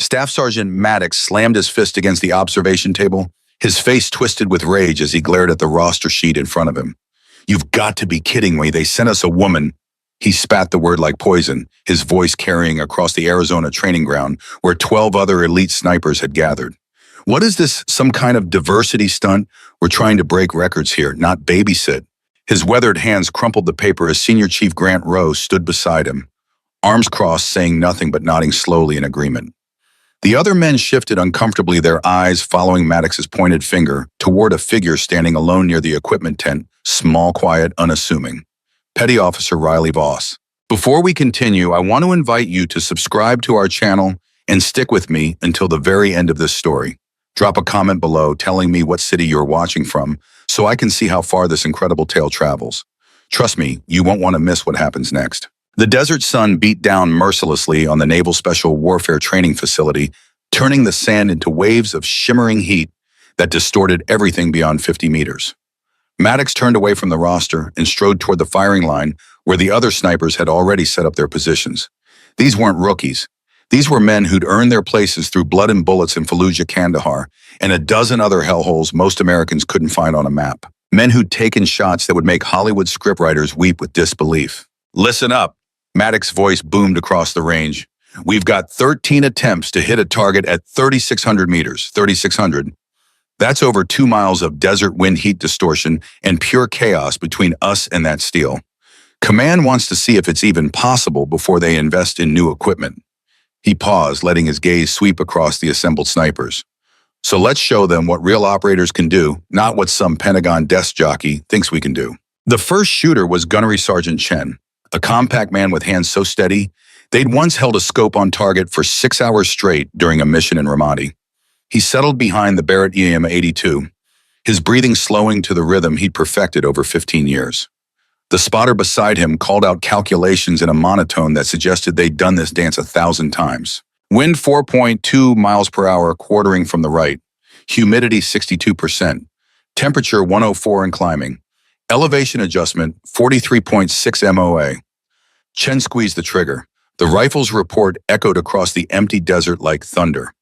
Staff Sergeant Maddox slammed his fist against the observation table, his face twisted with rage as he glared at the roster sheet in front of him. "You've got to be kidding me. They sent us a woman." He spat the word like poison, his voice carrying across the Arizona training ground where 12 other elite snipers had gathered. "What is this, some kind of diversity stunt? We're trying to break records here, not babysit." His weathered hands crumpled the paper as Senior Chief Grant Rowe stood beside him, arms crossed, saying nothing but nodding slowly in agreement. The other men shifted uncomfortably, their eyes following Maddox's pointed finger toward a figure standing alone near the equipment tent, small, quiet, unassuming. Petty Officer Riley Voss. Before we continue, I want to invite you to subscribe to our channel and stick with me until the very end of this story. Drop a comment below telling me what city you're watching from so I can see how far this incredible tale travels. Trust me, you won't want to miss what happens next. The desert sun beat down mercilessly on the Naval Special Warfare Training Facility, turning the sand into waves of shimmering heat that distorted everything beyond 50 meters. Maddox turned away from the roster and strode toward the firing line where the other snipers had already set up their positions. These weren't rookies. These were men who'd earned their places through blood and bullets in Fallujah, Kandahar, and a dozen other hellholes most Americans couldn't find on a map. Men who'd taken shots that would make Hollywood scriptwriters weep with disbelief. "Listen up," Maddox's voice boomed across the range. "We've got 13 attempts to hit a target at 3,600 meters. 3,600. That's over 2 miles of desert wind heat distortion and pure chaos between us and that steel. Command wants to see if it's even possible before they invest in new equipment." He paused, letting his gaze sweep across the assembled snipers. "So let's show them what real operators can do, not what some Pentagon desk jockey thinks we can do." The first shooter was Gunnery Sergeant Chen, a compact man with hands so steady, they'd once held a scope on target for 6 hours straight during a mission in Ramadi. He settled behind the Barrett EM-82, his breathing slowing to the rhythm he'd perfected over 15 years. The spotter beside him called out calculations in a monotone that suggested they'd done this dance 1,000 times. Wind 4.2 miles per hour quartering from the right. Humidity 62%. Temperature 104 and climbing. Elevation adjustment 43.6 MOA. Chen squeezed the trigger. The rifle's report echoed across the empty desert like thunder.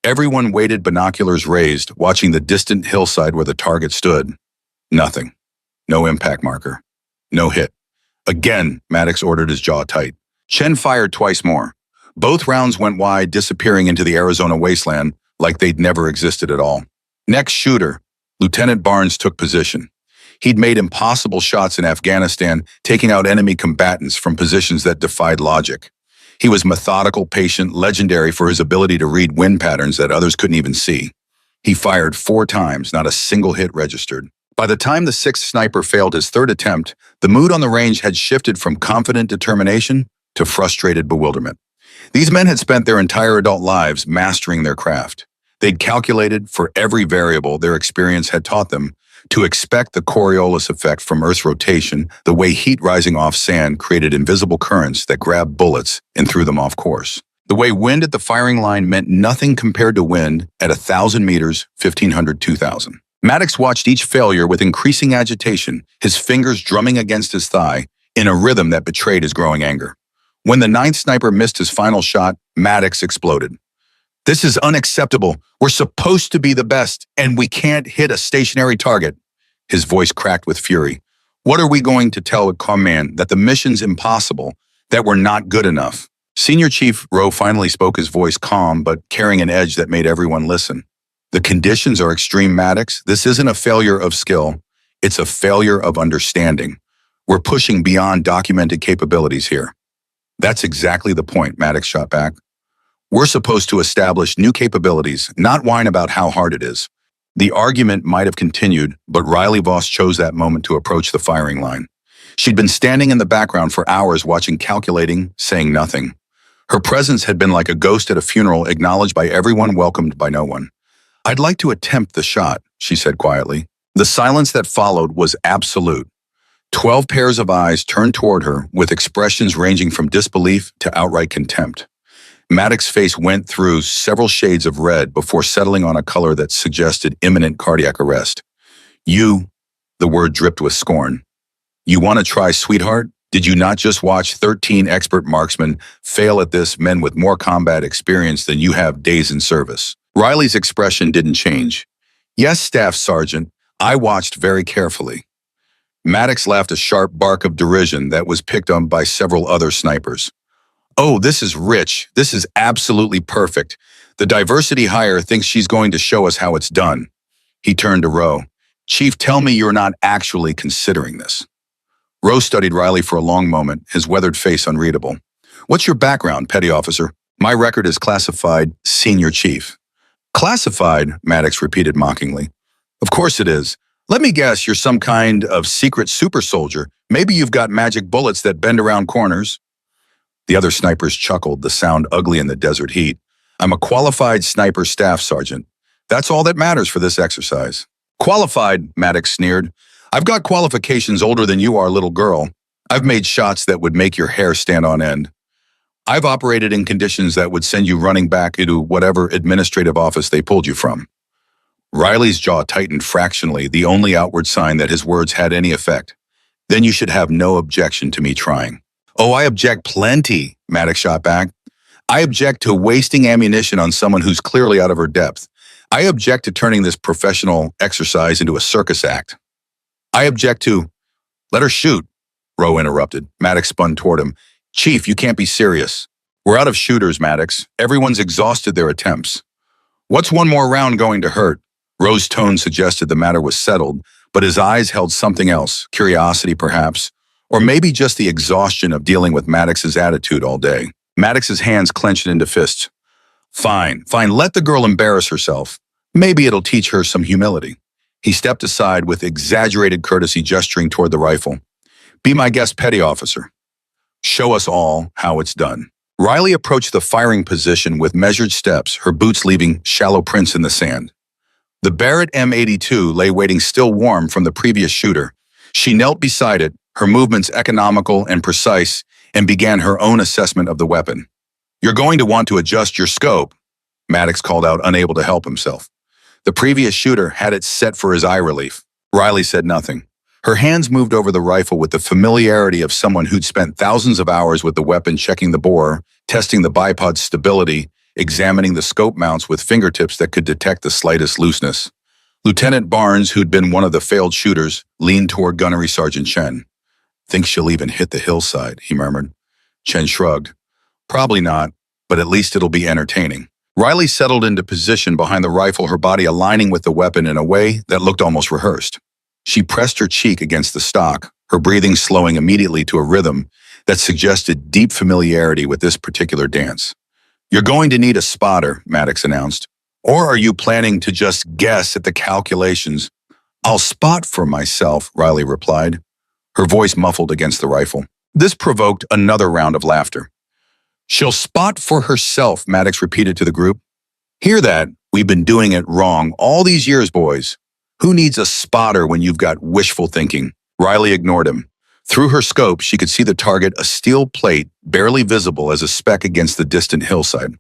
Everyone waited, binoculars raised, watching the distant hillside where the target stood. Nothing. No impact marker. No hit. Again, Maddox ordered, his jaw tight. Chen fired twice more. Both rounds went wide, disappearing into the Arizona wasteland like they'd never existed at all. Next shooter, Lieutenant Barnes took position. He'd made impossible shots in Afghanistan, taking out enemy combatants from positions that defied logic. He was methodical, patient, legendary for his ability to read wind patterns that others couldn't even see. He fired 4 times, not a single hit registered. By the time the 6th sniper failed his 3rd attempt, the mood on the range had shifted from confident determination to frustrated bewilderment. These men had spent their entire adult lives mastering their craft. They'd calculated, for every variable their experience had taught them, to expect the Coriolis effect from Earth's rotation, the way heat rising off sand created invisible currents that grabbed bullets and threw them off course. The way wind at the firing line meant nothing compared to wind at 1,000 meters, 1,500, 2,000. Maddox watched each failure with increasing agitation, his fingers drumming against his thigh in a rhythm that betrayed his growing anger. When the 9th sniper missed his final shot, Maddox exploded. "This is unacceptable. We're supposed to be the best, and we can't hit a stationary target." His voice cracked with fury. "What are we going to tell command? That the mission's impossible? That we're not good enough?" Senior Chief Rowe finally spoke, his voice calm but carrying an edge that made everyone listen. "The conditions are extreme, Maddox. This isn't a failure of skill. It's a failure of understanding. We're pushing beyond documented capabilities here." "That's exactly the point," Maddox shot back. "We're supposed to establish new capabilities, not whine about how hard it is." The argument might have continued, but Riley Voss chose that moment to approach the firing line. She'd been standing in the background for hours watching, calculating, saying nothing. Her presence had been like a ghost at a funeral, acknowledged by everyone, welcomed by no one. "I'd like to attempt the shot," she said quietly. The silence that followed was absolute. 12 pairs of eyes turned toward her with expressions ranging from disbelief to outright contempt. Maddox's face went through several shades of red before settling on a color that suggested imminent cardiac arrest. "You," the word dripped with scorn. "You want to try, sweetheart? Did you not just watch 13 expert marksmen fail at this, men with more combat experience than you have days in service? Riley's expression didn't change. Yes, Staff Sergeant, I watched very carefully. Maddox laughed a sharp bark of derision that was picked up by several other snipers. Oh, this is rich. This is absolutely perfect. The diversity hire thinks she's going to show us how it's done. He turned to Rowe. Chief, tell me you're not actually considering this. Rowe studied Riley for a long moment, his weathered face unreadable. What's your background, petty officer? My record is classified senior chief. Classified, Maddox repeated mockingly. Of course it is. Let me guess, you're some kind of secret super soldier. Maybe you've got magic bullets that bend around corners. The other snipers chuckled, the sound ugly in the desert heat. I'm a qualified sniper staff sergeant. That's all that matters for this exercise. Qualified, Maddox sneered. I've got qualifications older than you are, little girl. I've made shots that would make your hair stand on end. I've operated in conditions that would send you running back into whatever administrative office they pulled you from. Riley's jaw tightened fractionally, the only outward sign that his words had any effect. Then you should have no objection to me trying. Oh, I object plenty, Maddox shot back. I object to wasting ammunition on someone who's clearly out of her depth. I object to turning this professional exercise into a circus act. I object to— Let her shoot, Rowe interrupted. Maddox spun toward him. Chief, you can't be serious. We're out of shooters, Maddox. Everyone's exhausted their attempts. What's one more round going to hurt? Rowe's tone suggested the matter was settled, but his eyes held something else, curiosity perhaps, or maybe just the exhaustion of dealing with Maddox's attitude all day. Maddox's hands clenched into fists. Fine, let the girl embarrass herself. Maybe it'll teach her some humility. He stepped aside with exaggerated courtesy, gesturing toward the rifle. Be my guest, petty officer. Show us all how it's done. Riley approached the firing position with measured steps, her boots leaving shallow prints in the sand. The Barrett M82 lay waiting still warm from the previous shooter. She knelt beside it, her movements economical and precise, and began her own assessment of the weapon. You're going to want to adjust your scope, Maddox called out, unable to help himself. The previous shooter had it set for his eye relief. Riley said nothing. Her hands moved over the rifle with the familiarity of someone who'd spent thousands of hours with the weapon, checking the bore, testing the bipod's stability, examining the scope mounts with fingertips that could detect the slightest looseness. Lieutenant Barnes, who'd been one of the failed shooters, leaned toward Gunnery Sergeant Chen. Think she'll even hit the hillside, he murmured. Chen shrugged. Probably not, but at least it'll be entertaining. Riley settled into position behind the rifle, her body aligning with the weapon in a way that looked almost rehearsed. She pressed her cheek against the stock, her breathing slowing immediately to a rhythm that suggested deep familiarity with this particular dance. You're going to need a spotter, Maddox announced. Or are you planning to just guess at the calculations? I'll spot for myself, Riley replied, her voice muffled against the rifle. This provoked another round of laughter. She'll spot for herself, Maddox repeated to the group. Hear that? We've been doing it wrong all these years, boys. Who needs a spotter when you've got wishful thinking? Riley ignored him. Through her scope, she could see the target, a steel plate, barely visible as a speck against the distant hillside.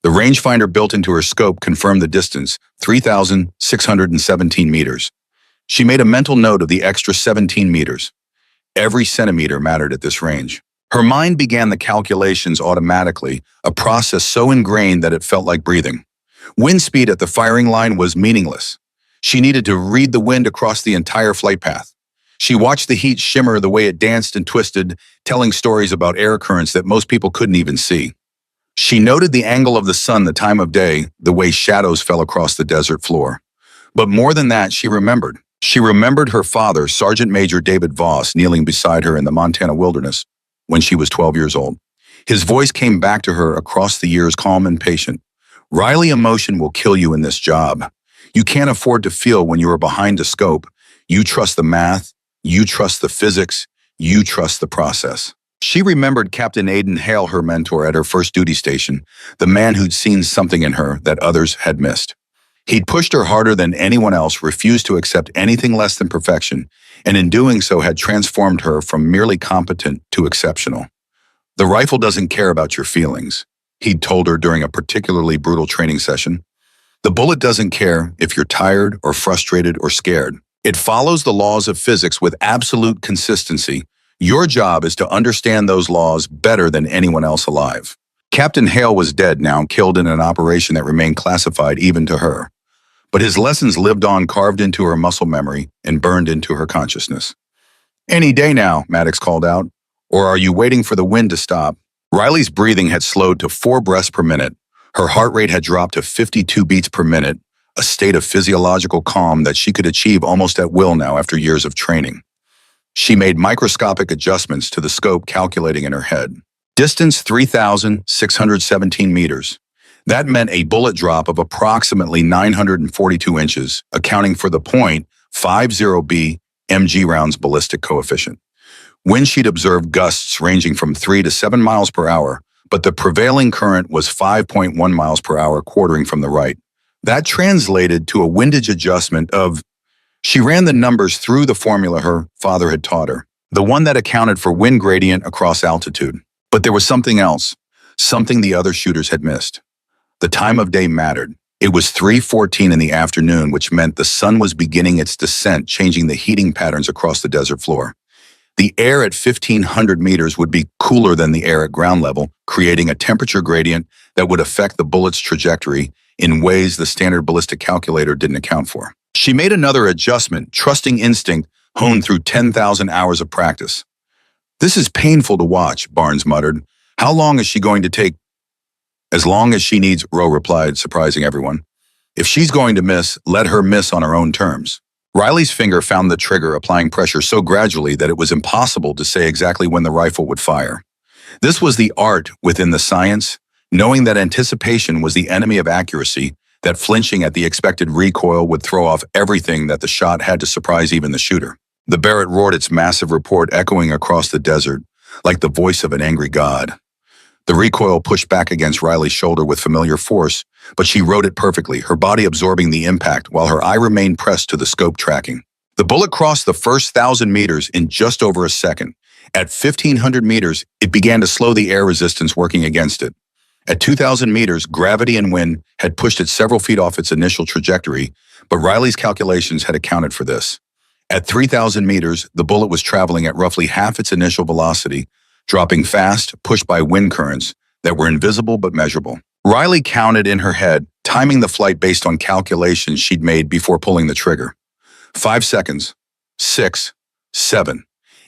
The rangefinder built into her scope confirmed the distance, 3,617 meters. She made a mental note of the extra 17 meters. Every centimeter mattered at this range. Her mind began the calculations automatically, a process so ingrained that it felt like breathing. Wind speed at the firing line was meaningless. She needed to read the wind across the entire flight path. She watched the heat shimmer the way it danced and twisted, telling stories about air currents that most people couldn't even see. She noted the angle of the sun, the time of day, the way shadows fell across the desert floor. But more than that, she remembered. She remembered her father, Sergeant Major David Voss, kneeling beside her in the Montana wilderness when she was 12 years old. His voice came back to her across the years, calm and patient. Riley, emotion will kill you in this job. You can't afford to feel when you are behind a scope. You trust the math. You trust the physics. You trust the process. She remembered Captain Aidan Hale, her mentor at her first duty station, the man who'd seen something in her that others had missed. He'd pushed her harder than anyone else, refused to accept anything less than perfection, and in doing so had transformed her from merely competent to exceptional. The rifle doesn't care about your feelings, he'd told her during a particularly brutal training session. The bullet doesn't care if you're tired or frustrated or scared. It follows the laws of physics with absolute consistency, Your job is to understand those laws better than anyone else alive. Captain Hale was dead now, killed in an operation that remained classified even to her. But his lessons lived on, carved into her muscle memory and burned into her consciousness. "Any day now," Maddox called out. "Or are you waiting for the wind to stop?" Riley's breathing had slowed to 4 breaths per minute. Her heart rate had dropped to 52 beats per minute, a state of physiological calm that she could achieve almost at will now after years of training. She made microscopic adjustments to the scope, calculating in her head. Distance 3,617 meters. That meant a bullet drop of approximately 942 inches, accounting for the .50 mg rounds ballistic coefficient. Wind she'd observed gusts ranging from 3 to 7 miles per hour, but the prevailing current was 5.1 miles per hour quartering from the right. That translated to a windage adjustment of... She ran the numbers through the formula her father had taught her, the one that accounted for wind gradient across altitude. But there was something else, something the other shooters had missed. The time of day mattered. It was 3:14 in the afternoon, which meant the sun was beginning its descent, changing the heating patterns across the desert floor. The air at 1,500 meters would be cooler than the air at ground level, creating a temperature gradient that would affect the bullet's trajectory in ways the standard ballistic calculator didn't account for. She made another adjustment, trusting instinct honed through 10,000 hours of practice. "This is painful to watch," Barnes muttered. "How long is she going to take?" "As long as she needs," Rowe replied, surprising everyone. "If she's going to miss, let her miss on her own terms." Riley's finger found the trigger, applying pressure so gradually that it was impossible to say exactly when the rifle would fire. This was the art within the science, knowing that anticipation was the enemy of accuracy, that flinching at the expected recoil would throw off everything, that the shot had to surprise even the shooter. The Barrett roared its massive report, echoing across the desert, like the voice of an angry god. The recoil pushed back against Riley's shoulder with familiar force, but she rode it perfectly, her body absorbing the impact while her eye remained pressed to the scope tracking. The bullet crossed the first 1,000 meters in just over a second. At 1,500 meters, it began to slow the air resistance working against it. At 2,000 meters, gravity and wind had pushed it several feet off its initial trajectory, but Riley's calculations had accounted for this. At 3,000 meters, the bullet was traveling at roughly half its initial velocity, dropping fast, pushed by wind currents that were invisible but measurable. Riley counted in her head, timing the flight based on calculations she'd made before pulling the trigger. 5 seconds. 6. 7.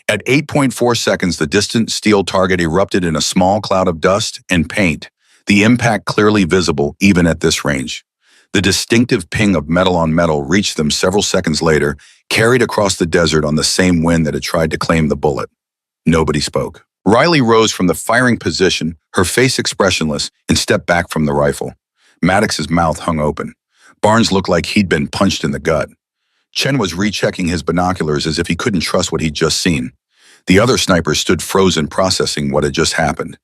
At 8.4 seconds, the distant steel target erupted in a small cloud of dust and paint, the impact clearly visible even at this range. The distinctive ping of metal on metal reached them several seconds later, carried across the desert on the same wind that had tried to claim the bullet. Nobody spoke. Riley rose from the firing position, her face expressionless, and stepped back from the rifle. Maddox's mouth hung open. Barnes looked like he'd been punched in the gut. Chen was rechecking his binoculars as if he couldn't trust what he'd just seen. The other sniper stood frozen, processing what had just happened.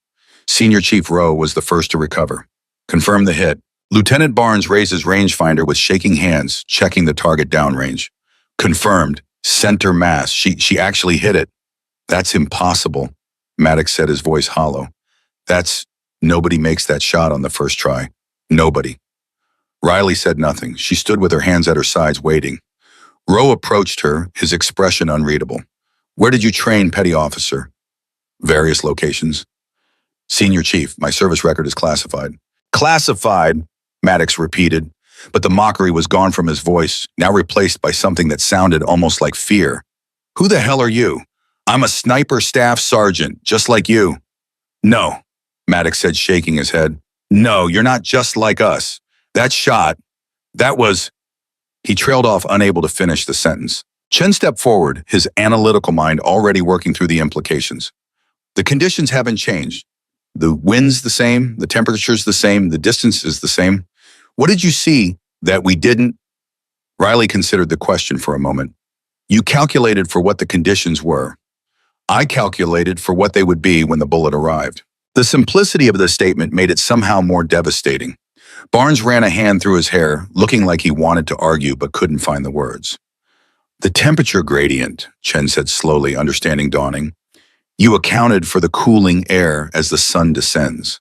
Senior Chief Rowe was the first to recover. "Confirm the hit." Lieutenant Barnes raised his rangefinder with shaking hands, checking the target downrange. "Confirmed. Center mass. She actually hit it." "That's impossible," Maddox said, his voice hollow. Nobody makes that shot on the first try. Nobody." Riley said nothing. She stood with her hands at her sides, waiting. Rowe approached her, his expression unreadable. "Where did you train, petty officer?" "Various locations." "Senior Chief, my service record is classified." "Classified," Maddox repeated, but the mockery was gone from his voice, now replaced by something that sounded almost like fear. "Who the hell are you?" "I'm a sniper staff sergeant, just like you." "No," Maddox said, shaking his head. "No, you're not just like us. That shot, that was..." He trailed off, unable to finish the sentence. Chen stepped forward, his analytical mind already working through the implications. "The conditions haven't changed. The wind's the same, the temperature's the same, the distance is the same. What did you see that we didn't?" Riley considered the question for a moment. "You calculated for what the conditions were. I calculated for what they would be when the bullet arrived." The simplicity of the statement made it somehow more devastating. Barnes ran a hand through his hair, looking like he wanted to argue but couldn't find the words. "The temperature gradient," Chen said slowly, understanding dawning. "You accounted for the cooling air as the sun descends.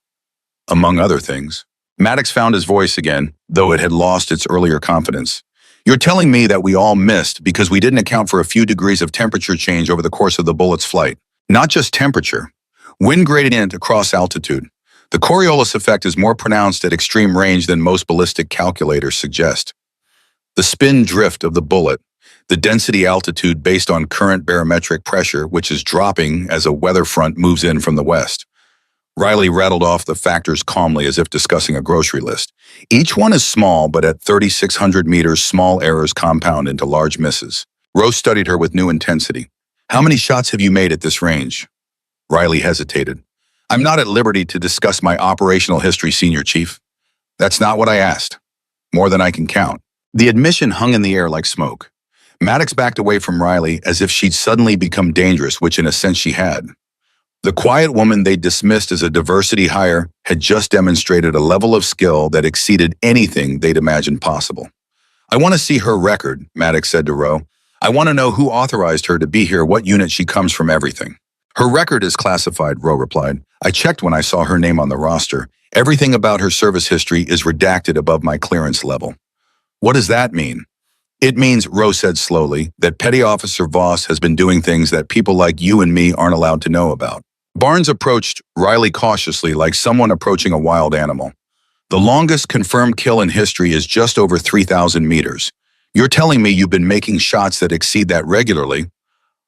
Among other things." Maddox found his voice again, though it had lost its earlier confidence. "You're telling me that we all missed because we didn't account for a few degrees of temperature change over the course of the bullet's flight. Not just temperature. Wind gradient across altitude. The Coriolis effect is more pronounced at extreme range than most ballistic calculators suggest. The spin drift of the bullet, the density altitude based on current barometric pressure, which is dropping as a weather front moves in from the west. Riley rattled off the factors calmly as if discussing a grocery list. Each one is small, but at 3,600 meters, small errors compound into large misses. Rose studied her with new intensity. How many shots have you made at this range? Riley hesitated. I'm not at liberty to discuss my operational history, Senior Chief. That's not what I asked. More than I can count. The admission hung in the air like smoke. Maddox backed away from Riley as if she'd suddenly become dangerous, which in a sense she had. The quiet woman they dismissed as a diversity hire had just demonstrated a level of skill that exceeded anything they'd imagined possible. I want to see her record, Maddox said to Rowe. I want to know who authorized her to be here, what unit she comes from, everything. Her record is classified, Rowe replied. I checked when I saw her name on the roster. Everything about her service history is redacted above my clearance level. What does that mean? It means, Rowe said slowly, that Petty Officer Voss has been doing things that people like you and me aren't allowed to know about. Barnes approached Riley cautiously, like someone approaching a wild animal. The longest confirmed kill in history is just over 3,000 meters. You're telling me you've been making shots that exceed that regularly?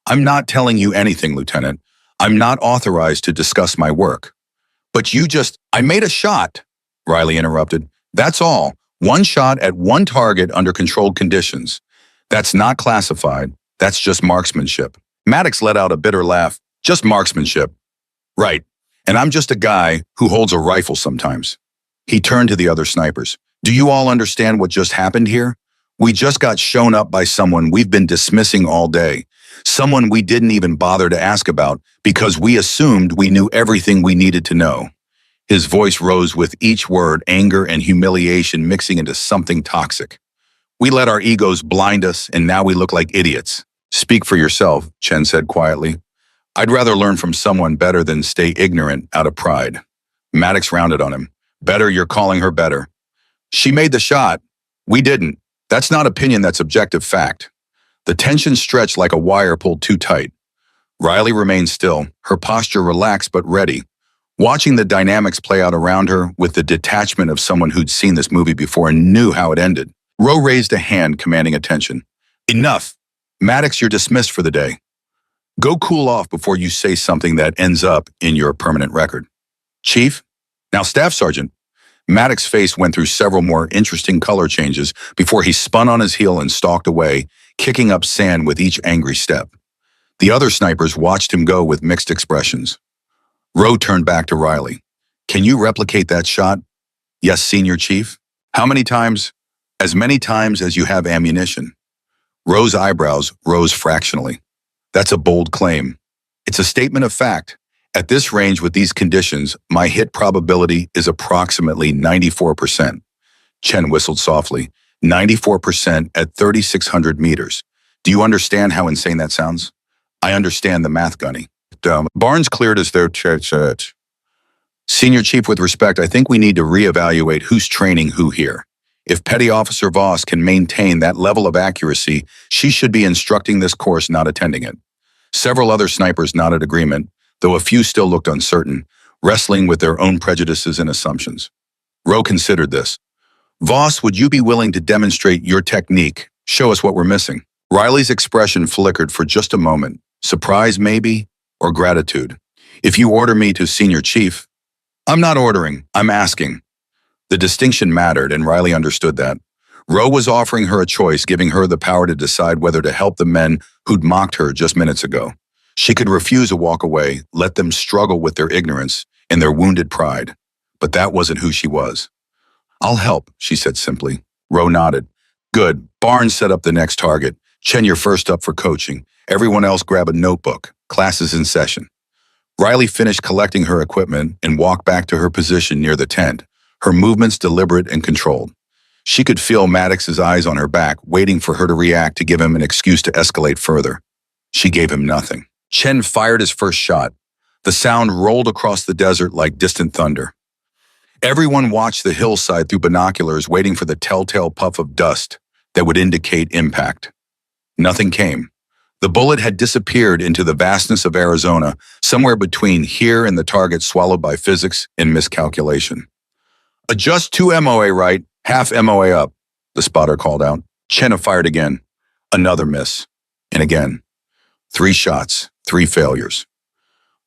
I'm not telling you anything, Lieutenant. I'm not authorized to discuss my work. But I made a shot, Riley interrupted. That's all. One shot at one target under controlled conditions. That's not classified. That's just marksmanship. Maddox let out a bitter laugh. Just marksmanship. Right. And I'm just a guy who holds a rifle sometimes. He turned to the other snipers. Do you all understand what just happened here? We just got shown up by someone we've been dismissing all day. Someone we didn't even bother to ask about because we assumed we knew everything we needed to know. His voice rose with each word, anger and humiliation mixing into something toxic. We let our egos blind us, and now we look like idiots. Speak for yourself, Chen said quietly. I'd rather learn from someone better than stay ignorant out of pride. Maddox rounded on him. Better, you're calling her better. She made the shot. We didn't. That's not opinion, that's objective fact. The tension stretched like a wire pulled too tight. Riley remained still, her posture relaxed but ready, watching the dynamics play out around her with the detachment of someone who'd seen this movie before and knew how it ended. Rowe raised a hand, commanding attention. Enough. Maddox, you're dismissed for the day. Go cool off before you say something that ends up in your permanent record. Chief? Now, Staff Sergeant. Maddox's face went through several more interesting color changes before he spun on his heel and stalked away, kicking up sand with each angry step. The other snipers watched him go with mixed expressions. Rowe turned back to Riley. Can you replicate that shot? Yes, Senior Chief. How many times? As many times as you have ammunition. Rowe's eyebrows rose fractionally. That's a bold claim. It's a statement of fact. At this range with these conditions, my hit probability is approximately 94%. Chen whistled softly. 94% at 3,600 meters. Do you understand how insane that sounds? I understand the math, Gunny. Barnes cleared as though church. Senior Chief, with respect, I think we need to reevaluate who's training who here. If Petty Officer Voss can maintain that level of accuracy, she should be instructing this course, not attending it. Several other snipers nodded agreement, though a few still looked uncertain, wrestling with their own prejudices and assumptions. Rowe considered this. Voss, would you be willing to demonstrate your technique? Show us what we're missing. Riley's expression flickered for just a moment. Surprise, maybe, or gratitude. If you order me to Senior Chief, I'm not ordering, I'm asking. The distinction mattered, and Riley understood that. Rowe was offering her a choice, giving her the power to decide whether to help the men who'd mocked her just minutes ago. She could refuse to walk away, let them struggle with their ignorance and their wounded pride. But that wasn't who she was. I'll help, she said simply. Rowe nodded. Good. Barnes set up the next target. Chen, you're first up for coaching. Everyone else grab a notebook. Class is in session. Riley finished collecting her equipment and walked back to her position near the tent, her movements deliberate and controlled. She could feel Maddox's eyes on her back, waiting for her to react to give him an excuse to escalate further. She gave him nothing. Chen fired his first shot. The sound rolled across the desert like distant thunder. Everyone watched the hillside through binoculars, waiting for the telltale puff of dust that would indicate impact. Nothing came. The bullet had disappeared into the vastness of Arizona, somewhere between here and the target swallowed by physics and miscalculation. Adjust 2 MOA right, half MOA up, the spotter called out. Chenna fired again. Another miss. And again. 3 shots, 3 failures.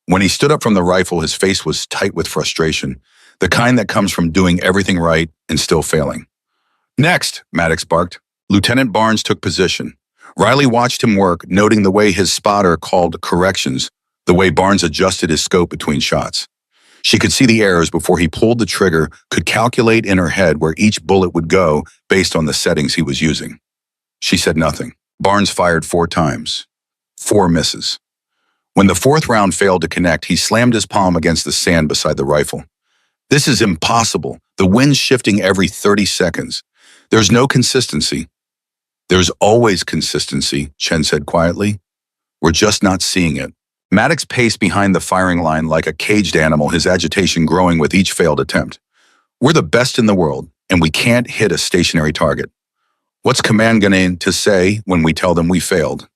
When he stood up from the rifle, his face was tight with frustration, the kind that comes from doing everything right and still failing. Next, Maddox barked. Lieutenant Barnes took position. Riley watched him work, noting the way his spotter called corrections, the way Barnes adjusted his scope between shots. She could see the errors before he pulled the trigger, could calculate in her head where each bullet would go based on the settings he was using. She said nothing. Barnes fired 4 times. 4 misses. When the 4th round failed to connect, he slammed his palm against the sand beside the rifle. This is impossible. The wind's shifting every 30 seconds. There's no consistency. There's always consistency, Chen said quietly. We're just not seeing it. Maddox paced behind the firing line like a caged animal, his agitation growing with each failed attempt. We're the best in the world, and we can't hit a stationary target. What's command going to say when we tell them we failed?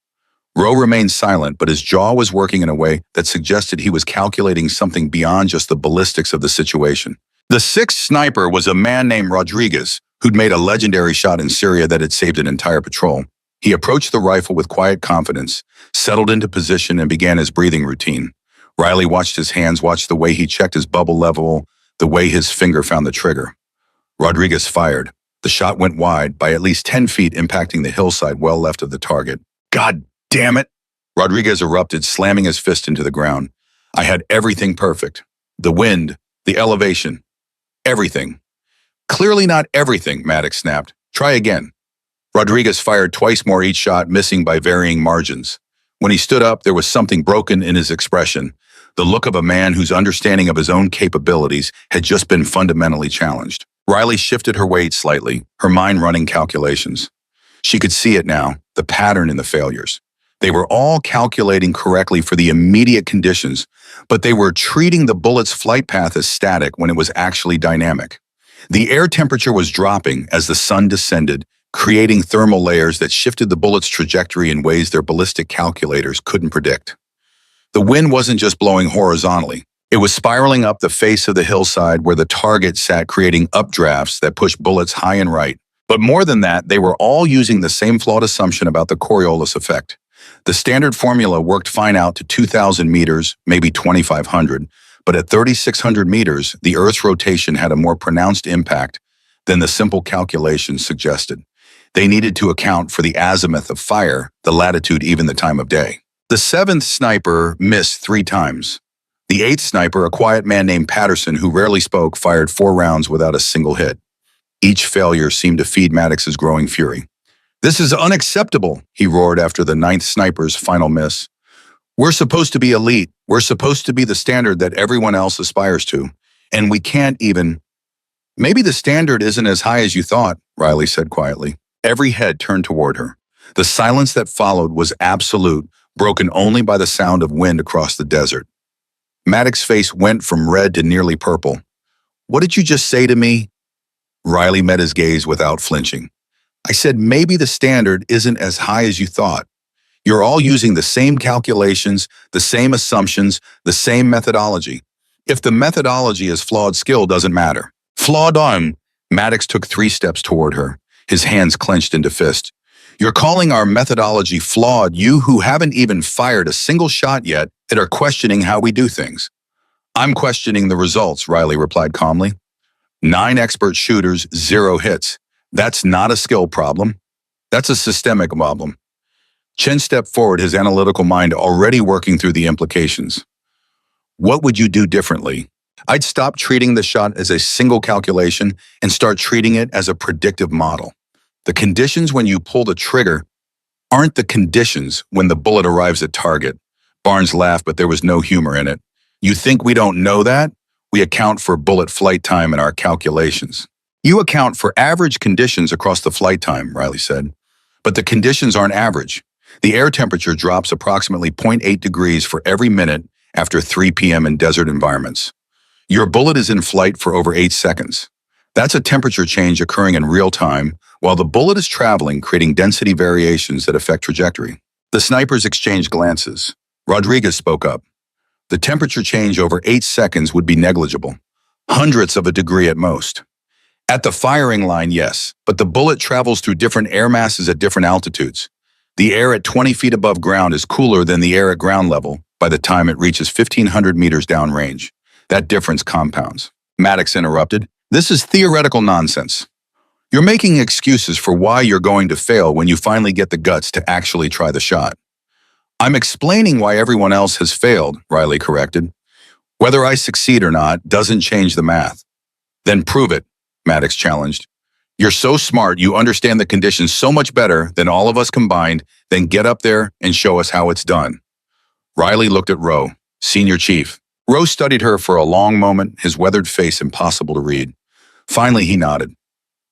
Rowe remained silent, but his jaw was working in a way that suggested he was calculating something beyond just the ballistics of the situation. The 6th sniper was a man named Rodriguez, who'd made a legendary shot in Syria that had saved an entire patrol. He approached the rifle with quiet confidence, settled into position, and began his breathing routine. Riley watched his hands, watched the way he checked his bubble level, the way his finger found the trigger. Rodriguez fired. The shot went wide, by at least 10 feet, impacting the hillside well left of the target. God damn it! Rodriguez erupted, slamming his fist into the ground. I had everything perfect. The wind, the elevation, everything. Clearly not everything, Maddox snapped. Try again. Rodriguez fired twice more each shot, missing by varying margins. When he stood up, there was something broken in his expression, the look of a man whose understanding of his own capabilities had just been fundamentally challenged. Riley shifted her weight slightly, her mind running calculations. She could see it now, the pattern in the failures. They were all calculating correctly for the immediate conditions, but they were treating the bullet's flight path as static when it was actually dynamic. The air temperature was dropping as the sun descended, creating thermal layers that shifted the bullet's trajectory in ways their ballistic calculators couldn't predict. The wind wasn't just blowing horizontally. It was spiraling up the face of the hillside where the target sat, creating updrafts that pushed bullets high and right. But more than that, they were all using the same flawed assumption about the Coriolis effect. The standard formula worked fine out to 2,000 meters, maybe 2,500, but at 3,600 meters, the Earth's rotation had a more pronounced impact than the simple calculations suggested. They needed to account for the azimuth of fire, the latitude, even the time of day. The 7th sniper missed 3 times. The 8th sniper, a quiet man named Patterson who rarely spoke, fired 4 rounds without a single hit. Each failure seemed to feed Maddox's growing fury. This is unacceptable, he roared after the 9th sniper's final miss. We're supposed to be elite. We're supposed to be the standard that everyone else aspires to. And we can't even... Maybe the standard isn't as high as you thought, Riley said quietly. Every head turned toward her. The silence that followed was absolute, broken only by the sound of wind across the desert. Maddox's face went from red to nearly purple. What did you just say to me? Riley met his gaze without flinching. I said maybe the standard isn't as high as you thought. You're all using the same calculations, the same assumptions, the same methodology. If the methodology is flawed, skill doesn't matter. Flawed on. Maddox took 3 steps toward her, his hands clenched into fist. You're calling our methodology flawed, you who haven't even fired a single shot yet and are questioning how we do things. I'm questioning the results, Riley replied calmly. 9 expert shooters, 0 hits. That's not a skill problem. That's a systemic problem. Chen stepped forward, his analytical mind already working through the implications. What would you do differently? I'd stop treating the shot as a single calculation and start treating it as a predictive model. The conditions when you pull the trigger aren't the conditions when the bullet arrives at target. Barnes laughed, but there was no humor in it. You think we don't know that? We account for bullet flight time in our calculations. You account for average conditions across the flight time, Riley said. But the conditions aren't average. The air temperature drops approximately 0.8 degrees for every minute after 3 p.m. in desert environments. Your bullet is in flight for over 8 seconds. That's a temperature change occurring in real time while the bullet is traveling, creating density variations that affect trajectory. The snipers exchanged glances. Rodriguez spoke up. The temperature change over 8 seconds would be negligible. Hundredths of a degree at most. At the firing line, yes, but the bullet travels through different air masses at different altitudes. The air at 20 feet above ground is cooler than the air at ground level by the time it reaches 1,500 meters downrange. That difference compounds. Maddox interrupted. This is theoretical nonsense. You're making excuses for why you're going to fail when you finally get the guts to actually try the shot. I'm explaining why everyone else has failed, Riley corrected. Whether I succeed or not doesn't change the math. Then prove it, Maddox challenged. You're so smart, you understand the conditions so much better than all of us combined, then get up there and show us how it's done. Riley looked at Rowe, senior chief. Rowe studied her for a long moment, his weathered face impossible to read. Finally, he nodded.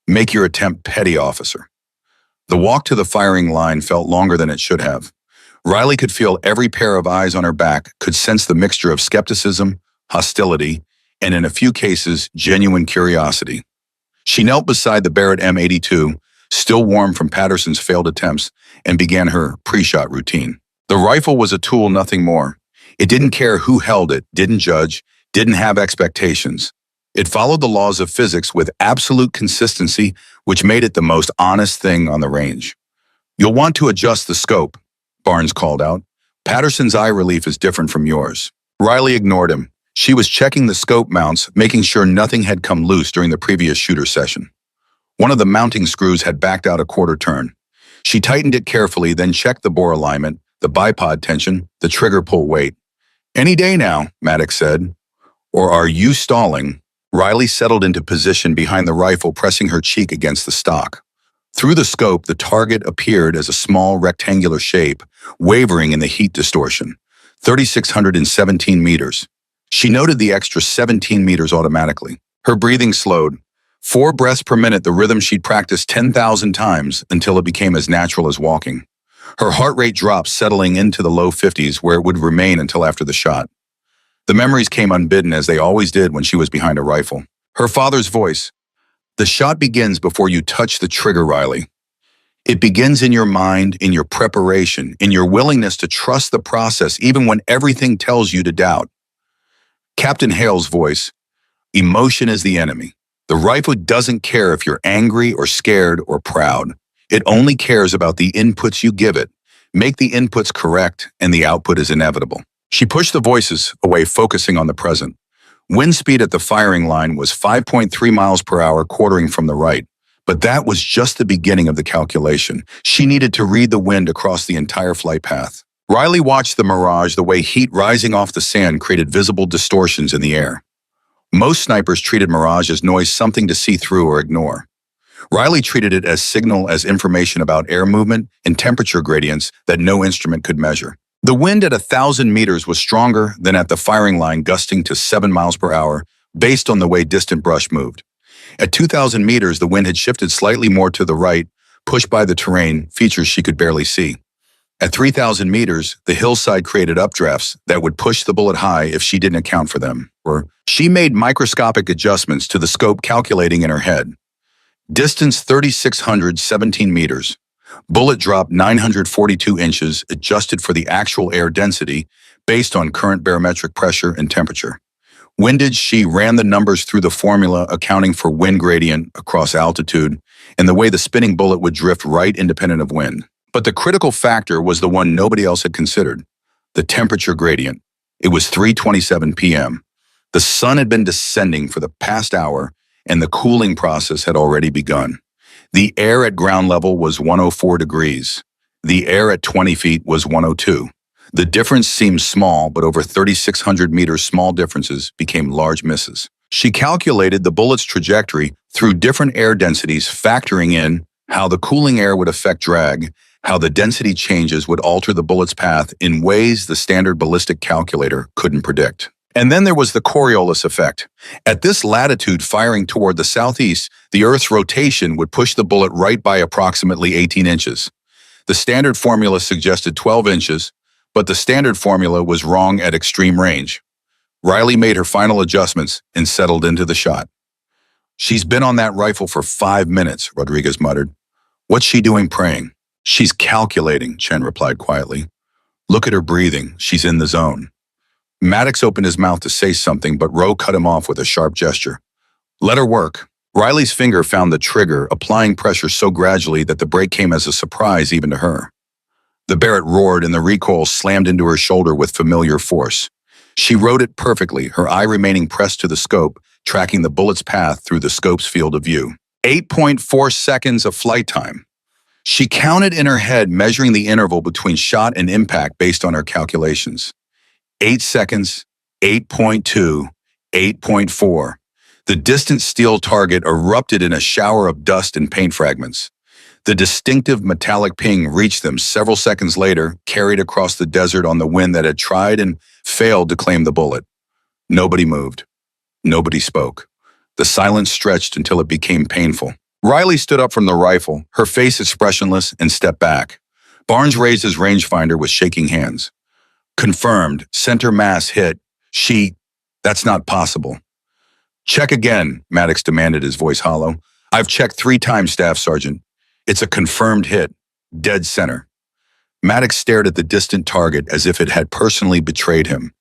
Make your attempt, petty officer. The walk to the firing line felt longer than it should have. Riley could feel every pair of eyes on her back, could sense the mixture of skepticism, hostility, and in a few cases, genuine curiosity. She knelt beside the Barrett M82, still warm from Patterson's failed attempts, and began her pre-shot routine. The rifle was a tool, nothing more. It didn't care who held it, didn't judge, didn't have expectations. It followed the laws of physics with absolute consistency, which made it the most honest thing on the range. You'll want to adjust the scope, Barnes called out. Patterson's eye relief is different from yours. Riley ignored him. She was checking the scope mounts, making sure nothing had come loose during the previous shooter session. One of the mounting screws had backed out a quarter turn. She tightened it carefully, then checked the bore alignment, the bipod tension, the trigger pull weight. Any day now, Maddox said. Or are you stalling? Riley settled into position behind the rifle, pressing her cheek against the stock. Through the scope, the target appeared as a small rectangular shape, wavering in the heat distortion. 3,617 meters. She noted the extra 17 meters automatically. Her breathing slowed. 4 breaths per minute, the rhythm she'd practiced 10,000 times until it became as natural as walking. Her heart rate dropped, settling into the low 50s, where it would remain until after the shot. The memories came unbidden, as they always did when she was behind a rifle. Her father's voice. The shot begins before you touch the trigger, Riley. It begins in your mind, in your preparation, in your willingness to trust the process even when everything tells you to doubt. Captain Hale's voice. Emotion is the enemy. The rifle doesn't care if you're angry or scared or proud. It only cares about the inputs you give it. Make the inputs correct, and the output is inevitable. She pushed the voices away, focusing on the present. Wind speed at the firing line was 5.3 miles per hour, quartering from the right. But that was just the beginning of the calculation. She needed to read the wind across the entire flight path. Riley watched the mirage, the way heat rising off the sand created visible distortions in the air. Most snipers treated mirage as noise, something to see through or ignore. Riley treated it as signal, as information about air movement and temperature gradients that no instrument could measure. The wind at 1,000 meters was stronger than at the firing line, gusting to 7 miles per hour, based on the way distant brush moved. At 2,000 meters, the wind had shifted slightly more to the right, pushed by the terrain, features she could barely see. At 3,000 meters, the hillside created updrafts that would push the bullet high if she didn't account for them. Or she made microscopic adjustments to the scope, calculating in her head. Distance 3,617 meters. Bullet drop 942 inches, adjusted for the actual air density based on current barometric pressure and temperature. Windage, she ran the numbers through the formula, accounting for wind gradient across altitude and the way the spinning bullet would drift right independent of wind. But the critical factor was the one nobody else had considered, the temperature gradient. It was 3:27 p.m. The sun had been descending for the past hour, and the cooling process had already begun. The air at ground level was 104 degrees. The air at 20 feet was 102. The difference seemed small, but over 3,600 meters, small differences became large misses. She calculated the bullet's trajectory through different air densities, factoring in how the cooling air would affect drag, how the density changes would alter the bullet's path in ways the standard ballistic calculator couldn't predict. And then there was the Coriolis effect. At this latitude, firing toward the southeast, the Earth's rotation would push the bullet right by approximately 18 inches. The standard formula suggested 12 inches, but the standard formula was wrong at extreme range. Riley made her final adjustments and settled into the shot. She's been on that rifle for 5 minutes, Rodriguez muttered. What's she doing praying? She's calculating, Chen replied quietly. Look at her breathing. She's in the zone. Maddox opened his mouth to say something, but Rowe cut him off with a sharp gesture. Let her work. Riley's finger found the trigger, applying pressure so gradually that the break came as a surprise even to her. The Barrett roared and the recoil slammed into her shoulder with familiar force. She rode it perfectly, her eye remaining pressed to the scope, tracking the bullet's path through the scope's field of view. 8.4 seconds of flight time. She counted in her head, measuring the interval between shot and impact based on her calculations. 8 seconds, 8.2, 8.4. The distant steel target erupted in a shower of dust and paint fragments. The distinctive metallic ping reached them several seconds later, carried across the desert on the wind that had tried and failed to claim the bullet. Nobody moved. Nobody spoke. The silence stretched until it became painful. Riley stood up from the rifle, her face expressionless, and stepped back. Barnes raised his rangefinder with shaking hands. Confirmed, center mass hit. That's not possible. Check again, Maddox demanded, his voice hollow. I've checked 3 times, Staff Sergeant. It's a confirmed hit. Dead center. Maddox stared at the distant target as if it had personally betrayed him.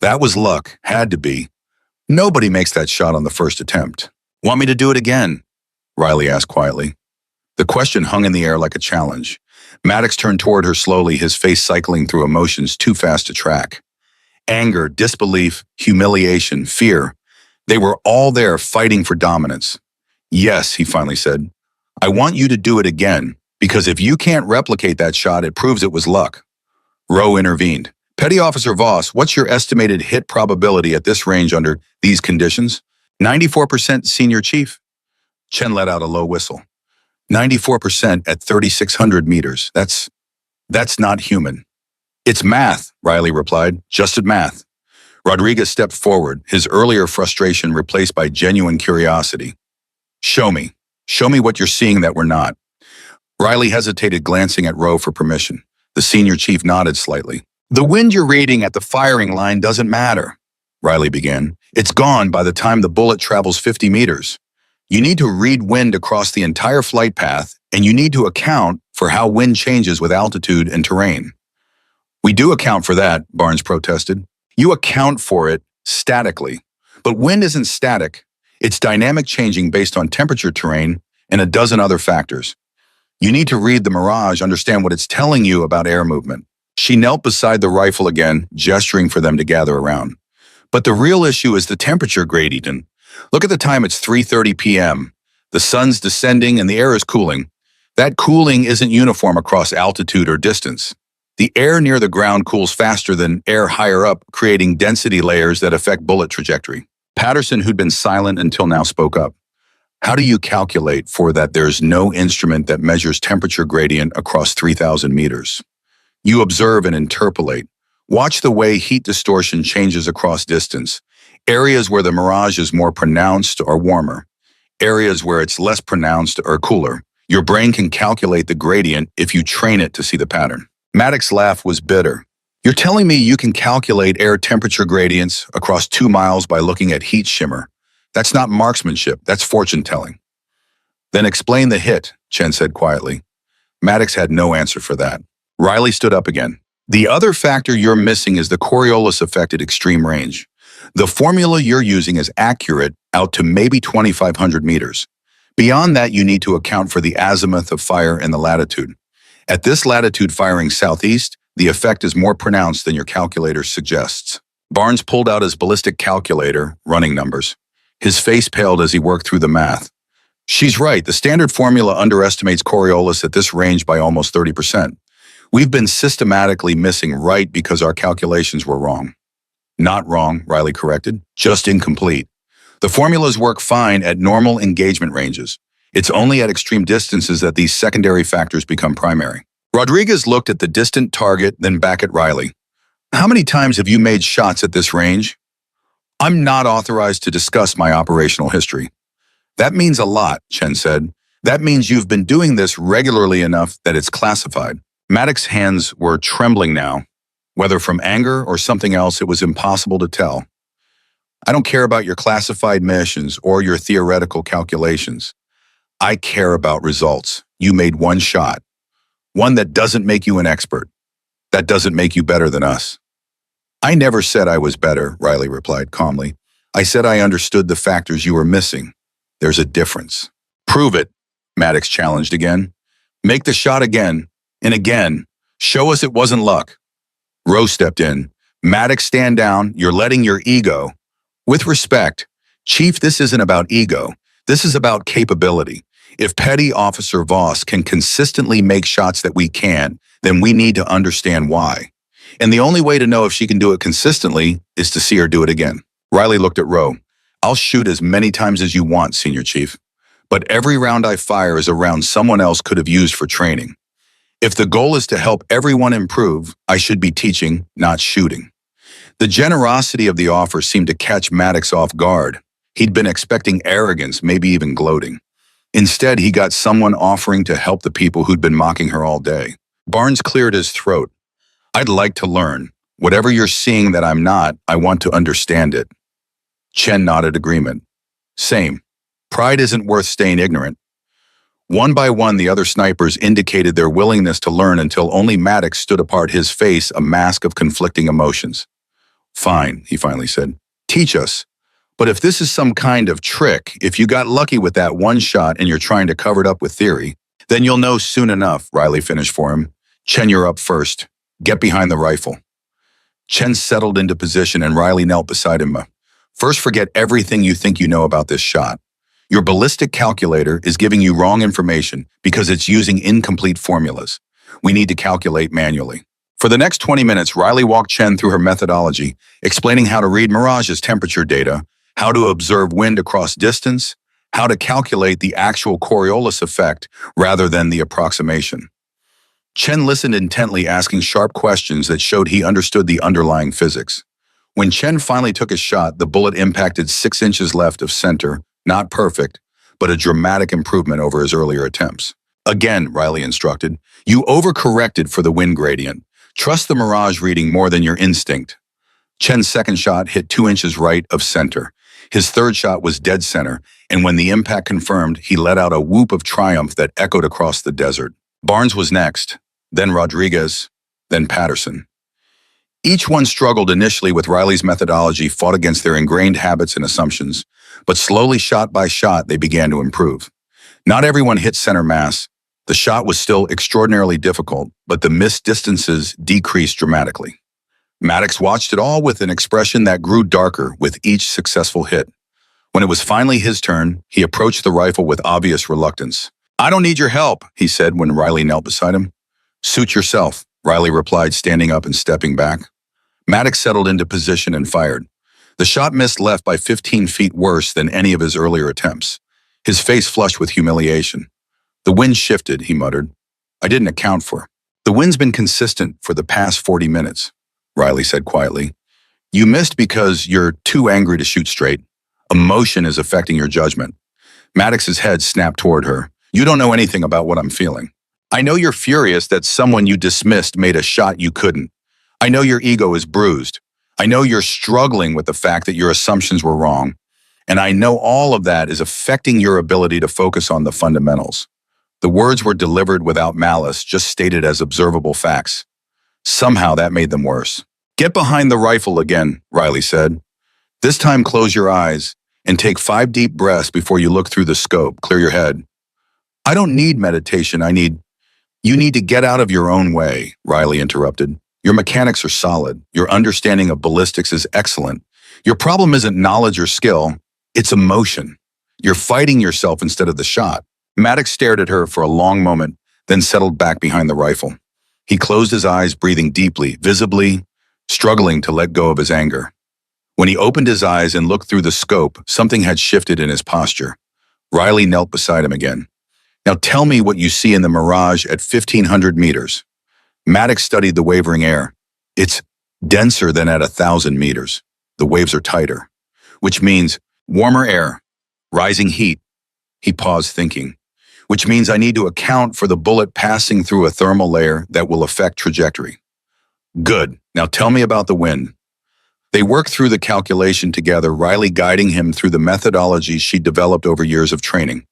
That was luck, had to be. Nobody makes that shot on the first attempt. Want me to do it again? Riley asked quietly. The question hung in the air like a challenge. Maddox turned toward her slowly, his face cycling through emotions too fast to track. Anger, disbelief, humiliation, fear. They were all there fighting for dominance. Yes, he finally said. I want you to do it again, because if you can't replicate that shot, it proves it was luck. Rowe intervened. Petty Officer Voss, what's your estimated hit probability at this range under these conditions? 94%, Senior Chief. Chen let out a low whistle. 94% at 3,600 meters. That's not human. It's math, Riley replied. Just at math. Rodriguez stepped forward, his earlier frustration replaced by genuine curiosity. Show me. Show me what you're seeing that we're not. Riley hesitated, glancing at Rowe for permission. The Senior Chief nodded slightly. The wind you're reading at the firing line doesn't matter, Riley began. It's gone by the time the bullet travels 50 meters. You need to read wind across the entire flight path, and you need to account for how wind changes with altitude and terrain. We do account for that, Barnes protested. You account for it statically. But wind isn't static. It's dynamic, changing based on temperature, terrain, and a dozen other factors. You need to read the mirage, understand what it's telling you about air movement. She knelt beside the rifle again, gesturing for them to gather around. But the real issue is the temperature gradient. Look at the time, it's 3:30 p.m. The sun's descending and the air is cooling. That cooling isn't uniform across altitude or distance. The air near the ground cools faster than air higher up, creating density layers that affect bullet trajectory. Patterson, who'd been silent until now, spoke up. How do you calculate for that there's no instrument that measures temperature gradient across 3,000 meters? You observe and interpolate. Watch the way heat distortion changes across distance. Areas where the mirage is more pronounced are warmer. Areas where it's less pronounced are cooler. Your brain can calculate the gradient if you train it to see the pattern. Maddox's laugh was bitter. You're telling me you can calculate air temperature gradients across 2 miles by looking at heat shimmer? That's not marksmanship, that's fortune-telling. Then explain the hit, Chen said quietly. Maddox had no answer for that. Riley stood up again. The other factor you're missing is the Coriolis effect at extreme range. The formula you're using is accurate out to maybe 2,500 meters. Beyond that, you need to account for the azimuth of fire and the latitude. At this latitude, firing southeast, the effect is more pronounced than your calculator suggests. Barnes pulled out his ballistic calculator, running numbers. His face paled as he worked through the math. She's right, the standard formula underestimates Coriolis at this range by almost 30%. We've been systematically missing right because our calculations were wrong. Not wrong, Riley corrected, just incomplete. The formulas work fine at normal engagement ranges. It's only at extreme distances that these secondary factors become primary. Rodriguez looked at the distant target, then back at Riley. How many times have you made shots at this range? I'm not authorized to discuss my operational history. That means a lot, Chen said. That means you've been doing this regularly enough that it's classified. Maddox's hands were trembling now. Whether from anger or something else, it was impossible to tell. I don't care about your classified missions or your theoretical calculations. I care about results. You made one shot. One that doesn't make you an expert. That doesn't make you better than us. I never said I was better, Riley replied calmly. I said I understood the factors you were missing. There's a difference. Prove it, Maddox challenged again. Make the shot again, and again. Show us it wasn't luck. Rose stepped in. Maddox, stand down. You're letting your ego. With respect, Chief, this isn't about ego. This is about capability. If Petty Officer Voss can consistently make shots that we can, then we need to understand why. And the only way to know if she can do it consistently is to see her do it again. Riley looked at Rowe. I'll shoot as many times as you want, Senior Chief. But every round I fire is a round someone else could have used for training. If the goal is to help everyone improve, I should be teaching, not shooting. The generosity of the offer seemed to catch Maddox off guard. He'd been expecting arrogance, maybe even gloating. Instead, he got someone offering to help the people who'd been mocking her all day. Barnes cleared his throat. I'd like to learn. Whatever you're seeing that I'm not, I want to understand it. Chen nodded agreement. Same. Pride isn't worth staying ignorant. One by one, the other snipers indicated their willingness to learn until only Maddox stood apart, his face a mask of conflicting emotions. Fine, he finally said. Teach us. But if this is some kind of trick, if you got lucky with that one shot and you're trying to cover it up with theory, then you'll know soon enough, Riley finished for him. Chen, you're up first. Get behind the rifle. Chen settled into position and Riley knelt beside him. First, forget everything you think you know about this shot. Your ballistic calculator is giving you wrong information because it's using incomplete formulas. We need to calculate manually. For the next 20 minutes, Riley walked Chen through her methodology, explaining how to read Mirage's temperature data, how to observe wind across distance, how to calculate the actual Coriolis effect rather than the approximation. Chen listened intently, asking sharp questions that showed he understood the underlying physics. When Chen finally took his shot, the bullet impacted 6 inches left of center, not perfect, but a dramatic improvement over his earlier attempts. Again, Riley instructed, you overcorrected for the wind gradient. Trust the Mirage reading more than your instinct. Chen's second shot hit 2 inches right of center. His third shot was dead center, and when the impact confirmed, he let out a whoop of triumph that echoed across the desert. Barnes was next, then Rodriguez, then Patterson. Each one struggled initially with Riley's methodology, fought against their ingrained habits and assumptions, but slowly, shot by shot, they began to improve. Not everyone hit center mass. The shot was still extraordinarily difficult, but the missed distances decreased dramatically. Maddox watched it all with an expression that grew darker with each successful hit. When it was finally his turn, he approached the rifle with obvious reluctance. I don't need your help, he said when Riley knelt beside him. Suit yourself, Riley replied, standing up and stepping back. Maddox settled into position and fired. The shot missed left by 15 feet, worse than any of his earlier attempts. His face flushed with humiliation. The wind shifted, he muttered. I didn't account for. The wind's been consistent for the past 40 minutes, Riley said quietly. You missed because you're too angry to shoot straight. Emotion is affecting your judgment. Maddox's head snapped toward her. You don't know anything about what I'm feeling. I know you're furious that someone you dismissed made a shot you couldn't. I know your ego is bruised. I know you're struggling with the fact that your assumptions were wrong. And I know all of that is affecting your ability to focus on the fundamentals. The words were delivered without malice, just stated as observable facts. Somehow that made them worse. Get behind the rifle again, Riley said. This time close your eyes and take 5 deep breaths before you look through the scope. Clear your head. I don't need meditation. You need to get out of your own way, Riley interrupted. Your mechanics are solid. Your understanding of ballistics is excellent. Your problem isn't knowledge or skill. It's emotion. You're fighting yourself instead of the shot. Maddox stared at her for a long moment, then settled back behind the rifle. He closed his eyes, breathing deeply, visibly struggling to let go of his anger. When he opened his eyes and looked through the scope, something had shifted in his posture. Riley knelt beside him again. Now tell me what you see in the Mirage at 1,500 meters. Maddox studied the wavering air. It's denser than at 1,000 meters. The waves are tighter, which means warmer air, rising heat. He paused, thinking, which means I need to account for the bullet passing through a thermal layer that will affect trajectory. Good. Now tell me about the wind. They worked through the calculation together, Riley guiding him through the methodologies she developed over years of training.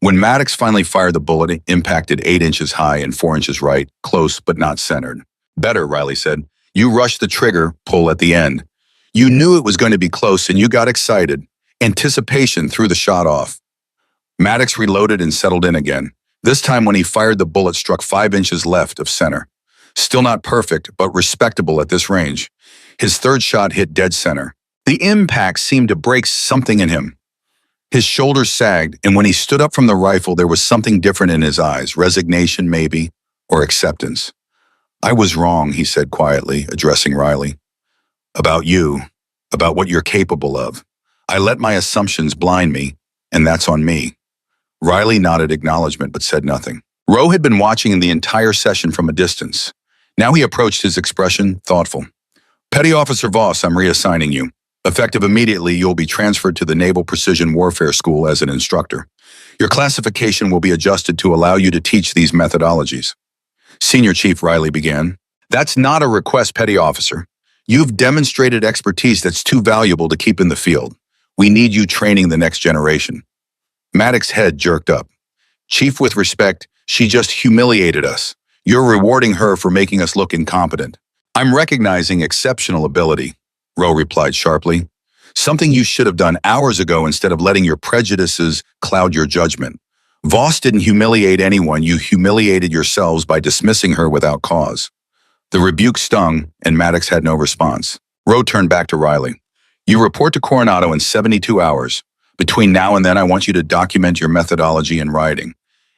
When Maddox finally fired the bullet, it impacted 8 inches high and 4 inches right, close but not centered. Better, Riley said. You rushed the trigger pull at the end. You knew it was going to be close and you got excited. Anticipation threw the shot off. Maddox reloaded and settled in again. This time when he fired, the bullet struck 5 inches left of center. Still not perfect, but respectable at this range. His third shot hit dead center. The impact seemed to break something in him. His shoulders sagged, and when he stood up from the rifle, there was something different in his eyes, resignation maybe, or acceptance. I was wrong, he said quietly, addressing Riley. About you, about what you're capable of. I let my assumptions blind me, and that's on me. Riley nodded acknowledgement but said nothing. Rowe had been watching the entire session from a distance. Now he approached, his expression thoughtful. Petty Officer Voss, I'm reassigning you. Effective immediately, you'll be transferred to the Naval Precision Warfare School as an instructor. Your classification will be adjusted to allow you to teach these methodologies. Senior Chief, Riley began. That's not a request, Petty Officer. You've demonstrated expertise that's too valuable to keep in the field. We need you training the next generation. Maddox's head jerked up. Chief, with respect, she just humiliated us. You're rewarding her for making us look incompetent. I'm recognizing exceptional ability, Rowe replied sharply. Something you should have done hours ago instead of letting your prejudices cloud your judgment. Voss didn't humiliate anyone. You humiliated yourselves by dismissing her without cause. The rebuke stung, and Maddox had no response. Rowe turned back to Riley. You report to Coronado in 72 hours. Between now and then, I want you to document your methodology in writing.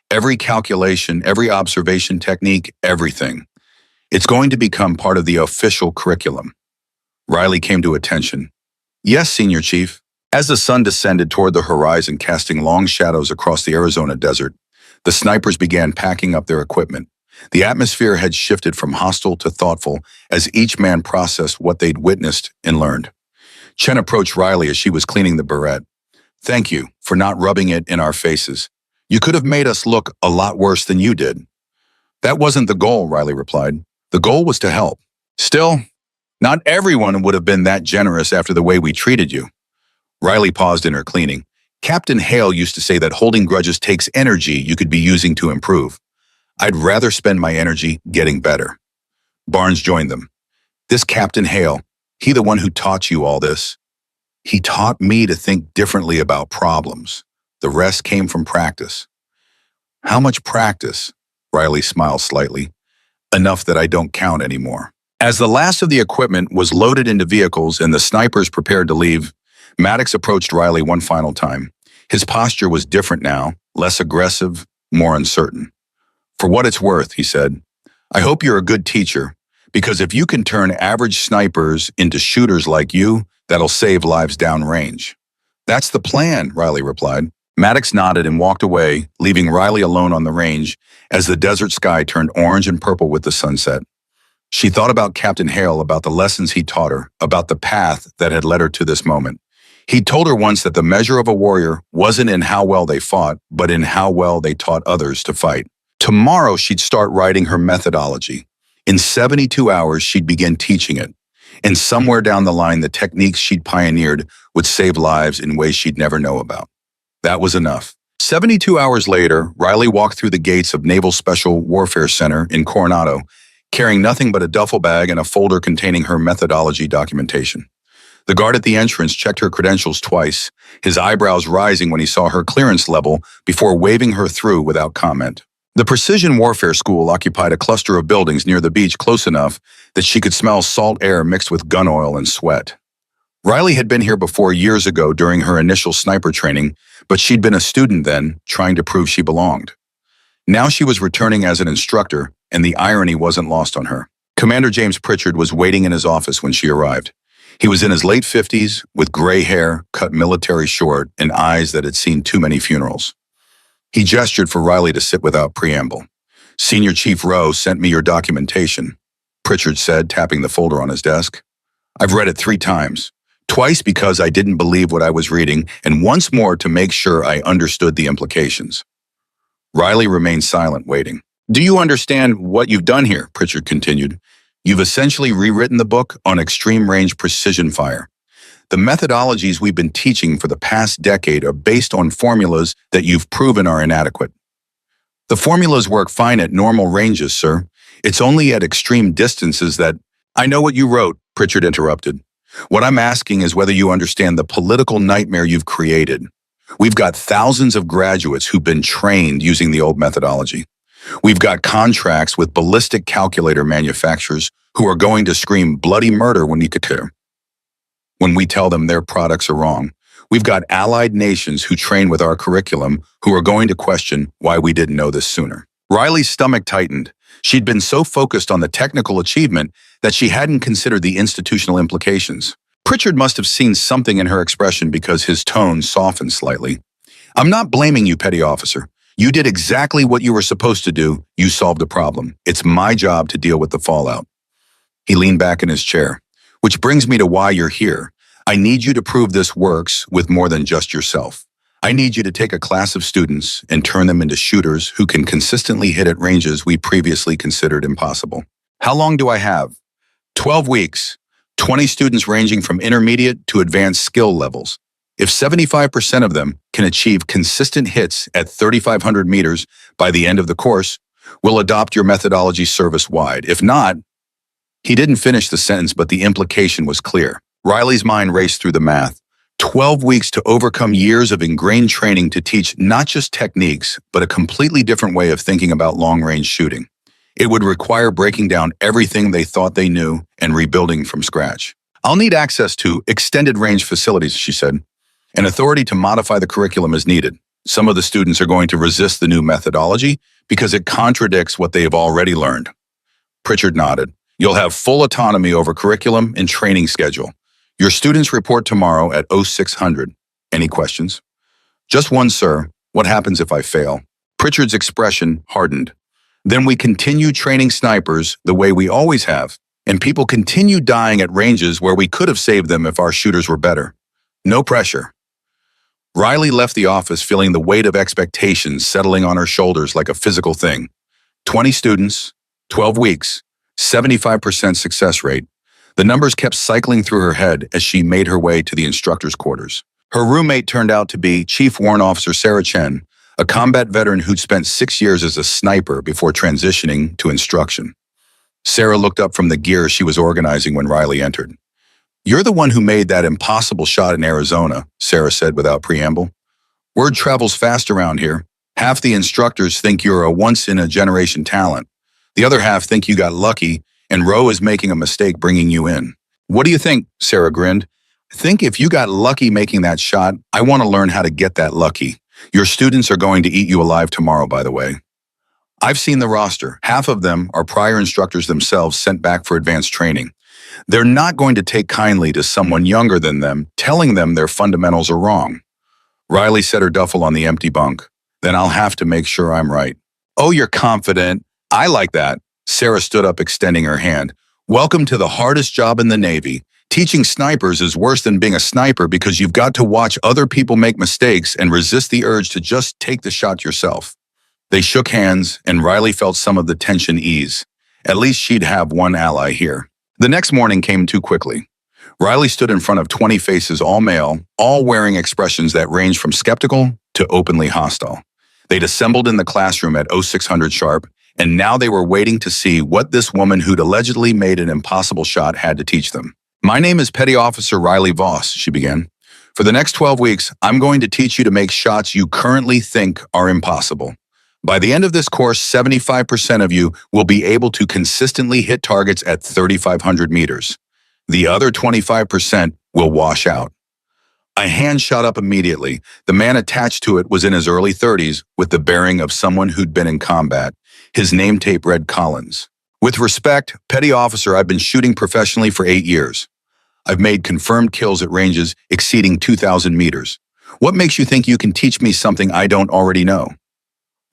Every calculation, every observation technique, everything. It's going to become part of the official curriculum. Riley came to attention. Yes, Senior Chief. As the sun descended toward the horizon, casting long shadows across the Arizona desert, the snipers began packing up their equipment. The atmosphere had shifted from hostile to thoughtful as each man processed what they'd witnessed and learned. Chen approached Riley as she was cleaning the barrette. Thank you for not rubbing it in our faces. You could have made us look a lot worse than you did. That wasn't the goal, Riley replied. The goal was to help. Still, not everyone would have been that generous after the way we treated you. Riley paused in her cleaning. Captain Hale used to say that holding grudges takes energy you could be using to improve. I'd rather spend my energy getting better. Barnes joined them. This Captain Hale, he the one who taught you all this. He taught me to think differently about problems. The rest came from practice. How much practice? Riley smiled slightly. Enough that I don't count anymore. As the last of the equipment was loaded into vehicles and the snipers prepared to leave, Maddox approached Riley one final time. His posture was different now, less aggressive, more uncertain. For what it's worth, he said, I hope you're a good teacher, because if you can turn average snipers into shooters like you, that'll save lives downrange. That's the plan, Riley replied. Maddox nodded and walked away, leaving Riley alone on the range as the desert sky turned orange and purple with the sunset. She thought about Captain Hale, about the lessons he taught her, about the path that had led her to this moment. He told her once that the measure of a warrior wasn't in how well they fought, but in how well they taught others to fight. Tomorrow, she'd start writing her methodology. In 72 hours, she'd begin teaching it. And somewhere down the line, the techniques she'd pioneered would save lives in ways she'd never know about. That was enough. 72 hours later, Riley walked through the gates of Naval Special Warfare Center in Coronado, carrying nothing but a duffel bag and a folder containing her methodology documentation. The guard at the entrance checked her credentials twice, his eyebrows rising when he saw her clearance level before waving her through without comment. The Precision Warfare School occupied a cluster of buildings near the beach close enough that she could smell salt air mixed with gun oil and sweat. Riley had been here before years ago during her initial sniper training, but she'd been a student then, trying to prove she belonged. Now she was returning as an instructor, and the irony wasn't lost on her. Commander James Pritchard was waiting in his office when she arrived. He was in his late 50s, with gray hair, cut military short, and eyes that had seen too many funerals. He gestured for Riley to sit without preamble. Senior Chief Rowe sent me your documentation, Pritchard said, tapping the folder on his desk. I've read it 3 times. Twice because I didn't believe what I was reading, and once more to make sure I understood the implications. Riley remained silent, waiting. Do you understand what you've done here? Pritchard continued. You've essentially rewritten the book on extreme range precision fire. The methodologies we've been teaching for the past decade are based on formulas that you've proven are inadequate. The formulas work fine at normal ranges, sir. It's only at extreme distances that— I know what you wrote, Pritchard interrupted. What I'm asking is whether you understand the political nightmare you've created. We've got thousands of graduates who've been trained using the old methodology. We've got contracts with ballistic calculator manufacturers who are going to scream bloody murder when we tell them their products are wrong. We've got allied nations who train with our curriculum who are going to question why we didn't know this sooner. Riley's stomach tightened. She'd been so focused on the technical achievement that she hadn't considered the institutional implications. Pritchard must have seen something in her expression because his tone softened slightly. I'm not blaming you, petty officer. You did exactly what you were supposed to do. You solved a problem. It's my job to deal with the fallout. He leaned back in his chair. Which brings me to why you're here. I need you to prove this works with more than just yourself. I need you to take a class of students and turn them into shooters who can consistently hit at ranges we previously considered impossible. How long do I have? 12 weeks. 20 students ranging from intermediate to advanced skill levels. If 75% of them can achieve consistent hits at 3,500 meters by the end of the course, we'll adopt your methodology service-wide. If not— He didn't finish the sentence, but the implication was clear. Riley's mind raced through the math. 12 weeks to overcome years of ingrained training to teach not just techniques, but a completely different way of thinking about long-range shooting. It would require breaking down everything they thought they knew and rebuilding from scratch. I'll need access to extended range facilities, she said. An authority to modify the curriculum is needed. Some of the students are going to resist the new methodology because it contradicts what they have already learned. Pritchard nodded. You'll have full autonomy over curriculum and training schedule. Your students report tomorrow at 0600. Any questions? Just one, sir. What happens if I fail? Pritchard's expression hardened. Then we continue training snipers the way we always have, and people continue dying at ranges where we could have saved them if our shooters were better. No pressure. Riley left the office feeling the weight of expectations settling on her shoulders like a physical thing. 20 students, 12 weeks, 75% success rate. The numbers kept cycling through her head as she made her way to the instructor's quarters. Her roommate turned out to be Chief Warrant Officer Sarah Chen, a combat veteran who'd spent 6 years as a sniper before transitioning to instruction. Sarah looked up from the gear she was organizing when Riley entered. You're the one who made that impossible shot in Arizona, Sarah said without preamble. Word travels fast around here. Half the instructors think you're a once-in-a-generation talent. The other half think you got lucky, and Roe is making a mistake bringing you in. What do you think? Sarah grinned. I think if you got lucky making that shot, I want to learn how to get that lucky. Your students are going to eat you alive tomorrow, by the way. I've seen the roster. Half of them are prior instructors themselves sent back for advanced training. They're not going to take kindly to someone younger than them telling them their fundamentals are wrong. Riley set her duffel on the empty bunk. Then I'll have to make sure I'm right. Oh, you're confident. I like that. Sarah stood up, extending her hand. Welcome to the hardest job in the Navy. Teaching snipers is worse than being a sniper because you've got to watch other people make mistakes and resist the urge to just take the shot yourself. They shook hands, and Riley felt some of the tension ease. At least she'd have one ally here. The next morning came too quickly. Riley stood in front of 20 faces, all male, all wearing expressions that ranged from skeptical to openly hostile. They'd assembled in the classroom at 0600 sharp, and now they were waiting to see what this woman who'd allegedly made an impossible shot had to teach them. My name is Petty Officer Riley Voss, she began. For the next 12 weeks, I'm going to teach you to make shots you currently think are impossible. By the end of this course, 75% of you will be able to consistently hit targets at 3,500 meters. The other 25% will wash out. A hand shot up immediately. The man attached to it was in his early 30s with the bearing of someone who'd been in combat. His name tape read Collins. With respect, Petty Officer, I've been shooting professionally for 8 years. I've made confirmed kills at ranges exceeding 2,000 meters. What makes you think you can teach me something I don't already know?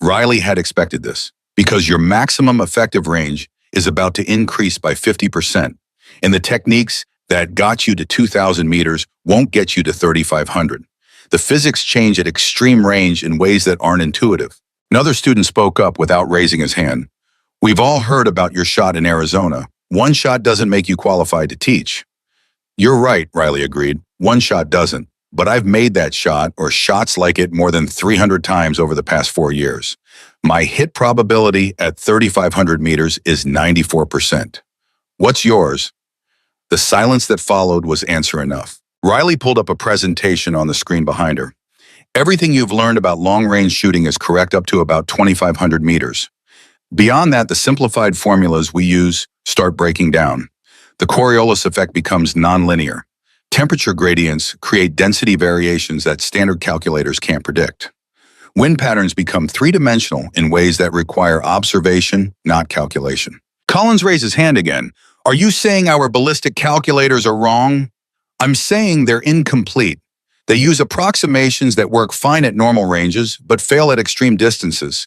Riley had expected this, because your maximum effective range is about to increase by 50%, and the techniques that got you to 2,000 meters won't get you to 3,500. The physics change at extreme range in ways that aren't intuitive. Another student spoke up without raising his hand. We've all heard about your shot in Arizona. One shot doesn't make you qualified to teach. You're right, Riley agreed. One shot doesn't. But I've made that shot or shots like it more than 300 times over the past 4 years. My hit probability at 3,500 meters is 94%. What's yours? The silence that followed was answer enough. Riley pulled up a presentation on the screen behind her. Everything you've learned about long-range shooting is correct up to about 2,500 meters. Beyond that, the simplified formulas we use start breaking down. The Coriolis effect becomes nonlinear. Temperature gradients create density variations that standard calculators can't predict. Wind patterns become three-dimensional in ways that require observation, not calculation. Collins raised his hand again. Are you saying our ballistic calculators are wrong? I'm saying they're incomplete. They use approximations that work fine at normal ranges, but fail at extreme distances.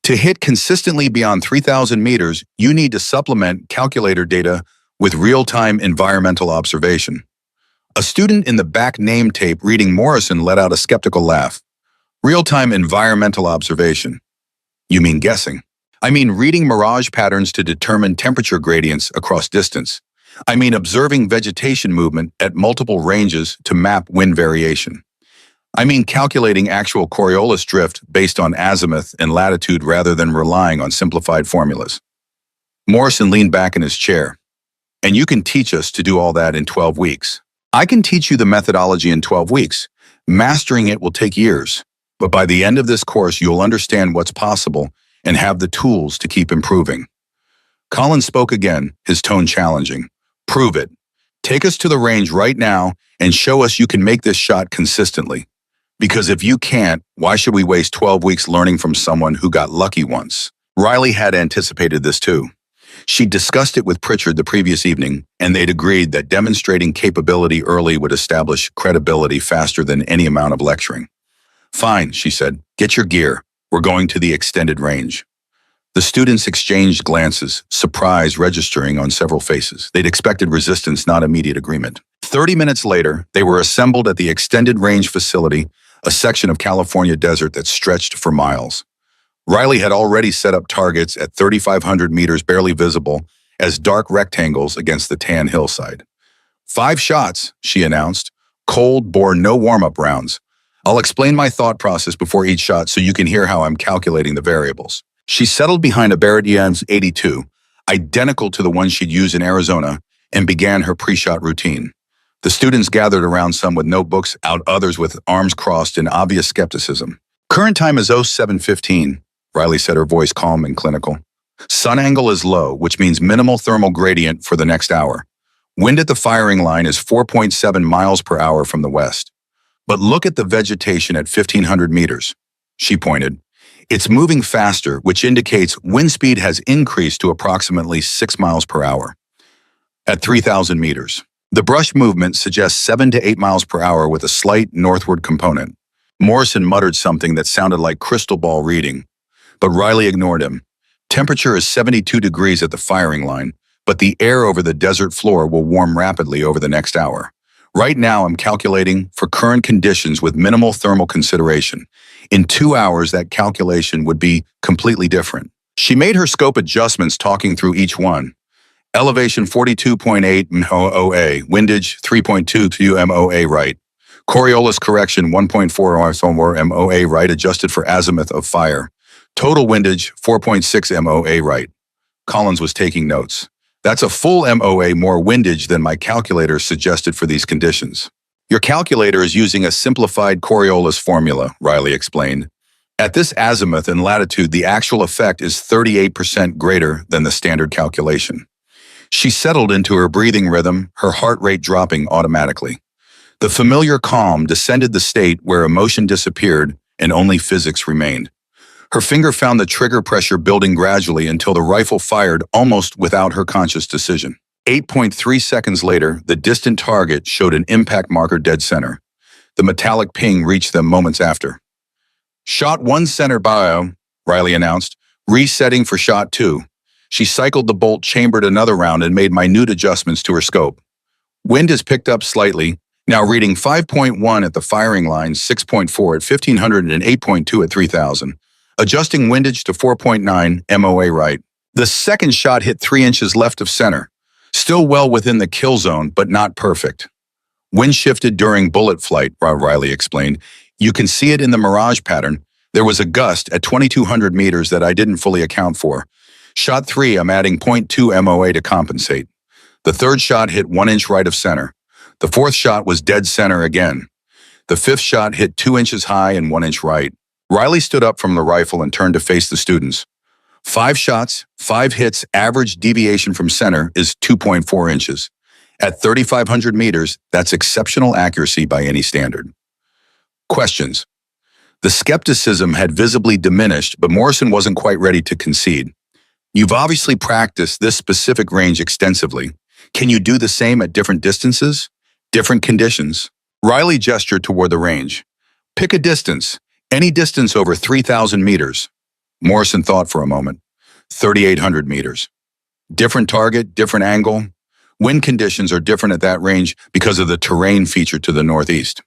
To hit consistently beyond 3,000 meters, you need to supplement calculator data with real-time environmental observation. A student in the back name tape reading Morrison let out a skeptical laugh. Real-time environmental observation. You mean guessing? I mean reading mirage patterns to determine temperature gradients across distance. I mean observing vegetation movement at multiple ranges to map wind variation. I mean calculating actual Coriolis drift based on azimuth and latitude rather than relying on simplified formulas. Morrison leaned back in his chair. And you can teach us to do all that in 12 weeks. I can teach you the methodology in 12 weeks. Mastering it will take years. But by the end of this course, you'll understand what's possible and have the tools to keep improving. Collins spoke again, his tone challenging. Prove it. Take us to the range right now and show us you can make this shot consistently. Because if you can't, why should we waste 12 weeks learning from someone who got lucky once? Riley had anticipated this too. She'd discussed it with Pritchard the previous evening, and they'd agreed that demonstrating capability early would establish credibility faster than any amount of lecturing. Fine, she said. Get your gear. We're going to the extended range. The students exchanged glances, surprise registering on several faces. They'd expected resistance, not immediate agreement. 30 minutes later, they were assembled at the extended range facility, a section of California desert that stretched for miles. Riley had already set up targets at 3,500 meters barely visible as dark rectangles against the tan hillside. 5 shots, she announced. Cold bore no warm-up rounds. I'll explain my thought process before each shot so you can hear how I'm calculating the variables. She settled behind a Barrett Jans 82, identical to the one she'd used in Arizona, and began her pre-shot routine. The students gathered around, some with notebooks out, others with arms crossed in obvious skepticism. Current time is 07:15, Riley said, her voice calm and clinical. Sun angle is low, which means minimal thermal gradient for the next hour. Wind at the firing line is 4.7 miles per hour from the west. But look at the vegetation at 1,500 meters. She pointed. It's moving faster, which indicates wind speed has increased to approximately 6 miles per hour. At 3,000 meters, the brush movement suggests 7 to 8 miles per hour with a slight northward component. Morrison muttered something that sounded like crystal ball reading, but Riley ignored him. Temperature is 72 degrees at the firing line, but the air over the desert floor will warm rapidly over the next hour. Right now, I'm calculating for current conditions with minimal thermal consideration. In 2 hours, that calculation would be completely different. She made her scope adjustments, talking through each one. Elevation 42.8 MOA, windage 3.22 MOA right. Coriolis correction 1.4 MOA right, adjusted for azimuth of fire. Total windage 4.6 MOA right. Collins was taking notes. That's a full MOA more windage than my calculator suggested for these conditions. Your calculator is using a simplified Coriolis formula, Riley explained. At this azimuth and latitude, the actual effect is 38% greater than the standard calculation. She settled into her breathing rhythm, her heart rate dropping automatically. The familiar calm descended the state where emotion disappeared and only physics remained. Her finger found the trigger pressure building gradually until the rifle fired almost without her conscious decision. 8.3 seconds later, the distant target showed an impact marker dead center. The metallic ping reached them moments after. Shot 1 center bio, Riley announced, resetting for shot 2. She cycled the bolt, chambered another round, and made minute adjustments to her scope. Wind has picked up slightly, now reading 5.1 at the firing line, 6.4 at 1,500, and 8.2 at 3,000. Adjusting windage to 4.9 MOA right. The second shot hit 3 inches left of center. Still well within the kill zone, but not perfect. Wind shifted during bullet flight, Riley explained. You can see it in the mirage pattern. There was a gust at 2,200 meters that I didn't fully account for. Shot 3, I'm adding .2 MOA to compensate. The third shot hit 1 inch right of center. The fourth shot was dead center again. The fifth shot hit 2 inches high and 1 inch right. Riley stood up from the rifle and turned to face the students. 5 shots, 5 hits, average deviation from center is 2.4 inches. At 3,500 meters, that's exceptional accuracy by any standard. Questions. The skepticism had visibly diminished, but Morrison wasn't quite ready to concede. You've obviously practiced this specific range extensively. Can you do the same at different distances? Different conditions? Riley gestured toward the range. Pick a distance, any distance over 3,000 meters. Morrison thought for a moment. 3,800 meters. Different target, different angle. Wind conditions are different at that range because of the terrain feature to the northeast.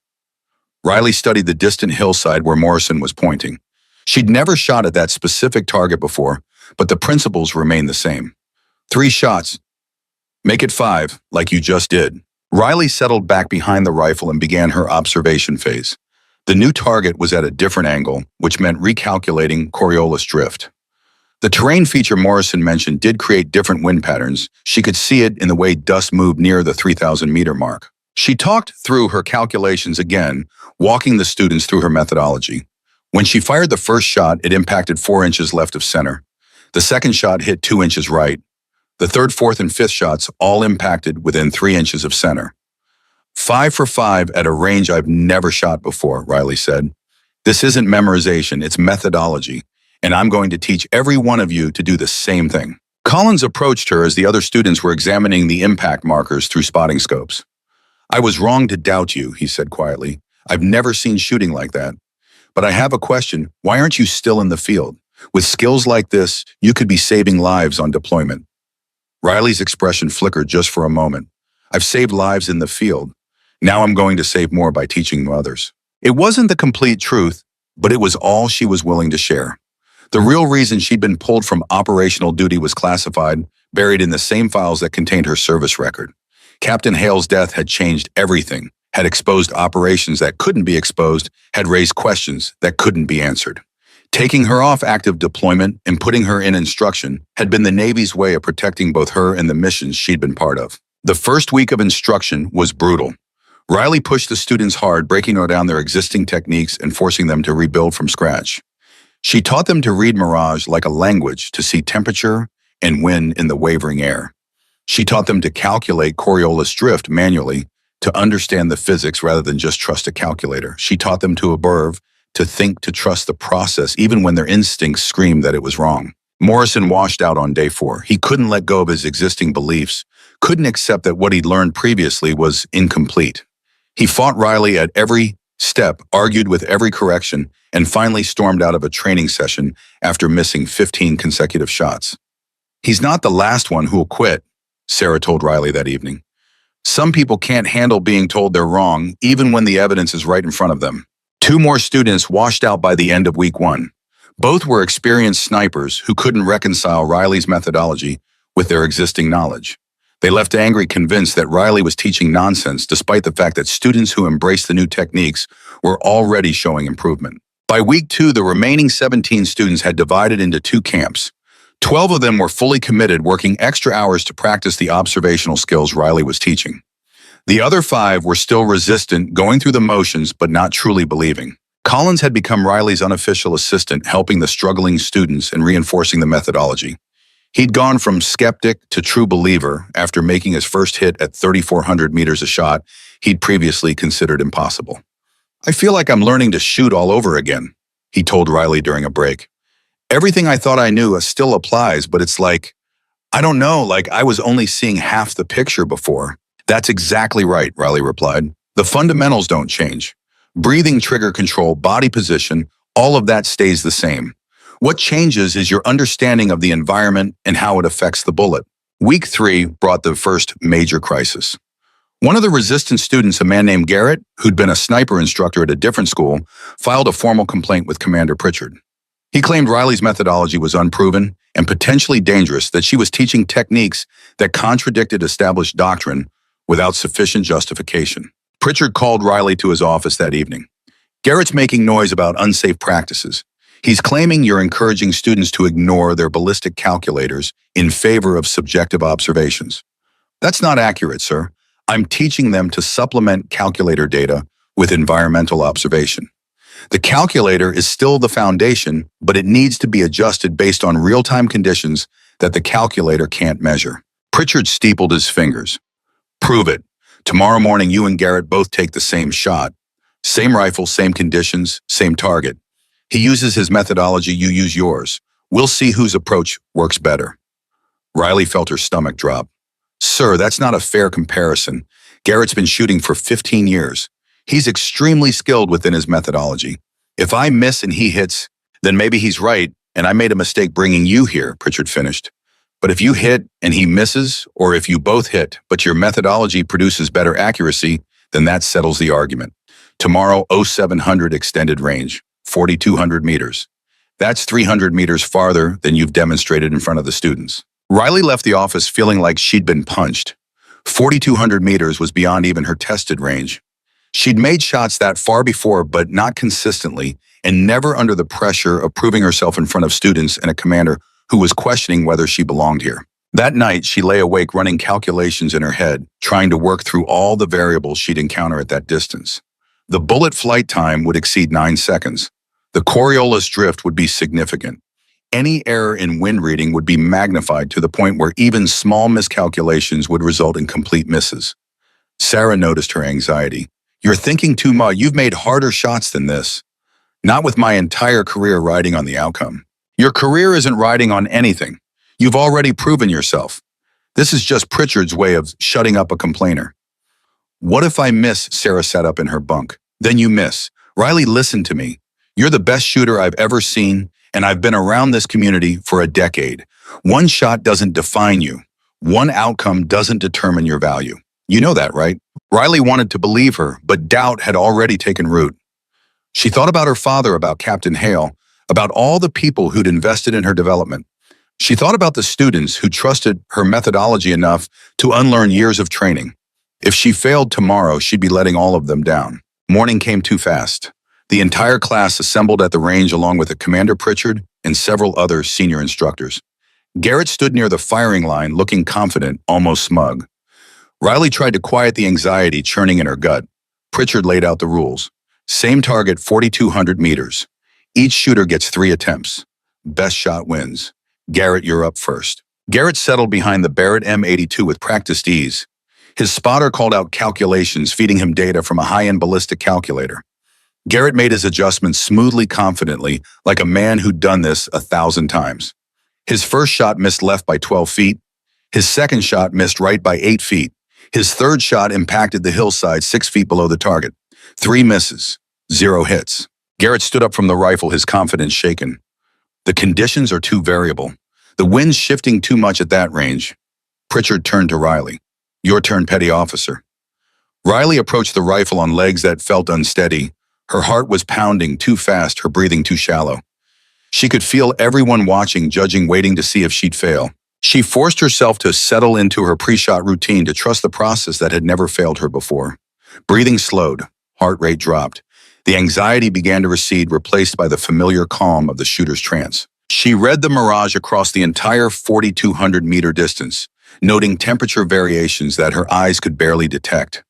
Riley studied the distant hillside where Morrison was pointing. She'd never shot at that specific target before, but the principles remained the same. 3 shots. Make it 5, like you just did. Riley settled back behind the rifle and began her observation phase. The new target was at a different angle, which meant recalculating Coriolis drift. The terrain feature Morrison mentioned did create different wind patterns. She could see it in the way dust moved near the 3,000-meter mark. She talked through her calculations again, walking the students through her methodology. When she fired the first shot, it impacted 4 inches left of center. The second shot hit 2 inches right. The third, fourth, and fifth shots all impacted within 3 inches of center. 5 for 5 at a range I've never shot before, Riley said. This isn't memorization, it's methodology, and I'm going to teach every one of you to do the same thing. Collins approached her as the other students were examining the impact markers through spotting scopes. I was wrong to doubt you, he said quietly. I've never seen shooting like that. But I have a question. Why aren't you still in the field? With skills like this, you could be saving lives on deployment. Riley's expression flickered just for a moment. I've saved lives in the field. Now I'm going to save more by teaching others. It wasn't the complete truth, but it was all she was willing to share. The real reason she'd been pulled from operational duty was classified, buried in the same files that contained her service record. Captain Hale's death had changed everything, had exposed operations that couldn't be exposed, had raised questions that couldn't be answered. Taking her off active deployment and putting her in instruction had been the Navy's way of protecting both her and the missions she'd been part of. The first week of instruction was brutal. Riley pushed the students hard, breaking down their existing techniques and forcing them to rebuild from scratch. She taught them to read mirage like a language, to see temperature and wind in the wavering air. She taught them to calculate Coriolis drift manually, to understand the physics rather than just trust a calculator. She taught them to observe, to think, to trust the process, even when their instincts screamed that it was wrong. Morrison washed out on day 4. He couldn't let go of his existing beliefs, couldn't accept that what he'd learned previously was incomplete. He fought Riley at every step, argued with every correction, and finally stormed out of a training session after missing 15 consecutive shots. He's not the last one who'll quit, Sarah told Riley that evening. Some people can't handle being told they're wrong, even when the evidence is right in front of them. 2 more students washed out by the end of week 1. Both were experienced snipers who couldn't reconcile Riley's methodology with their existing knowledge. They left angry, convinced that Riley was teaching nonsense, despite the fact that students who embraced the new techniques were already showing improvement. By week 2, the remaining 17 students had divided into 2 camps. 12 of them were fully committed, working extra hours to practice the observational skills Riley was teaching. The other 5 were still resistant, going through the motions, but not truly believing. Collins had become Riley's unofficial assistant, helping the struggling students and reinforcing the methodology. He'd gone from skeptic to true believer after making his first hit at 3,400 meters a shot he'd previously considered impossible. I feel like I'm learning to shoot all over again, he told Riley during a break. Everything I thought I knew still applies, but it's like, I don't know, like I was only seeing half the picture before. That's exactly right, Riley replied. The fundamentals don't change. Breathing, trigger control, body position, all of that stays the same. What changes is your understanding of the environment and how it affects the bullet. Week 3 brought the first major crisis. One of the resistant students, a man named Garrett, who'd been a sniper instructor at a different school, filed a formal complaint with Commander Pritchard. He claimed Riley's methodology was unproven and potentially dangerous, that she was teaching techniques that contradicted established doctrine without sufficient justification. Pritchard called Riley to his office that evening. Garrett's making noise about unsafe practices. He's claiming you're encouraging students to ignore their ballistic calculators in favor of subjective observations. That's not accurate, sir. I'm teaching them to supplement calculator data with environmental observation. The calculator is still the foundation, but it needs to be adjusted based on real-time conditions that the calculator can't measure. Pritchard steepled his fingers. Prove it. Tomorrow morning, you and Garrett both take the same shot. Same rifle, same conditions, same target. He uses his methodology, you use yours. We'll see whose approach works better. Riley felt her stomach drop. Sir, that's not a fair comparison. Garrett's been shooting for 15 years. He's extremely skilled within his methodology. If I miss and he hits, then maybe he's right, and I made a mistake bringing you here, Pritchard finished. But if you hit and he misses, or if you both hit, but your methodology produces better accuracy, then that settles the argument. Tomorrow, 0700 extended range, 4,200 meters. That's 300 meters farther than you've demonstrated in front of the students. Riley left the office feeling like she'd been punched. 4,200 meters was beyond even her tested range. She'd made shots that far before, but not consistently, and never under the pressure of proving herself in front of students and a commander who was questioning whether she belonged here. That night, she lay awake running calculations in her head, trying to work through all the variables she'd encounter at that distance. The bullet flight time would exceed 9 seconds. The Coriolis drift would be significant. Any error in wind reading would be magnified to the point where even small miscalculations would result in complete misses. Sarah noticed her anxiety. You're thinking too much. You've made harder shots than this. Not with my entire career riding on the outcome. Your career isn't riding on anything. You've already proven yourself. This is just Pritchard's way of shutting up a complainer. What if I miss? Sarah sat up in her bunk. Then you miss. Riley, listen to me. You're the best shooter I've ever seen, and I've been around this community for a decade. One shot doesn't define you. One outcome doesn't determine your value. You know that, right? Riley wanted to believe her, but doubt had already taken root. She thought about her father, about Captain Hale, about all the people who'd invested in her development. She thought about the students who trusted her methodology enough to unlearn years of training. If she failed tomorrow, she'd be letting all of them down. Morning came too fast. The entire class assembled at the range along with Commander Pritchard and several other senior instructors. Garrett stood near the firing line, looking confident, almost smug. Riley tried to quiet the anxiety churning in her gut. Pritchard laid out the rules. Same target, 4,200 meters. Each shooter gets 3 attempts. Best shot wins. Garrett, you're up first. Garrett settled behind the Barrett M82 with practiced ease. His spotter called out calculations, feeding him data from a high-end ballistic calculator. Garrett made his adjustments smoothly, confidently, like a man who'd done this 1,000 times. His first shot missed left by 12 feet. His second shot missed right by 8 feet. His third shot impacted the hillside 6 feet below the target. 3 misses, 0 hits. Garrett stood up from the rifle, his confidence shaken. The conditions are too variable. The wind's shifting too much at that range. Pritchard turned to Riley. Your turn, petty officer. Riley approached the rifle on legs that felt unsteady. Her heart was pounding too fast, her breathing too shallow. She could feel everyone watching, judging, waiting to see if she'd fail. She forced herself to settle into her pre-shot routine, to trust the process that had never failed her before. Breathing slowed, heart rate dropped. The anxiety began to recede, replaced by the familiar calm of the shooter's trance. She read the mirage across the entire 4,200-meter distance, noting temperature variations that her eyes could barely detect.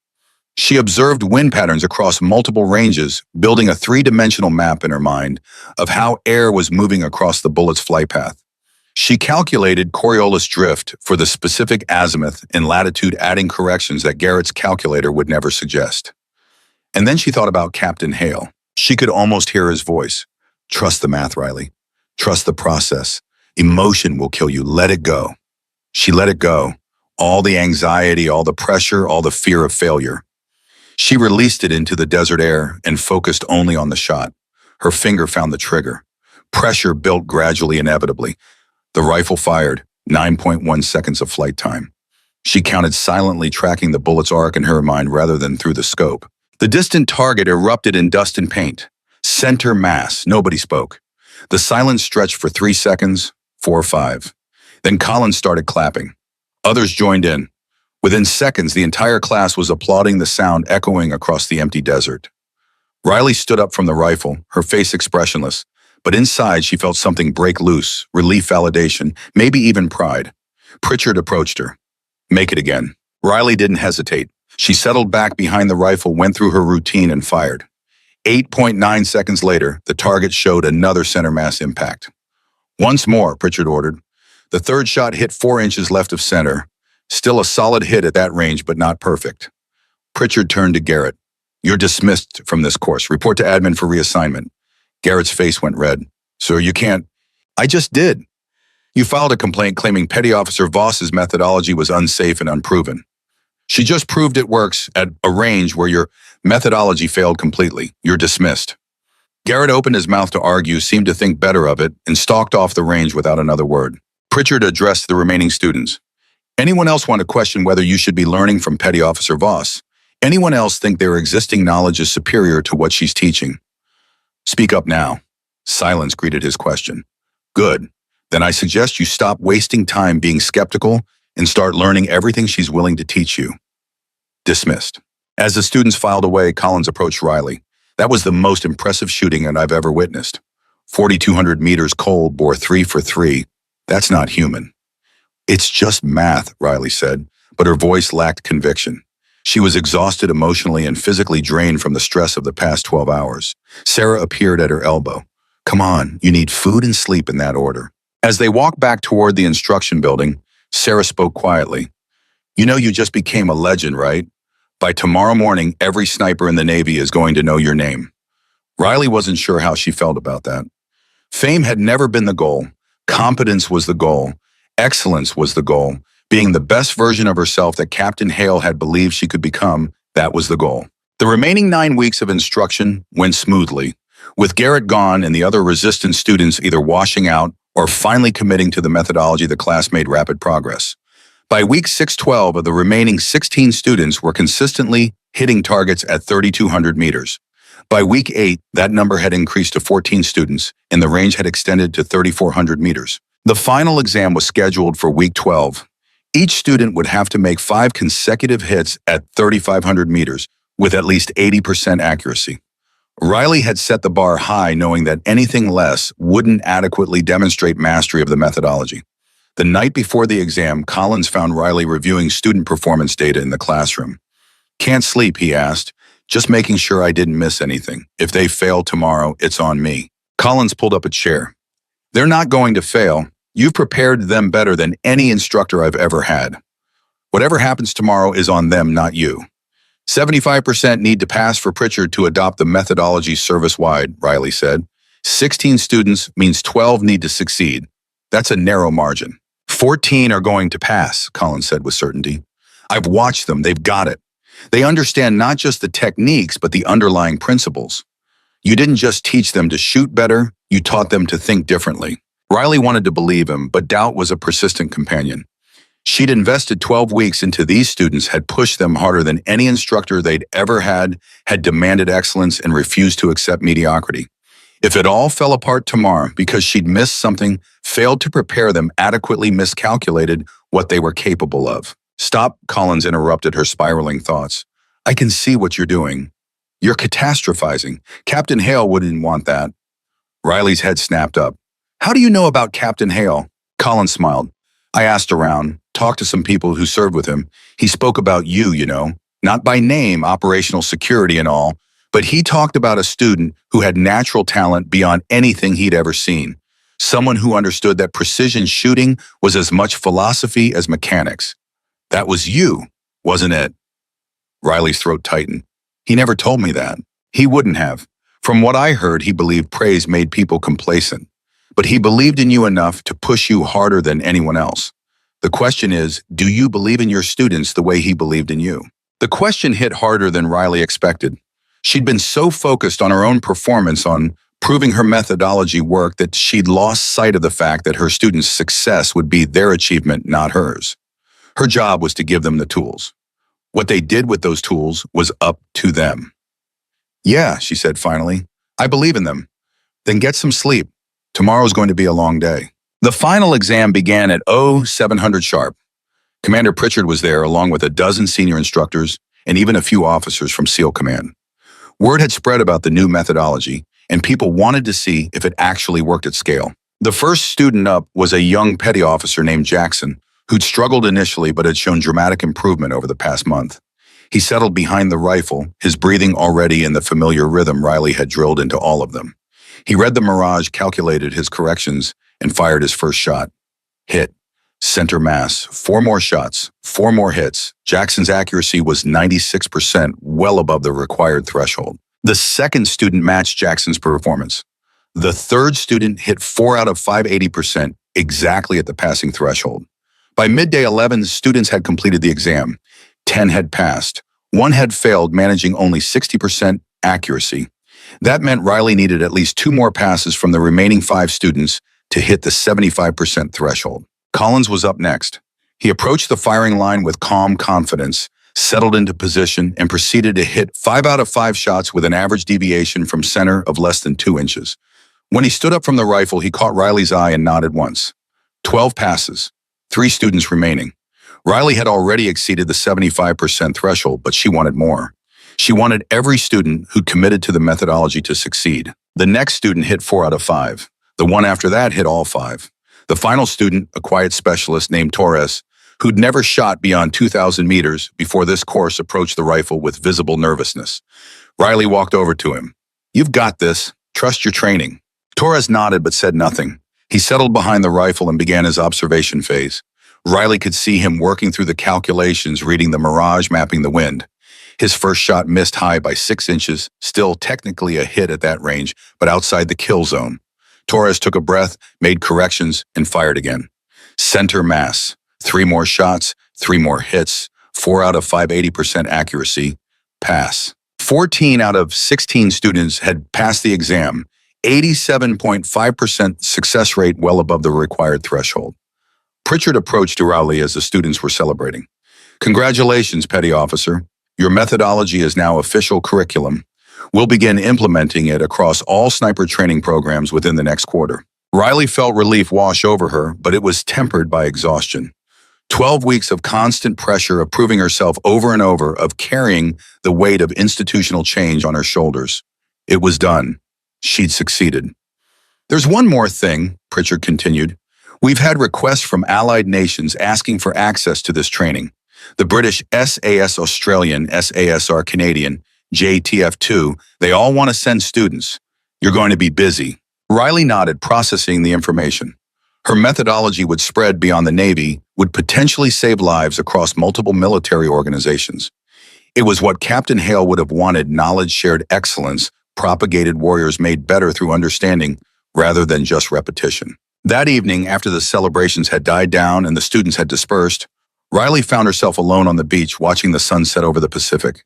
She observed wind patterns across multiple ranges, building a 3-dimensional map in her mind of how air was moving across the bullet's flight path. She calculated Coriolis drift for the specific azimuth and latitude, adding corrections that Garrett's calculator would never suggest. And then she thought about Captain Hale. She could almost hear his voice. Trust the math, Riley. Trust the process. Emotion will kill you. Let it go. She let it go. All the anxiety, all the pressure, all the fear of failure. She released it into the desert air and focused only on the shot. Her finger found the trigger. Pressure built gradually, inevitably. The rifle fired, 9.1 seconds of flight time. She counted silently, tracking the bullet's arc in her mind rather than through the scope. The distant target erupted in dust and paint. Center mass. Nobody spoke. The silence stretched for 3 seconds, 4 or 5. Then Collins started clapping. Others joined in. Within seconds, the entire class was applauding, the sound echoing across the empty desert. Riley stood up from the rifle, her face expressionless, but inside she felt something break loose, relief, validation, maybe even pride. Pritchard approached her. "Make it again." Riley didn't hesitate. She settled back behind the rifle, went through her routine, and fired. 8.9 seconds later, the target showed another center mass impact. "Once more," Pritchard ordered. The third shot hit 4 inches left of center. Still a solid hit at that range, but not perfect. Pritchard turned to Garrett. "You're dismissed from this course. Report to admin for reassignment." Garrett's face went red. "Sir, you can't." "I just did. You filed a complaint claiming Petty Officer Voss's methodology was unsafe and unproven. She just proved it works at a range where your methodology failed completely. You're dismissed." Garrett opened his mouth to argue, seemed to think better of it, and stalked off the range without another word. Pritchard addressed the remaining students. "Anyone else want to question whether you should be learning from Petty Officer Voss? Anyone else think their existing knowledge is superior to what she's teaching? Speak up now." Silence greeted his question. "Good. Then I suggest you stop wasting time being skeptical and start learning everything she's willing to teach you." Dismissed. As the students filed away, Collins approached Riley. "That was the most impressive shooting that I've ever witnessed. 4,200 meters cold bore 3 for 3. That's not human." "It's just math," Riley said, but her voice lacked conviction. She was exhausted emotionally and physically drained from the stress of the past 12 hours. Sarah appeared at her elbow. "Come on, you need food and sleep in that order." As they walked back toward the instruction building, Sarah spoke quietly. "You know, you just became a legend, right? By tomorrow morning, every sniper in the Navy is going to know your name." Riley wasn't sure how she felt about that. Fame had never been the goal. Competence was the goal. Excellence was the goal. Being the best version of herself that Captain Hale had believed she could become, that was the goal. The remaining 9 weeks of instruction went smoothly, with Garrett gone and the other resistant students either washing out or finally committing to the methodology. The class made rapid progress. By week 6, 12 of the remaining 16 students were consistently hitting targets at 3,200 meters. By week 8, that number had increased to 14 students, and the range had extended to 3,400 meters. The final exam was scheduled for week 12. Each student would have to make 5 consecutive hits at 3,500 meters with at least 80% accuracy. Riley had set the bar high, knowing that anything less wouldn't adequately demonstrate mastery of the methodology. The night before the exam, Collins found Riley reviewing student performance data in the classroom. "Can't sleep," he asked, "just making sure I didn't miss anything. If they fail tomorrow, it's on me." Collins pulled up a chair. "They're not going to fail. You've prepared them better than any instructor I've ever had. Whatever happens tomorrow is on them, not you. 75% need to pass for Pritchard to adopt the methodology service-wide," Riley said. 16 students means 12 need to succeed. That's a narrow margin. 14 are going to pass, Collins said with certainty. "I've watched them. They've got it. They understand not just the techniques, but the underlying principles. You didn't just teach them to shoot better, you taught them to think differently." Riley wanted to believe him, but doubt was a persistent companion. She'd invested 12 weeks into these students, had pushed them harder than any instructor they'd ever had demanded excellence, and refused to accept mediocrity. If it all fell apart tomorrow because she'd missed something, failed to prepare them, adequately miscalculated what they were capable of. "Stop," Collins interrupted her spiraling thoughts. "I can see what you're doing. You're catastrophizing. Captain Hale wouldn't want that." Riley's head snapped up. "How do you know about Captain Hale?" Collins smiled. "I asked around, talked to some people who served with him. He spoke about you, not by name, operational security and all, but he talked about a student who had natural talent beyond anything he'd ever seen. Someone who understood that precision shooting was as much philosophy as mechanics. That was you, wasn't it?" Riley's throat tightened. "He never told me that. He wouldn't have. From what I heard, he believed praise made people complacent. But he believed in you enough to push you harder than anyone else. The question is, do you believe in your students the way he believed in you?" The question hit harder than Riley expected. She'd been so focused on her own performance, on proving her methodology worked, that she'd lost sight of the fact that her students' success would be their achievement, not hers. Her job was to give them the tools. What they did with those tools was up to them. "Yeah," she said finally, "I believe in them. Then get some sleep. Tomorrow's going to be a long day." The final exam began at 0700 sharp. Commander Pritchard was there along with a dozen senior instructors and even a few officers from SEAL Command. Word had spread about the new methodology, and people wanted to see if it actually worked at scale. The first student up was a young petty officer named Jackson, who'd struggled initially but had shown dramatic improvement over the past month. He settled behind the rifle, his breathing already in the familiar rhythm Riley had drilled into all of them. He read the Mirage, calculated his corrections, and fired his first shot. Hit. Center mass. 4 more shots. 4 more hits. Jackson's accuracy was 96%, well above the required threshold. The second student matched Jackson's performance. The third student hit 4 out of 5, 80%, exactly at the passing threshold. By midday 11, students had completed the exam. 10 had passed. 1 had failed, managing only 60% accuracy. That meant Riley needed at least 2 more passes from the remaining 5 students to hit the 75% threshold. Collins was up next. He approached the firing line with calm confidence, settled into position, and proceeded to hit 5 out of 5 shots with an average deviation from center of less than 2 inches. When he stood up from the rifle, he caught Riley's eye and nodded once. 12 passes, 3 students remaining. Riley had already exceeded the 75% threshold, but she wanted more. She wanted every student who committed to the methodology to succeed. The next student hit 4 out of 5. The one after that hit all 5. The final student, a quiet specialist named Torres, who'd never shot beyond 2,000 meters before this course, approached the rifle with visible nervousness. Riley walked over to him. "You've got this. Trust your training." Torres nodded but said nothing. He settled behind the rifle and began his observation phase. Riley could see him working through the calculations, reading the Mirage, mapping the wind. His first shot missed high by 6 inches, still technically a hit at that range, but outside the kill zone. Torres took a breath, made corrections, and fired again. Center mass. 3 more shots, 3 more hits, 4 out of 5, 80% accuracy. Pass. 14 out of 16 students had passed the exam, 87.5% success rate, well above the required threshold. Pritchard approached Riley as the students were celebrating. "Congratulations, Petty Officer. Your methodology is now official curriculum. We'll begin implementing it across all sniper training programs within the next quarter." Riley felt relief wash over her, but it was tempered by exhaustion. 12 weeks of constant pressure, of proving herself over and over, of carrying the weight of institutional change on her shoulders. It was done. She'd succeeded. "There's one more thing," Pritchard continued. "We've had requests from allied nations asking for access to this training. The British SAS Australian, SASR Canadian, JTF2, they all want to send students. You're going to be busy." Riley nodded, processing the information. Her methodology would spread beyond the Navy, would potentially save lives across multiple military organizations. It was what Captain Hale would have wanted: knowledge shared excellence, propagated warriors made better through understanding rather than just repetition. That evening, after the celebrations had died down and the students had dispersed, Riley found herself alone on the beach watching the sun set over the Pacific.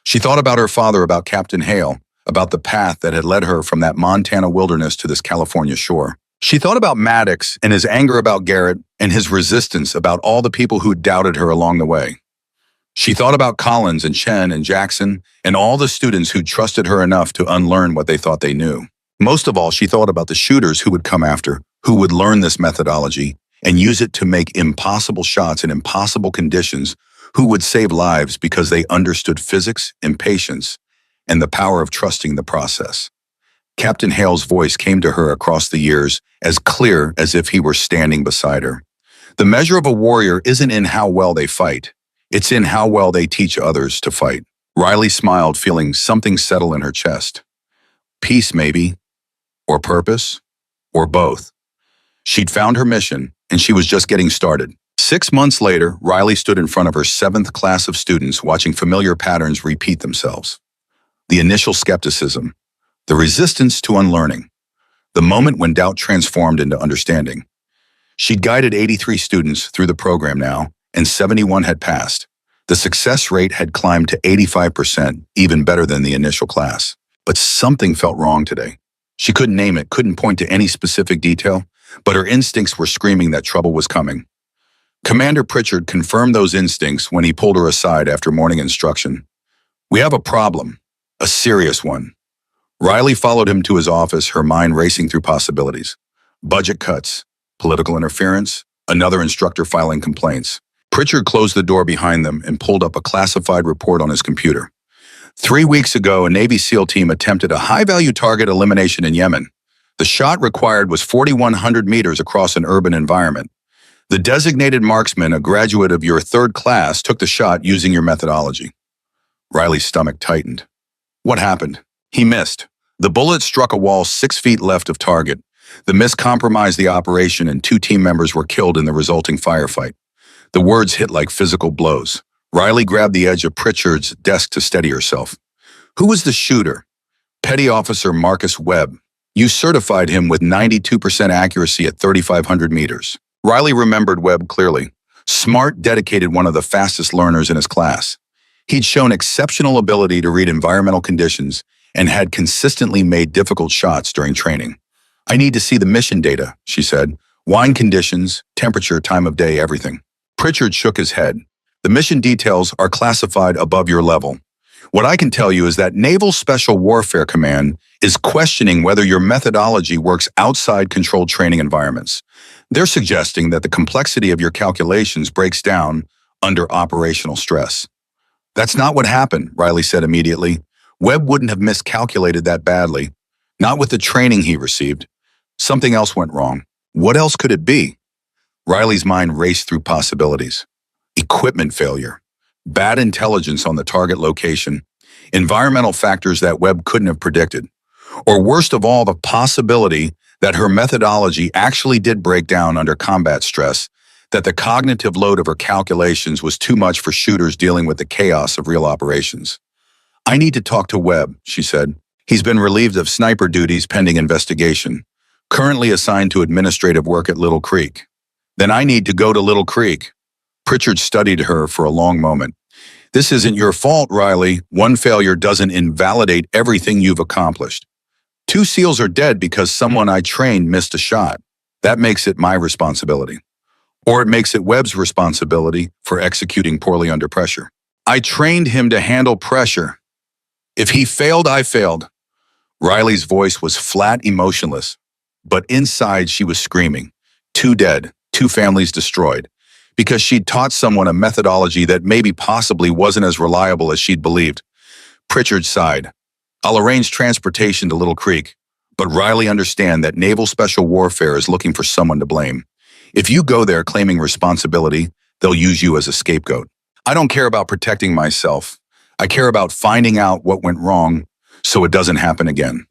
She thought about her father, about Captain Hale, about the path that had led her from that Montana wilderness to this California shore. She thought about Maddox and his anger about Garrett and his resistance about all the people who doubted her along the way. She thought about Collins and Chen and Jackson and all the students who trusted her enough to unlearn what they thought they knew. Most of all, she thought about the shooters who would come after, who would learn this methodology and use it to make impossible shots in impossible conditions, who would save lives because they understood physics and patience and the power of trusting the process. Captain Hale's voice came to her across the years, as clear as if he were standing beside her. The measure of a warrior isn't in how well they fight. It's in how well they teach others to fight. Riley smiled, feeling something settle in her chest. Peace, maybe, or purpose, or both. She'd found her mission, and she was just getting started. 6 months later, Riley stood in front of her 7th class of students, watching familiar patterns repeat themselves. The initial skepticism, the resistance to unlearning, the moment when doubt transformed into understanding. She'd guided 83 students through the program now, and 71 had passed. The success rate had climbed to 85%, even better than the initial class. But something felt wrong today. She couldn't name it, couldn't point to any specific detail, but her instincts were screaming that trouble was coming. Commander Pritchard confirmed those instincts when he pulled her aside after morning instruction. "We have a problem, a serious one." Riley followed him to his office, her mind racing through possibilities. Budget cuts, political interference, another instructor filing complaints. Pritchard closed the door behind them and pulled up a classified report on his computer. 3 weeks ago, a Navy SEAL team attempted a high-value target elimination in Yemen. The shot required was 4,100 meters across an urban environment. The designated marksman, a graduate of your third class, took the shot using your methodology. Riley's stomach tightened. What happened? He missed. The bullet struck a wall 6 feet left of target. The miss compromised the operation and 2 team members were killed in the resulting firefight. The words hit like physical blows. Riley grabbed the edge of Pritchard's desk to steady herself. Who was the shooter? Petty Officer Marcus Webb. You certified him with 92% accuracy at 3,500 meters. Riley remembered Webb clearly. Smart, dedicated, one of the fastest learners in his class. He'd shown exceptional ability to read environmental conditions and had consistently made difficult shots during training. I need to see the mission data, she said. Wind conditions, temperature, time of day, everything. Pritchard shook his head. The mission details are classified above your level. What I can tell you is that Naval Special Warfare Command is questioning whether your methodology works outside controlled training environments. They're suggesting that the complexity of your calculations breaks down under operational stress. That's not what happened, Riley said immediately. Webb wouldn't have miscalculated that badly. Not with the training he received. Something else went wrong. What else could it be? Riley's mind raced through possibilities. Equipment failure. Bad intelligence on the target location. Environmental factors that Webb couldn't have predicted. Or worst of all, the possibility that her methodology actually did break down under combat stress, that the cognitive load of her calculations was too much for shooters dealing with the chaos of real operations. I need to talk to Webb, she said. He's been relieved of sniper duties pending investigation, currently assigned to administrative work at Little Creek. Then I need to go to Little Creek. Pritchard studied her for a long moment. This isn't your fault, Riley. One failure doesn't invalidate everything you've accomplished. 2 SEALs are dead because someone I trained missed a shot. That makes it my responsibility. Or it makes it Webb's responsibility for executing poorly under pressure. I trained him to handle pressure. If he failed, I failed. Riley's voice was flat, emotionless, but inside she was screaming. 2 dead, 2 families destroyed, because she'd taught someone a methodology that maybe possibly wasn't as reliable as she'd believed. Pritchard sighed. I'll arrange transportation to Little Creek, but Riley, understand that Naval Special Warfare is looking for someone to blame. If you go there claiming responsibility, they'll use you as a scapegoat. I don't care about protecting myself. I care about finding out what went wrong so it doesn't happen again.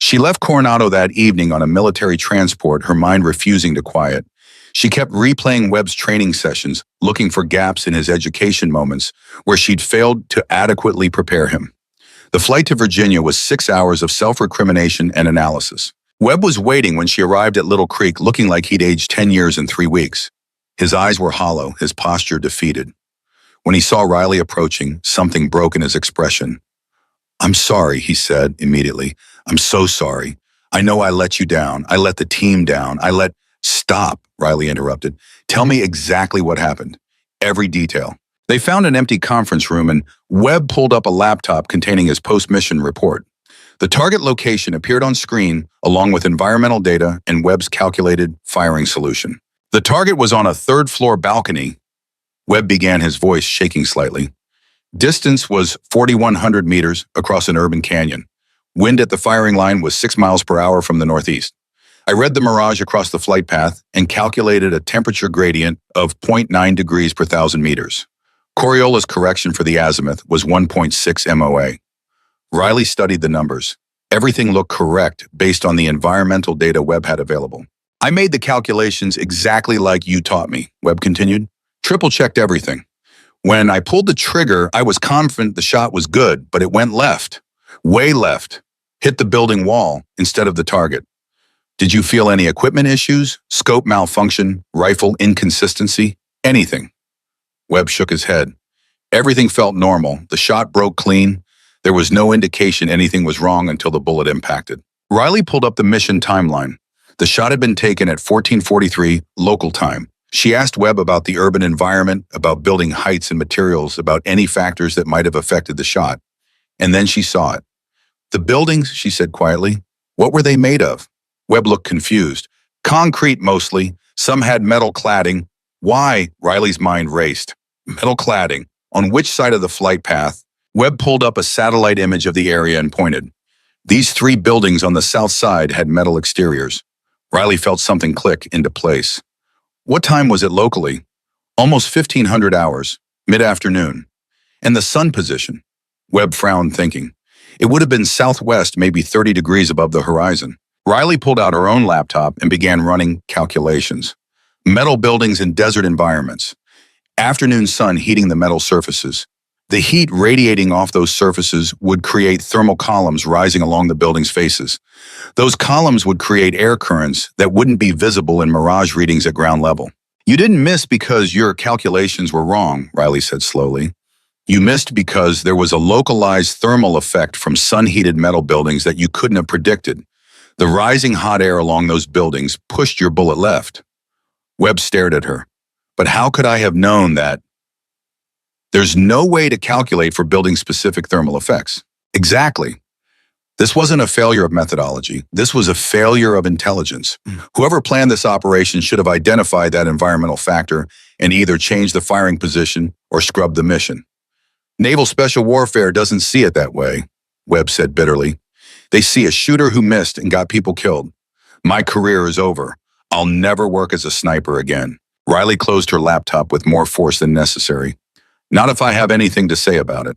She left Coronado that evening on a military transport, her mind refusing to quiet. She kept replaying Webb's training sessions, looking for gaps in his education moments where she'd failed to adequately prepare him. The flight to Virginia was 6 hours of self-recrimination and analysis. Webb was waiting when she arrived at Little Creek, looking like he'd aged 10 years in 3 weeks. His eyes were hollow, his posture defeated. When he saw Riley approaching, something broke in his expression. I'm sorry, he said immediately. I'm so sorry. I know I let you down. I let the team down. Stop, Riley interrupted. Tell me exactly what happened. Every detail. They found an empty conference room and Webb pulled up a laptop containing his post-mission report. The target location appeared on screen along with environmental data and Webb's calculated firing solution. The target was on a 3rd-floor balcony. Webb began, his voice shaking slightly. Distance was 4,100 meters across an urban canyon. Wind at the firing line was 6 miles per hour from the northeast. I read the mirage across the flight path and calculated a temperature gradient of 0.9 degrees per 1,000 meters. Coriola's correction for the azimuth was 1.6 MOA. Riley studied the numbers. Everything looked correct based on the environmental data Webb had available. I made the calculations exactly like you taught me, Webb continued. Triple-checked everything. When I pulled the trigger, I was confident the shot was good, but it went left. Way left. Hit the building wall instead of the target. Did you feel any equipment issues, scope malfunction, rifle inconsistency, anything? Webb shook his head. Everything felt normal. The shot broke clean. There was no indication anything was wrong until the bullet impacted. Riley pulled up the mission timeline. The shot had been taken at 14:43 local time. She asked Webb about the urban environment, about building heights and materials, about any factors that might have affected the shot. And then she saw it. The buildings, she said quietly, what were they made of? Webb looked confused. Concrete mostly. Some had metal cladding. Why? Riley's mind raced. Metal cladding. On which side of the flight path? Webb pulled up a satellite image of the area and pointed. These 3 buildings on the south side had metal exteriors. Riley felt something click into place. What time was it locally? Almost 1500 hours, mid-afternoon. And the sun position? Webb frowned, thinking. It would have been southwest, maybe 30 degrees above the horizon. Riley pulled out her own laptop and began running calculations. Metal buildings in desert environments. Afternoon sun heating the metal surfaces. The heat radiating off those surfaces would create thermal columns rising along the building's faces. Those columns would create air currents that wouldn't be visible in mirage readings at ground level. You didn't miss because your calculations were wrong, Riley said slowly. You missed because there was a localized thermal effect from sun-heated metal buildings that you couldn't have predicted. The rising hot air along those buildings pushed your bullet left. Webb stared at her. But how could I have known that? There's no way to calculate for building-specific thermal effects. Exactly. This wasn't a failure of methodology. This was a failure of intelligence. Whoever planned this operation should have identified that environmental factor and either changed the firing position or scrubbed the mission. Naval Special Warfare doesn't see it that way, Webb said bitterly. They see a shooter who missed and got people killed. My career is over. I'll never work as a sniper again. Riley closed her laptop with more force than necessary. Not if I have anything to say about it.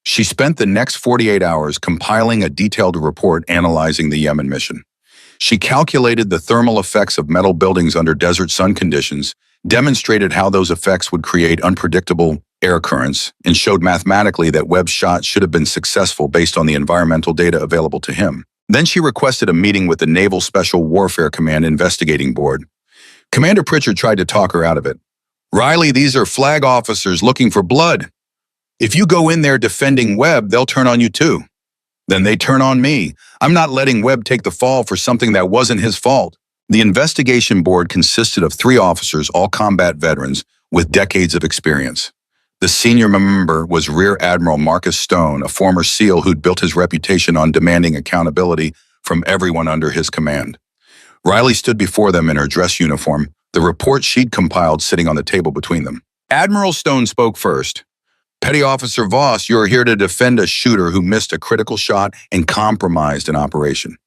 She spent the next 48 hours compiling a detailed report analyzing the Yemen mission. She calculated the thermal effects of metal buildings under desert sun conditions, demonstrated how those effects would create unpredictable air currents, and showed mathematically that Webb's shot should have been successful based on the environmental data available to him. Then she requested a meeting with the Naval Special Warfare Command Investigating Board. Commander Pritchard tried to talk her out of it. Riley, these are flag officers looking for blood. If you go in there defending Webb, they'll turn on you too. Then they turn on me. I'm not letting Webb take the fall for something that wasn't his fault. The investigation board consisted of 3 officers, all combat veterans, with decades of experience. The senior member was Rear Admiral Marcus Stone, a former SEAL who'd built his reputation on demanding accountability from everyone under his command. Riley stood before them in her dress uniform, the report she'd compiled sitting on the table between them. Admiral Stone spoke first. Petty Officer Voss, you're here to defend a shooter who missed a critical shot and compromised an operation.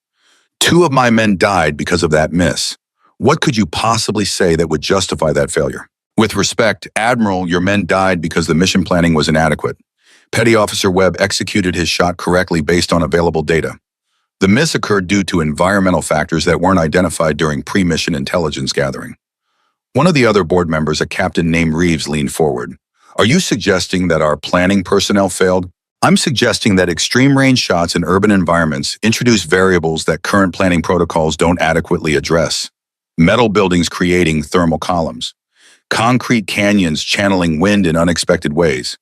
2 of my men died because of that miss. What could you possibly say that would justify that failure? With respect, Admiral, your men died because the mission planning was inadequate. Petty Officer Webb executed his shot correctly based on available data. The miss occurred due to environmental factors that weren't identified during pre-mission intelligence gathering. One of the other board members, a captain named Reeves, leaned forward. Are you suggesting that our planning personnel failed? I'm suggesting that extreme-range shots in urban environments introduce variables that current planning protocols don't adequately address. Metal buildings creating thermal columns. Concrete canyons channeling wind in unexpected ways.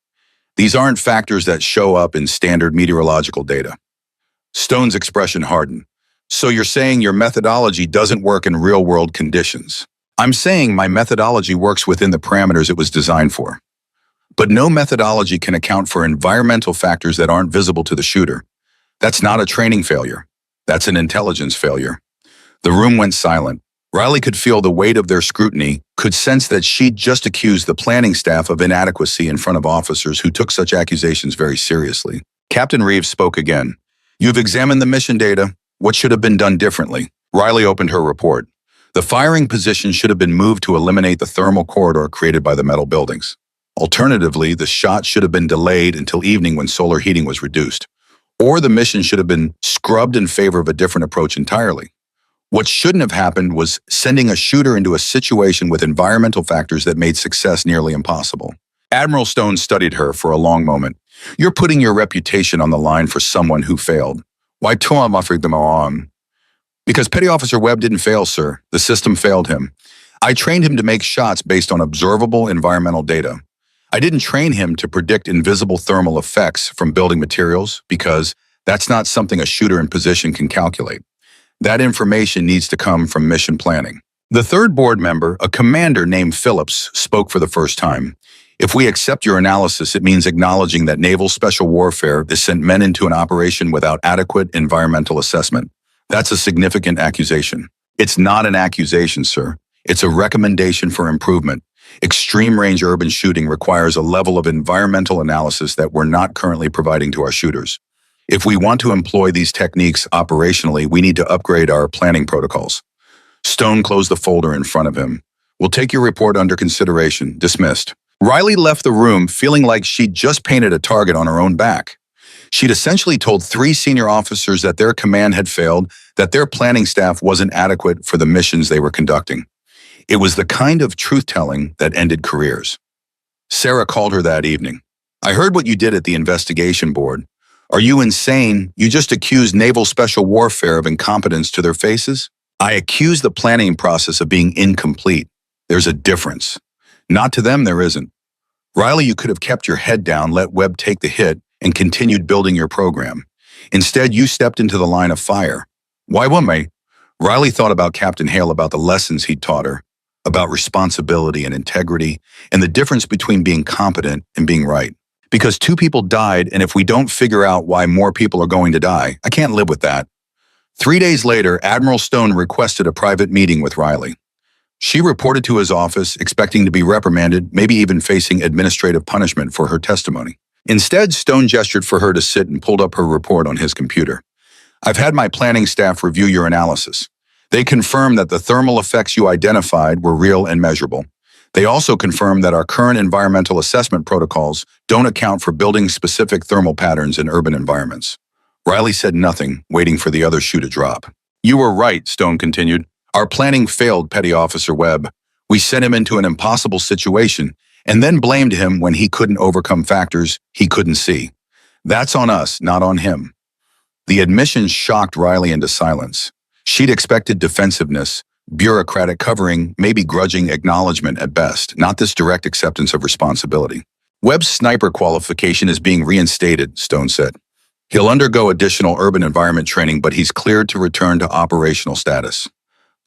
These aren't factors that show up in standard meteorological data. Stone's expression hardened. So you're saying your methodology doesn't work in real-world conditions? I'm saying my methodology works within the parameters it was designed for. But no methodology can account for environmental factors that aren't visible to the shooter. That's not a training failure. That's an intelligence failure. The room went silent. Riley could feel the weight of their scrutiny, could sense that she'd just accused the planning staff of inadequacy in front of officers who took such accusations very seriously. Captain Reeves spoke again. You've examined the mission data. What should have been done differently? Riley opened her report. The firing position should have been moved to eliminate the thermal corridor created by the metal buildings. Alternatively, the shot should have been delayed until evening when solar heating was reduced. Or the mission should have been scrubbed in favor of a different approach entirely. What shouldn't have happened was sending a shooter into a situation with environmental factors that made success nearly impossible. Admiral Stone studied her for a long moment. You're putting your reputation on the line for someone who failed. Why Tom offered them on? Because Petty Officer Webb didn't fail, sir. The system failed him. I trained him to make shots based on observable environmental data. I didn't train him to predict invisible thermal effects from building materials because that's not something a shooter in position can calculate. That information needs to come from mission planning. The third board member, a commander named Phillips, spoke for the first time. If we accept your analysis, it means acknowledging that Naval Special Warfare has sent men into an operation without adequate environmental assessment. That's a significant accusation. It's not an accusation, sir. It's a recommendation for improvement. Extreme range urban shooting requires a level of environmental analysis that we're not currently providing to our shooters. If we want to employ these techniques operationally, we need to upgrade our planning protocols. Stone closed the folder in front of him. We'll take your report under consideration. Dismissed. Riley left the room feeling like she'd just painted a target on her own back. She'd essentially told 3 senior officers that their command had failed, that their planning staff wasn't adequate for the missions they were conducting. It was the kind of truth-telling that ended careers. Sarah called her that evening. I heard what you did at the investigation board. Are you insane? You just accused Naval Special Warfare of incompetence to their faces? I accused the planning process of being incomplete. There's a difference. Not to them, there isn't. Riley, you could have kept your head down, let Webb take the hit, and continued building your program. Instead, you stepped into the line of fire. Why wouldn't I? Riley thought about Captain Hale, about the lessons he'd taught her, about responsibility and integrity, and the difference between being competent and being right. Because 2 people died, and if we don't figure out why more people are going to die, I can't live with that. 3 days later, Admiral Stone requested a private meeting with Riley. She reported to his office, expecting to be reprimanded, maybe even facing administrative punishment for her testimony. Instead, Stone gestured for her to sit and pulled up her report on his computer. I've had my planning staff review your analysis. They confirmed that the thermal effects you identified were real and measurable. They also confirmed that our current environmental assessment protocols don't account for building-specific thermal patterns in urban environments. Riley said nothing, waiting for the other shoe to drop. You were right, Stone continued. Our planning failed, Petty Officer Webb. We sent him into an impossible situation and then blamed him when he couldn't overcome factors he couldn't see. That's on us, not on him. The admission shocked Riley into silence. She'd expected defensiveness, bureaucratic covering, maybe grudging acknowledgement at best, not this direct acceptance of responsibility. Webb's sniper qualification is being reinstated, Stone said. He'll undergo additional urban environment training, but he's cleared to return to operational status.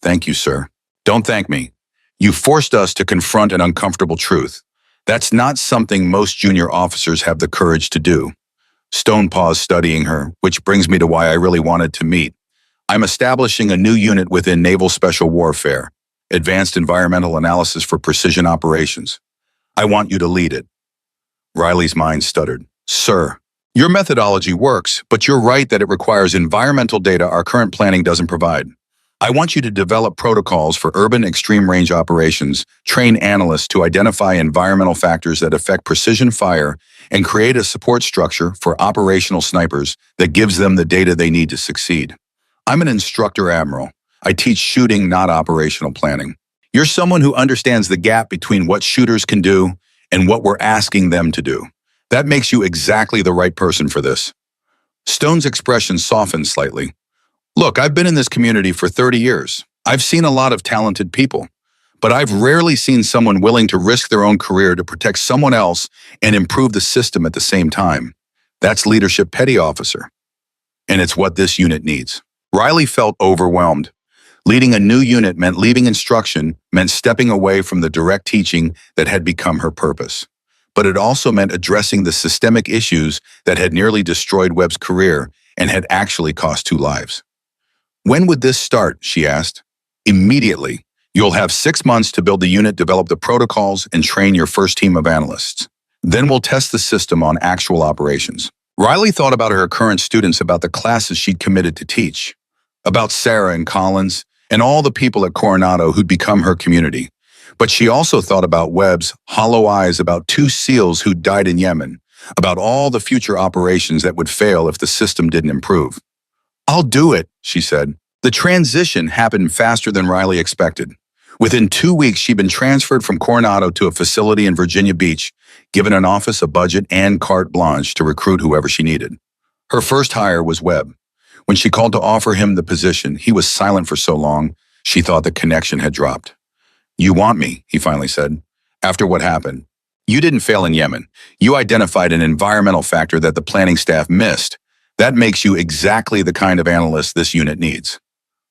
Thank you, sir. Don't thank me. You forced us to confront an uncomfortable truth. That's not something most junior officers have the courage to do. Stone paused, studying her, which brings me to why I really wanted to meet. I'm establishing a new unit within Naval Special Warfare, Advanced Environmental Analysis for Precision Operations. I want you to lead it. Riley's mind stuttered. Sir, your methodology works, but you're right that it requires environmental data our current planning doesn't provide. I want you to develop protocols for urban extreme range operations, train analysts to identify environmental factors that affect precision fire, and create a support structure for operational snipers that gives them the data they need to succeed. I'm an instructor, Admiral. I teach shooting, not operational planning. You're someone who understands the gap between what shooters can do and what we're asking them to do. That makes you exactly the right person for this. Stone's expression softened slightly. Look, I've been in this community for 30 years. I've seen a lot of talented people, but I've rarely seen someone willing to risk their own career to protect someone else and improve the system at the same time. That's leadership, Petty Officer. And it's what this unit needs. Riley felt overwhelmed. Leading a new unit meant leaving instruction, meant stepping away from the direct teaching that had become her purpose. But it also meant addressing the systemic issues that had nearly destroyed Webb's career and had actually cost 2 lives. When would this start, she asked. Immediately. You'll have 6 months to build the unit, develop the protocols, and train your first team of analysts. Then we'll test the system on actual operations. Riley thought about her current students, about the classes she'd committed to teach, about Sarah and Collins, and all the people at Coronado who'd become her community. But she also thought about Webb's hollow eyes, about 2 SEALs who'd died in Yemen, about all the future operations that would fail if the system didn't improve. I'll do it, she said. The transition happened faster than Riley expected. Within 2 weeks, she'd been transferred from Coronado to a facility in Virginia Beach, given an office, a budget, and carte blanche to recruit whoever she needed. Her first hire was Webb. When she called to offer him the position, he was silent for so long, she thought the connection had dropped. You want me, he finally said. After what happened? You didn't fail in Yemen. You identified an environmental factor that the planning staff missed. That makes you exactly the kind of analyst this unit needs.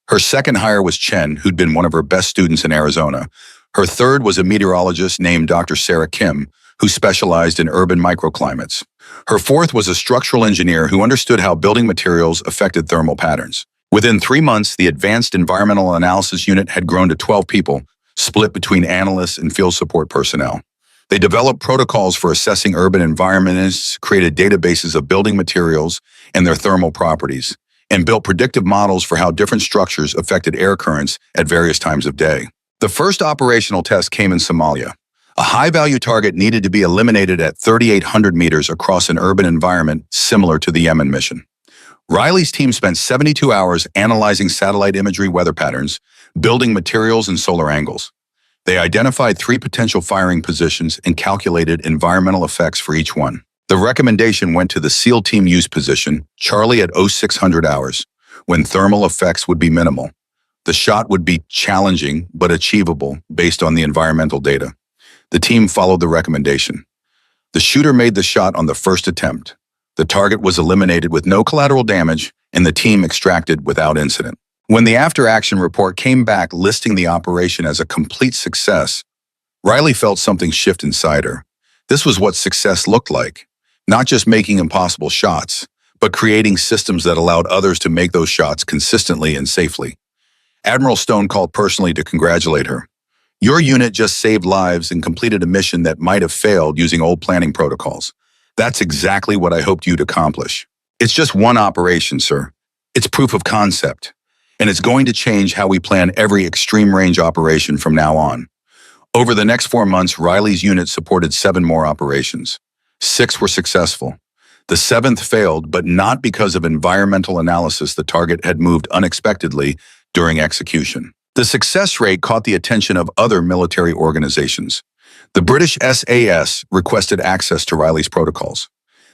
Her second hire was Chen, who'd been one of her best students in Arizona. Her third was a meteorologist named Dr. Sarah Kim, who specialized in urban microclimates. Her fourth was a structural engineer who understood how building materials affected thermal patterns. Within 3 months, the Advanced Environmental Analysis Unit had grown to 12 people, split between analysts and field support personnel. They developed protocols for assessing urban environments, created databases of building materials and their thermal properties, and built predictive models for how different structures affected air currents at various times of day. The first operational test came in Somalia. A high-value target needed to be eliminated at 3,800 meters across an urban environment similar to the Yemen mission. Riley's team spent 72 hours analyzing satellite imagery weather patterns, building materials and solar angles. They identified 3 potential firing positions and calculated environmental effects for each one. The recommendation went to the SEAL team use position, Charlie at 0600 hours, when thermal effects would be minimal. The shot would be challenging but achievable based on the environmental data. The team followed the recommendation. The shooter made the shot on the first attempt. The target was eliminated with no collateral damage, and the team extracted without incident. When the after-action report came back listing the operation as a complete success, Riley felt something shift inside her. This was what success looked like. Not just making impossible shots, but creating systems that allowed others to make those shots consistently and safely. Admiral Stone called personally to congratulate her. Your unit just saved lives and completed a mission that might have failed using old planning protocols. That's exactly what I hoped you'd accomplish. It's just one operation, sir. It's proof of concept. And it's going to change how we plan every extreme range operation from now on. Over the next 4 months, Riley's unit supported 7 more operations. 6 were successful. The 7th failed, but not because of environmental analysis. The target had moved unexpectedly during execution. The success rate caught the attention of other military organizations. The British SAS requested access to Riley's protocols.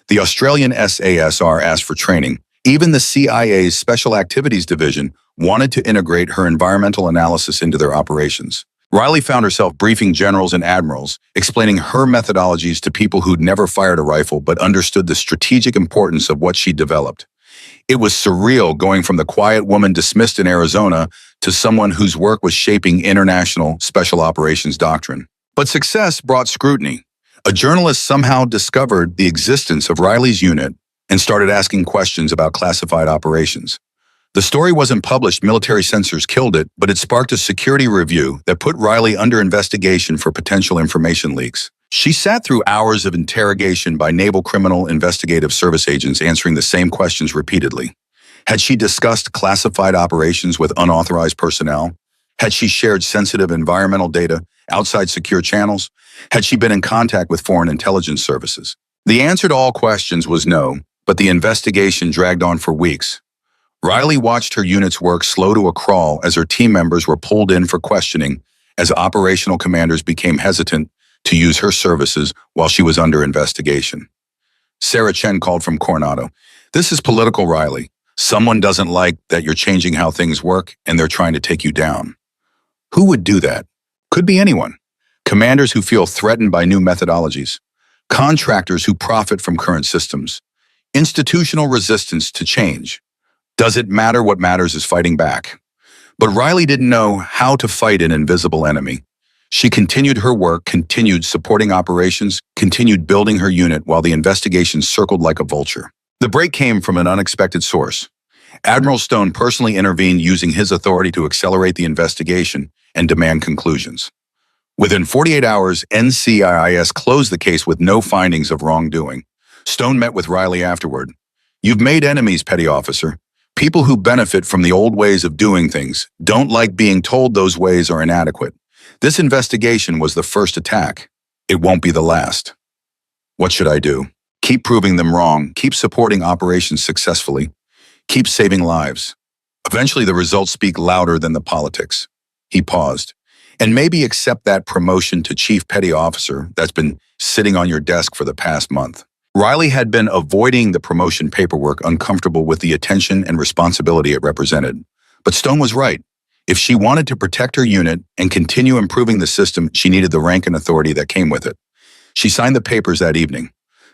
The Australian SASR asked for training. Even the CIA's Special Activities Division wanted to integrate her environmental analysis into their operations. Riley found herself briefing generals and admirals, explaining her methodologies to people who'd never fired a rifle but understood the strategic importance of what she'd developed. It was surreal going from the quiet woman dismissed in Arizona to someone whose work was shaping international special operations doctrine. But success brought scrutiny. A journalist somehow discovered the existence of Riley's unit and started asking questions about classified operations. The story wasn't published, military censors killed it, but it sparked a security review that put Riley under investigation for potential information leaks. She sat through hours of interrogation by Naval Criminal Investigative Service agents answering the same questions repeatedly. Had she discussed classified operations with unauthorized personnel? Had she shared sensitive environmental data outside secure channels? Had she been in contact with foreign intelligence services? The answer to all questions was no, but the investigation dragged on for weeks. Riley watched her unit's work slow to a crawl as her team members were pulled in for questioning, as operational commanders became hesitant to use her services while she was under investigation. Sarah Chen called from Coronado. "This is political, Riley. Someone doesn't like that you're changing how things work and they're trying to take you down." Who would do that? Could be anyone. Commanders who feel threatened by new methodologies. Contractors who profit from current systems. Institutional resistance to change. Does it matter? What matters is fighting back. But Riley didn't know how to fight an invisible enemy. She continued her work, continued supporting operations, continued building her unit while the investigation circled like a vulture. The break came from an unexpected source. Admiral Stone personally intervened using his authority to accelerate the investigation and demand conclusions. Within 48 hours, NCIS closed the case with no findings of wrongdoing. Stone met with Riley afterward. "You've made enemies, petty officer. People who benefit from the old ways of doing things don't like being told those ways are inadequate. This investigation was the first attack. It won't be the last." What should I do? Keep proving them wrong, keep supporting operations successfully, keep saving lives. Eventually the results speak louder than the politics. He paused. And maybe accept that promotion to chief petty officer that's been sitting on your desk for the past month. Riley had been avoiding the promotion paperwork, uncomfortable with the attention and responsibility it represented. But Stone was right. If she wanted to protect her unit and continue improving the system, she needed the rank and authority that came with it. She signed the papers that evening.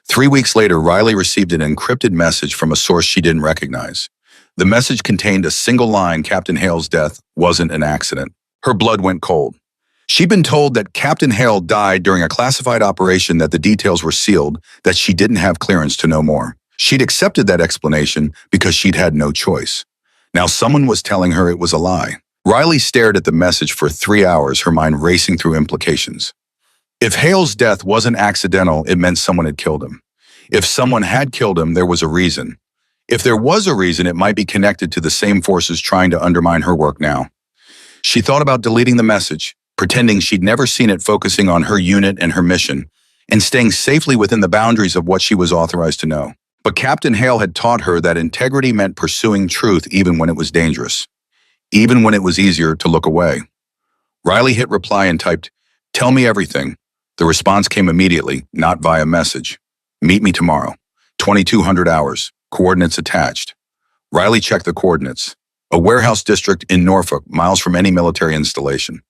3 weeks later, Riley received an encrypted message from a source she didn't recognize. The message contained a single line: Captain Hale's death wasn't an accident. Her blood went cold. She'd been told that Captain Hale died during a classified operation, that the details were sealed, that she didn't have clearance to know more. She'd accepted that explanation because she'd had no choice. Now someone was telling her it was a lie. Riley stared at the message for 3 hours, her mind racing through implications. If Hale's death wasn't accidental, it meant someone had killed him. If someone had killed him, there was a reason. If there was a reason, it might be connected to the same forces trying to undermine her work now. She thought about deleting the message, pretending she'd never seen it, focusing on her unit and her mission, and staying safely within the boundaries of what she was authorized to know. But Captain Hale had taught her that integrity meant pursuing truth even when it was dangerous, even when it was easier to look away. Riley hit reply and typed, "Tell me everything." The response came immediately, not via message. "Meet me tomorrow, 2200 hours, coordinates attached." Riley checked the coordinates. A warehouse district in Norfolk, miles from any military installation.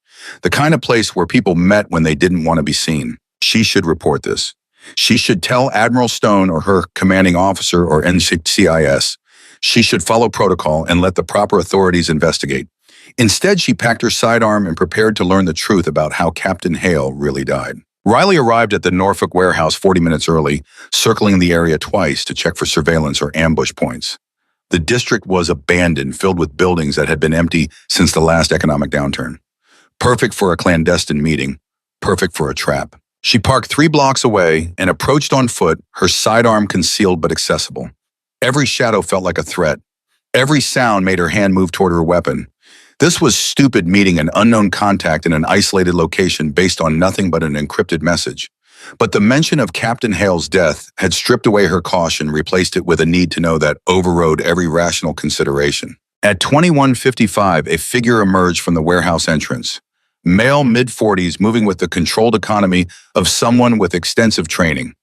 The kind of place where people met when they didn't want to be seen. She should report this. She should tell Admiral Stone or her commanding officer or NCIS. She should follow protocol and let the proper authorities investigate. Instead, she packed her sidearm and prepared to learn the truth about how Captain Hale really died. Riley arrived at the Norfolk warehouse 40 minutes early, circling the area twice to check for surveillance or ambush points. The district was abandoned, filled with buildings that had been empty since the last economic downturn. Perfect for a clandestine meeting, perfect for a trap. She parked 3 blocks away and approached on foot, her sidearm concealed but accessible. Every shadow felt like a threat. Every sound made her hand move toward her weapon. This was stupid, meeting an unknown contact in an isolated location based on nothing but an encrypted message. But the mention of Captain Hale's death had stripped away her caution, replaced it with a need to know that overrode every rational consideration. At 21:55, a figure emerged from the warehouse entrance. Male, mid-40s, moving with the controlled economy of someone with extensive training.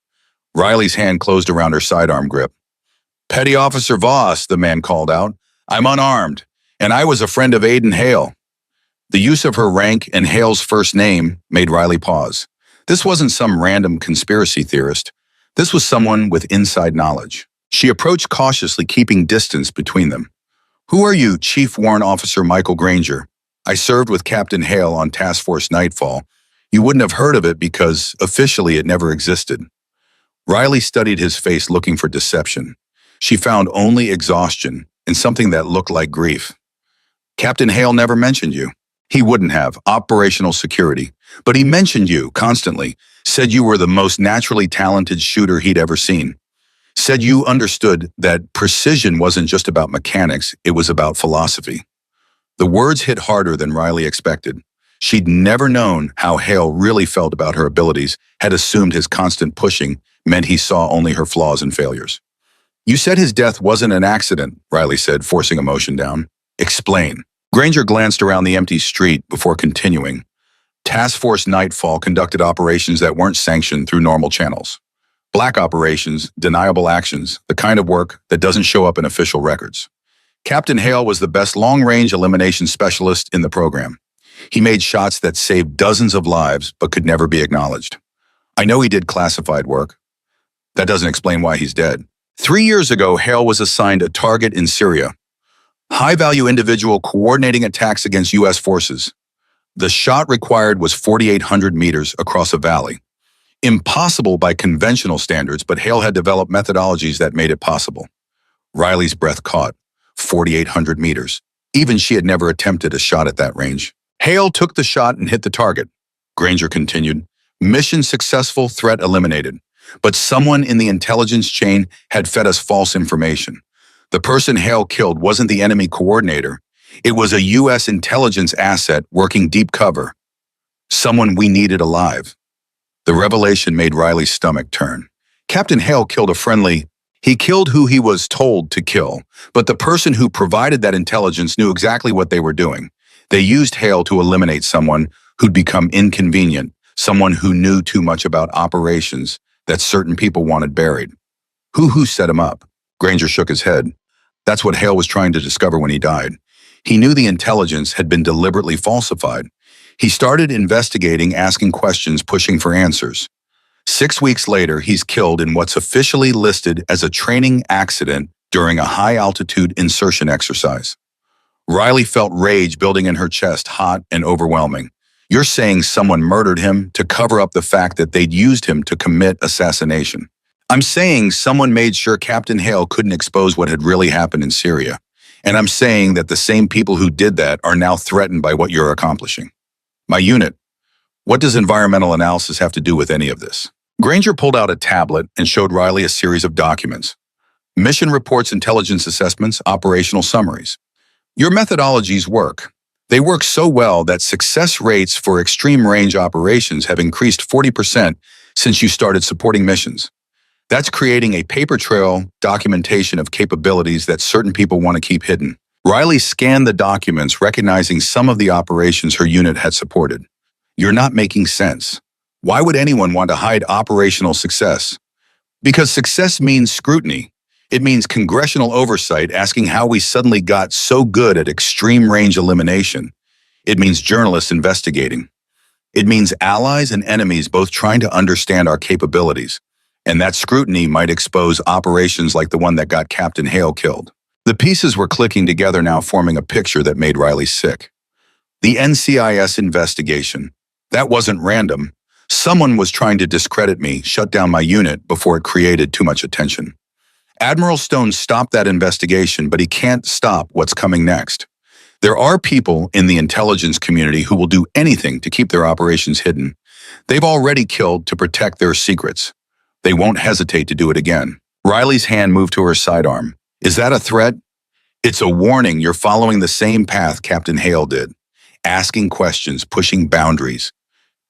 Riley's hand closed around her sidearm grip. "Petty Officer Voss," the man called out. "I'm unarmed, and I was a friend of Aiden Hale." The use of her rank and Hale's first name made Riley pause. This wasn't some random conspiracy theorist. This was someone with inside knowledge. She approached cautiously, keeping distance between them. "Who are you?" "Chief Warrant Officer Michael Granger. I served with Captain Hale on Task Force Nightfall. You wouldn't have heard of it because, officially, it never existed." Riley studied his face, looking for deception. She found only exhaustion and something that looked like grief. "Captain Hale never mentioned you." "He wouldn't have. Operational security. But he mentioned you constantly. Said you were the most naturally talented shooter he'd ever seen. Said you understood that precision wasn't just about mechanics, it was about philosophy." The words hit harder than Riley expected. She'd never known how Hale really felt about her abilities, had assumed his constant pushing meant he saw only her flaws and failures. "You said his death wasn't an accident," Riley said, forcing emotion down. "Explain." Granger glanced around the empty street before continuing. "Task Force Nightfall conducted operations that weren't sanctioned through normal channels. Black operations, deniable actions, the kind of work that doesn't show up in official records. Captain Hale was the best long-range elimination specialist in the program. He made shots that saved dozens of lives but could never be acknowledged. I know he did classified work. That doesn't explain why he's dead. 3 years ago, Hale was assigned a target in Syria. High-value individual coordinating attacks against U.S. forces. The shot required was 4,800 meters across a valley. Impossible by conventional standards, but Hale had developed methodologies that made it possible." Riley's breath caught. 4,800 meters. Even she had never attempted a shot at that range. "Hale took the shot and hit the target," Granger continued. "Mission successful, threat eliminated. But someone in the intelligence chain had fed us false information. The person Hale killed wasn't the enemy coordinator. It was a U.S. intelligence asset working deep cover. Someone we needed alive." The revelation made Riley's stomach turn. Captain Hale killed a friendly. He killed who he was told to kill, but the person who provided that intelligence knew exactly what they were doing. They used Hale to eliminate someone who'd become inconvenient, someone who knew too much about operations that certain people wanted buried. Who set him up? Granger shook his head. That's what Hale was trying to discover when he died. He knew the intelligence had been deliberately falsified. He started investigating, asking questions, pushing for answers. 6 weeks later, he's killed in what's officially listed as a training accident during a high-altitude insertion exercise. Riley felt rage building in her chest, hot and overwhelming. "You're saying someone murdered him to cover up the fact that they'd used him to commit assassination?" "I'm saying someone made sure Captain Hale couldn't expose what had really happened in Syria. And I'm saying that the same people who did that are now threatened by what you're accomplishing. My unit, what does environmental analysis have to do with any of this? Granger pulled out a tablet and showed Riley a series of documents. Mission reports, intelligence assessments, operational summaries. Your methodologies work. They work so well that success rates for extreme range operations have increased 40% since you started supporting missions. That's creating a paper trail documentation of capabilities that certain people want to keep hidden. Riley scanned the documents, recognizing some of the operations her unit had supported. You're not making sense. Why would anyone want to hide operational success? Because success means scrutiny. It means congressional oversight asking how we suddenly got so good at extreme range elimination. It means journalists investigating. It means allies and enemies both trying to understand our capabilities. And that scrutiny might expose operations like the one that got Captain Hale killed. The pieces were clicking together now, forming a picture that made Riley sick. The NCIS investigation. That wasn't random. Someone was trying to discredit me, shut down my unit before it created too much attention. Admiral Stone stopped that investigation, but he can't stop what's coming next. There are people in the intelligence community who will do anything to keep their operations hidden. They've already killed to protect their secrets. They won't hesitate to do it again. Riley's hand moved to her sidearm. Is that a threat? It's a warning you're following the same path Captain Hale did. Asking questions, pushing boundaries,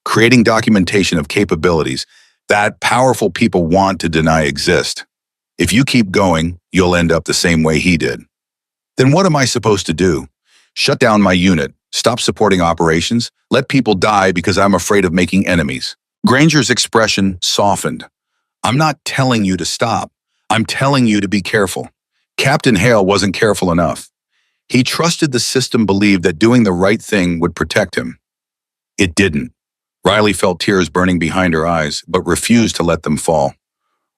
creating documentation of capabilities that powerful people want to deny exist. If you keep going, you'll end up the same way he did. Then what am I supposed to do? Shut down my unit, stop supporting operations, let people die because I'm afraid of making enemies. Granger's expression softened. I'm not telling you to stop. I'm telling you to be careful. Captain Hale wasn't careful enough. He trusted the system believed that doing the right thing would protect him. It didn't. Riley felt tears burning behind her eyes, but refused to let them fall.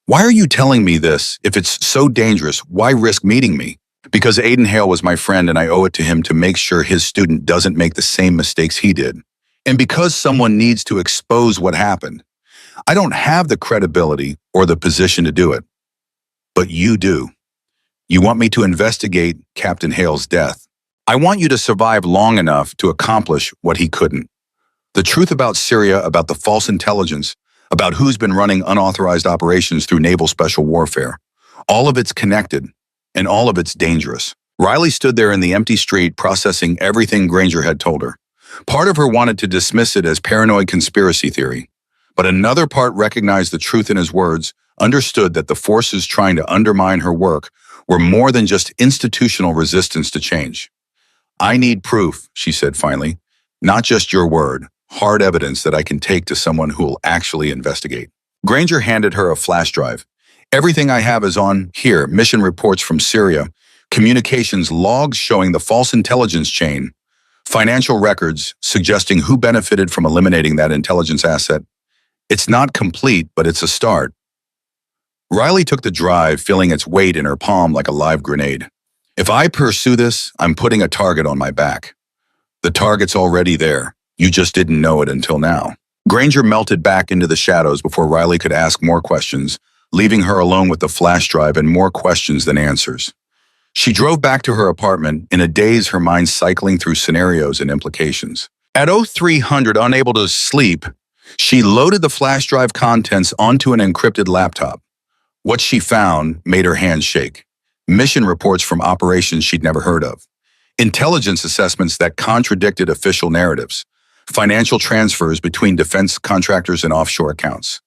Why are you telling me this? If it's so dangerous, why risk meeting me? Because Aiden Hale was my friend and I owe it to him to make sure his student doesn't make the same mistakes he did. And because someone needs to expose what happened. I don't have the credibility or the position to do it. But you do. You want me to investigate Captain Hale's death. I want you to survive long enough to accomplish what he couldn't. The truth about Syria, about the false intelligence, about who's been running unauthorized operations through naval special warfare. All of it's connected, and all of it's dangerous. Riley stood there in the empty street processing everything Granger had told her. Part of her wanted to dismiss it as paranoid conspiracy theory, but another part recognized the truth in his words, understood that the forces trying to undermine her work were more than just institutional resistance to change. I need proof, she said finally, not just your word, hard evidence that I can take to someone who will actually investigate. Granger handed her a flash drive. Everything I have is on here, mission reports from Syria, communications logs showing the false intelligence chain, financial records suggesting who benefited from eliminating that intelligence asset. It's not complete, but it's a start. Riley took the drive, feeling its weight in her palm like a live grenade. If I pursue this, I'm putting a target on my back. The target's already there. You just didn't know it until now. Granger melted back into the shadows before Riley could ask more questions, leaving her alone with the flash drive and more questions than answers. She drove back to her apartment, in a daze, her mind cycling through scenarios and implications. At 0300, unable to sleep, she loaded the flash drive contents onto an encrypted laptop. What she found made her hands shake. Mission reports from operations she'd never heard of. Intelligence assessments that contradicted official narratives. Financial transfers between defense contractors and offshore accounts.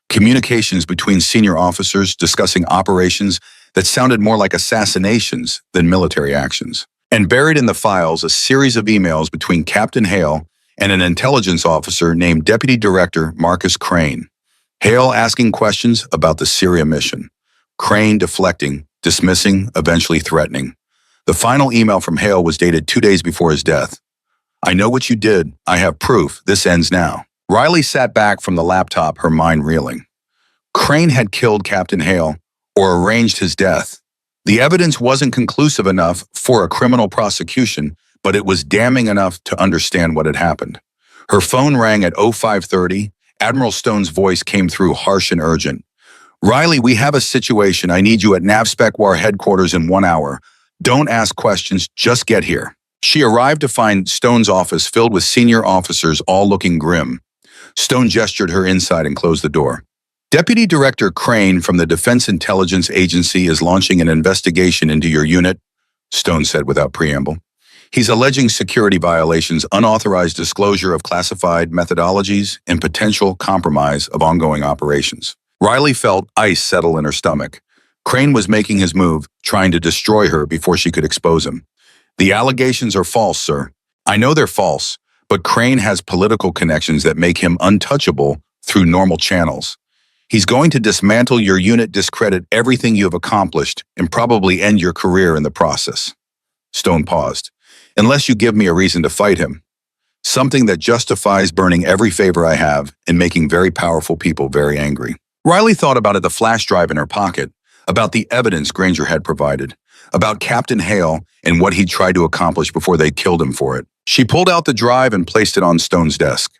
Communications between senior officers discussing operations that sounded more like assassinations than military actions. And buried in the files, a series of emails between Captain Hale and an intelligence officer named Deputy Director Marcus Crane. Hale asking questions about the Syria mission. Crane deflecting, dismissing, eventually threatening. The final email from Hale was dated 2 days before his death. I know what you did. I have proof. This ends now. Riley sat back from the laptop, her mind reeling. Crane had killed Captain Hale or arranged his death. The evidence wasn't conclusive enough for a criminal prosecution, but it was damning enough to understand what had happened. Her phone rang at 0530. Admiral Stone's voice came through harsh and urgent. Riley, we have a situation. I need you at NAVSPEC WAR headquarters in 1 hour. Don't ask questions, just get here. She arrived to find Stone's office filled with senior officers all looking grim. Stone gestured her inside and closed the door. Deputy Director Crane from the Defense Intelligence Agency is launching an investigation into your unit, Stone said without preamble. He's alleging security violations, unauthorized disclosure of classified methodologies, and potential compromise of ongoing operations. Riley felt ice settle in her stomach. Crane was making his move, trying to destroy her before she could expose him. The allegations are false, sir. I know they're false, but Crane has political connections that make him untouchable through normal channels. He's going to dismantle your unit, discredit everything you have accomplished, and probably end your career in the process. Stone paused. Unless you give me a reason to fight him. Something that justifies burning every favor I have and making very powerful people very angry. Riley thought about the flash drive in her pocket, about the evidence Granger had provided, about Captain Hale and what he'd tried to accomplish before they killed him for it. She pulled out the drive and placed it on Stone's desk.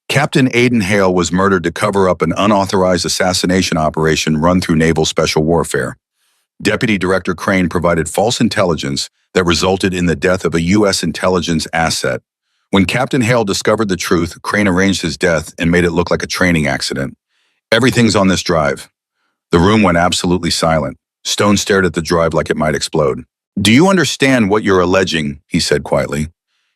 Captain Aiden Hale was murdered to cover up an unauthorized assassination operation run through Naval Special Warfare. Deputy Director Crane provided false intelligence that resulted in the death of a U.S. intelligence asset. When Captain Hale discovered the truth, Crane arranged his death and made it look like a training accident. Everything's on this drive. The room went absolutely silent. Stone stared at the drive like it might explode. Do you understand what you're alleging? He said quietly.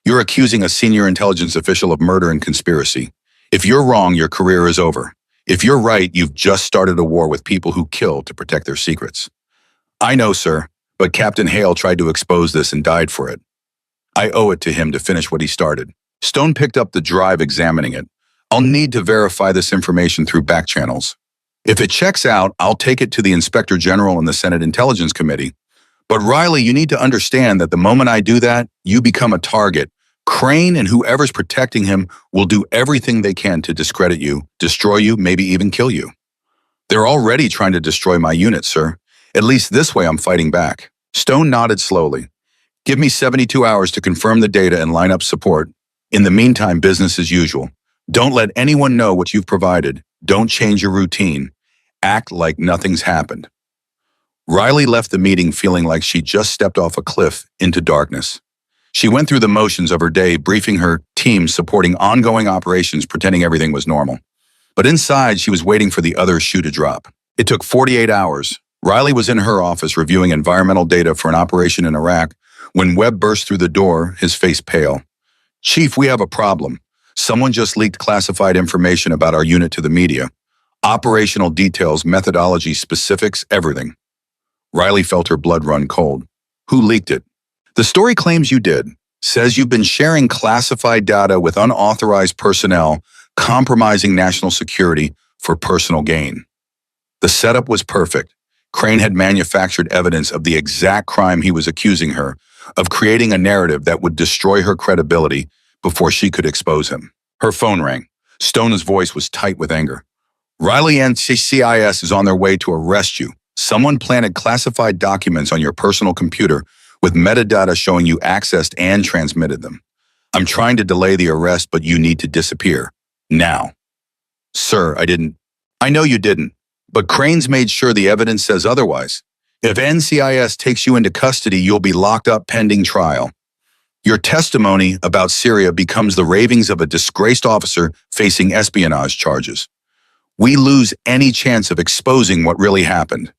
You're accusing a senior intelligence official of murder and conspiracy. If you're wrong, your career is over. If you're right, you've just started a war with people who kill to protect their secrets. I know, sir, but Captain Hale tried to expose this and died for it. I owe it to him to finish what he started. Stone picked up the drive, examining it. I'll need to verify this information through back channels. If it checks out, I'll take it to the Inspector General and the Senate Intelligence Committee. But Riley, you need to understand that the moment I do that, you become a target. Crane and whoever's protecting him will do everything they can to discredit you, destroy you, maybe even kill you. They're already trying to destroy my unit, sir. At least this way I'm fighting back. Stone nodded slowly. Give me 72 hours to confirm the data and line up support. In the meantime, business as usual. Don't let anyone know what you've provided. Don't change your routine. Act like nothing's happened. Riley left the meeting feeling like she just stepped off a cliff into darkness. She went through the motions of her day, briefing her team, supporting ongoing operations, pretending everything was normal. But inside, she was waiting for the other shoe to drop. It took 48 hours. Riley was in her office reviewing environmental data for an operation in Iraq when Webb burst through the door, his face pale. Chief, we have a problem. Someone just leaked classified information about our unit to the media. Operational details, methodology, specifics, everything. Riley felt her blood run cold. Who leaked it? The story claims you did. Says you've been sharing classified data with unauthorized personnel, compromising national security for personal gain. The setup was perfect. Crane had manufactured evidence of the exact crime he was accusing her of, creating a narrative that would destroy her credibility before she could expose him. Her phone rang. Stone's voice was tight with anger. Riley and CIS is on their way to arrest you. Someone planted classified documents on your personal computer with metadata showing you accessed and transmitted them. I'm trying to delay the arrest, but you need to disappear. Now. Sir, I didn't. I know you didn't. But Crane's made sure the evidence says otherwise. If NCIS takes you into custody, you'll be locked up pending trial. Your testimony about Syria becomes the ravings of a disgraced officer facing espionage charges. We lose any chance of exposing what really happened.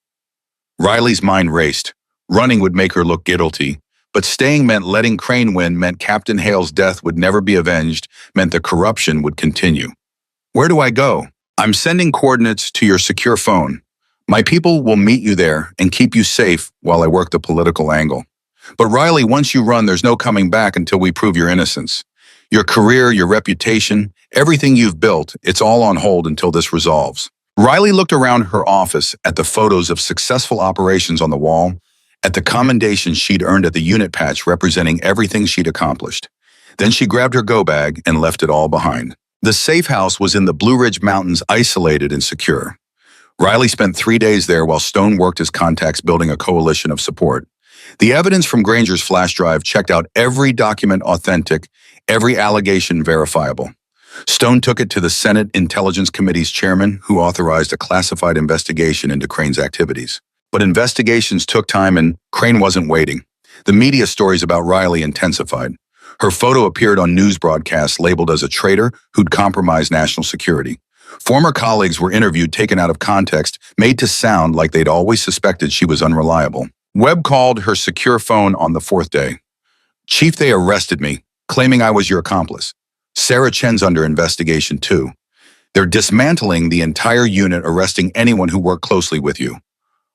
Riley's mind raced. Running would make her look guilty, but staying meant letting Crane win, meant Captain Hale's death would never be avenged, meant the corruption would continue. Where do I go? I'm sending coordinates to your secure phone. My people will meet you there and keep you safe while I work the political angle. But Riley, once you run, there's no coming back until we prove your innocence. Your career, your reputation, everything you've built, it's all on hold until this resolves. Riley looked around her office at the photos of successful operations on the wall, at the commendation she'd earned at the unit patch representing everything she'd accomplished. Then she grabbed her go bag and left it all behind. The safe house was in the Blue Ridge Mountains, isolated and secure. Riley spent 3 days there while Stone worked his contacts building a coalition of support. The evidence from Granger's flash drive checked out every document authentic, every allegation verifiable. Stone took it to the Senate Intelligence Committee's chairman, who authorized a classified investigation into Crane's activities. But investigations took time and Crane wasn't waiting. The media stories about Riley intensified. Her photo appeared on news broadcasts labeled as a traitor who'd compromised national security. Former colleagues were interviewed taken out of context, made to sound like they'd always suspected she was unreliable. Webb called her secure phone on the fourth day. "Chief, they arrested me, claiming I was your accomplice. Sarah Chen's under investigation too. They're dismantling the entire unit, arresting anyone who worked closely with you."